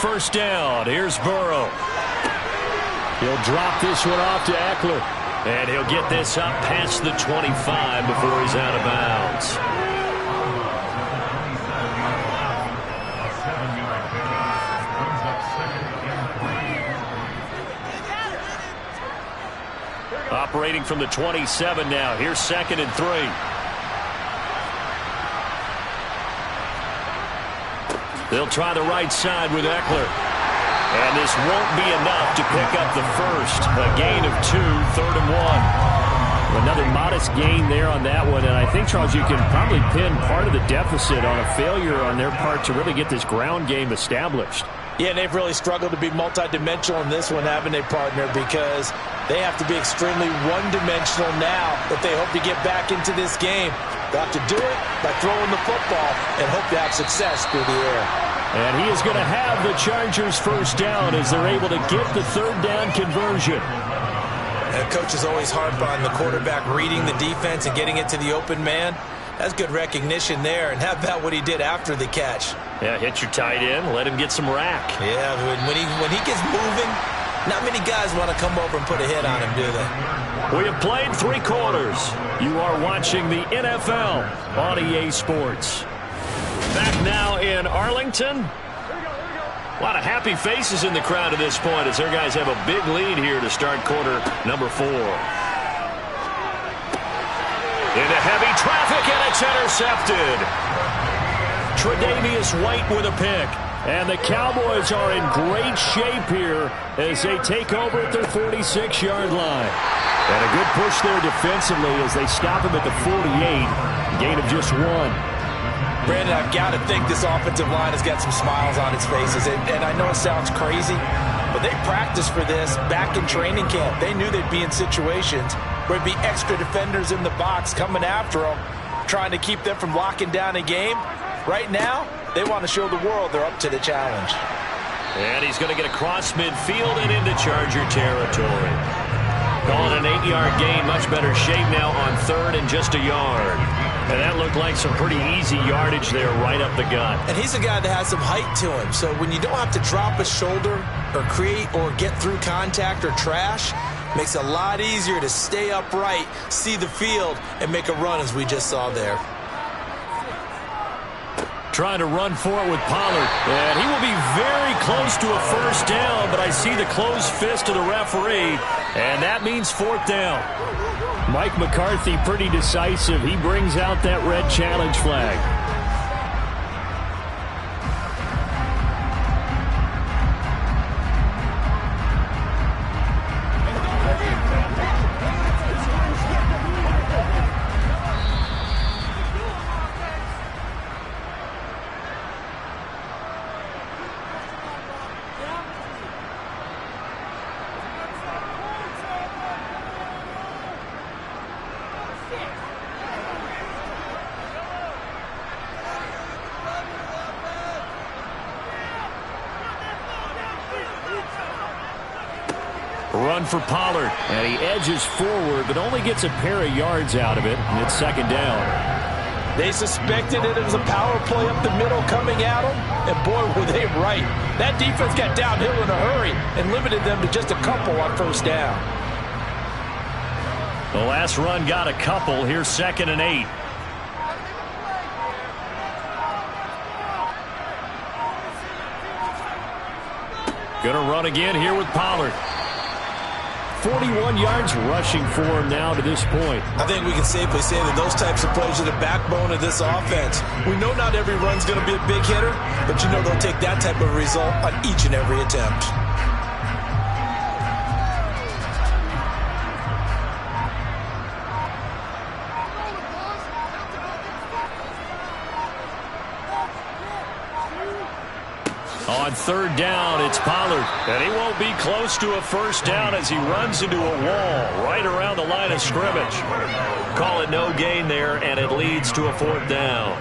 first down. Here's Burrow. He'll drop this one off to Eckler. And he'll get this up past the 25 before he's out of bounds. Operating from the 27 now. Here's 2nd and 3. They'll try the right side with Eckler. And this won't be enough to pick up the first. A gain of 2, 3rd and 1. Another modest gain there on that one. And I think, Charles, you can probably pin part of the deficit on a failure on their part to really get this ground game established. Yeah, and they've really struggled to be multidimensional in this one, haven't they, partner? Because they have to be extremely one-dimensional now if they hope to get back into this game. They'll have to do it by throwing the football and hope to have success through the air. And he is going to have the Chargers first down as they're able to get the 3rd down conversion. And coach is always harp on the quarterback reading the defense and getting it to the open man. That's good recognition there. And how about what he did after the catch? Yeah, hit your tight end, let him get some rack. Yeah, when he gets moving, not many guys want to come over and put a hit on him, do they? We have played 3 quarters. You are watching the NFL on EA Sports. Back now in Arlington. A lot of happy faces in the crowd at this point as their guys have a big lead here to start quarter number 4. Into heavy traffic, and it's intercepted. Tre'Davious White with a pick. And the Cowboys are in great shape here as they take over at their 46-yard line. And a good push there defensively as they stop him at the 48. Gain of just 1. Brandon, I've got to think this offensive line has got some smiles on its faces. And I know it sounds crazy, but they practiced for this back in training camp. They knew they'd be in situations where there'd be extra defenders in the box coming after them, trying to keep them from locking down a game. Right now, they want to show the world they're up to the challenge. And he's going to get across midfield and into Charger territory. Calling an 8-yard gain, much better shape now on 3rd and just a yard. And that looked like some pretty easy yardage there right up the gut. And he's a guy that has some height to him. So when you don't have to drop a shoulder or create or get through contact or trash, makes it a lot easier to stay upright, see the field, and make a run as we just saw there. Trying to run for it with Pollard. And he will be very close to a first down, but I see the closed fist of the referee, and that means 4th down. Mike McCarthy pretty decisive. He brings out that red challenge flag. Run for Pollard. And he edges forward, but only gets a pair of yards out of it, and it's 2nd down. They suspected it was a power play up the middle coming at them, and boy, were they right. That defense got downhill in a hurry and limited them to just a couple on first down. The last run got a couple. Here's 2nd and 8. Gonna run again here with Pollard. 41 yards rushing for him now to this point. I think we can safely say that those types of plays are the backbone of this offense. We know not every run's going to be a big hitter, but you know they'll take that type of result on each and every attempt. On 3rd down, it's Pollard. And he won't be close to a first down as he runs into a wall right around the line of scrimmage. Call it no gain there, and it leads to a 4th down.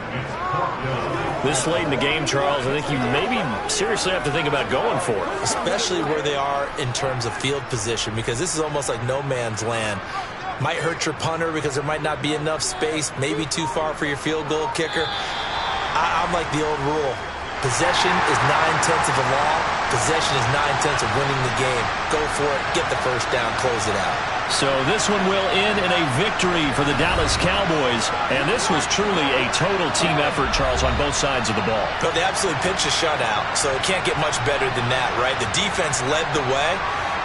This late in the game, Charles, I think you maybe seriously have to think about going for it. Especially where they are in terms of field position, because this is almost like no man's land. Might hurt your punter because there might not be enough space, maybe too far for your field goal kicker. I'm like the old rule. Possession is 9/10 of the law. Possession is 9/10 of winning the game. Go for it, get the first down, close it out. So this one will end in a victory for the Dallas Cowboys. And this was truly a total team effort, Charles, on both sides of the ball. But they absolutely pitched a shutout, so it can't get much better than that, right? The defense led the way,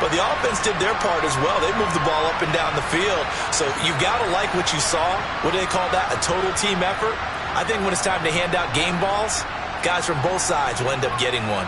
but the offense did their part as well. They moved the ball up and down the field. So you've got to like what you saw. What do they call that? A total team effort? I think when it's time to hand out game balls, guys from both sides will end up getting one.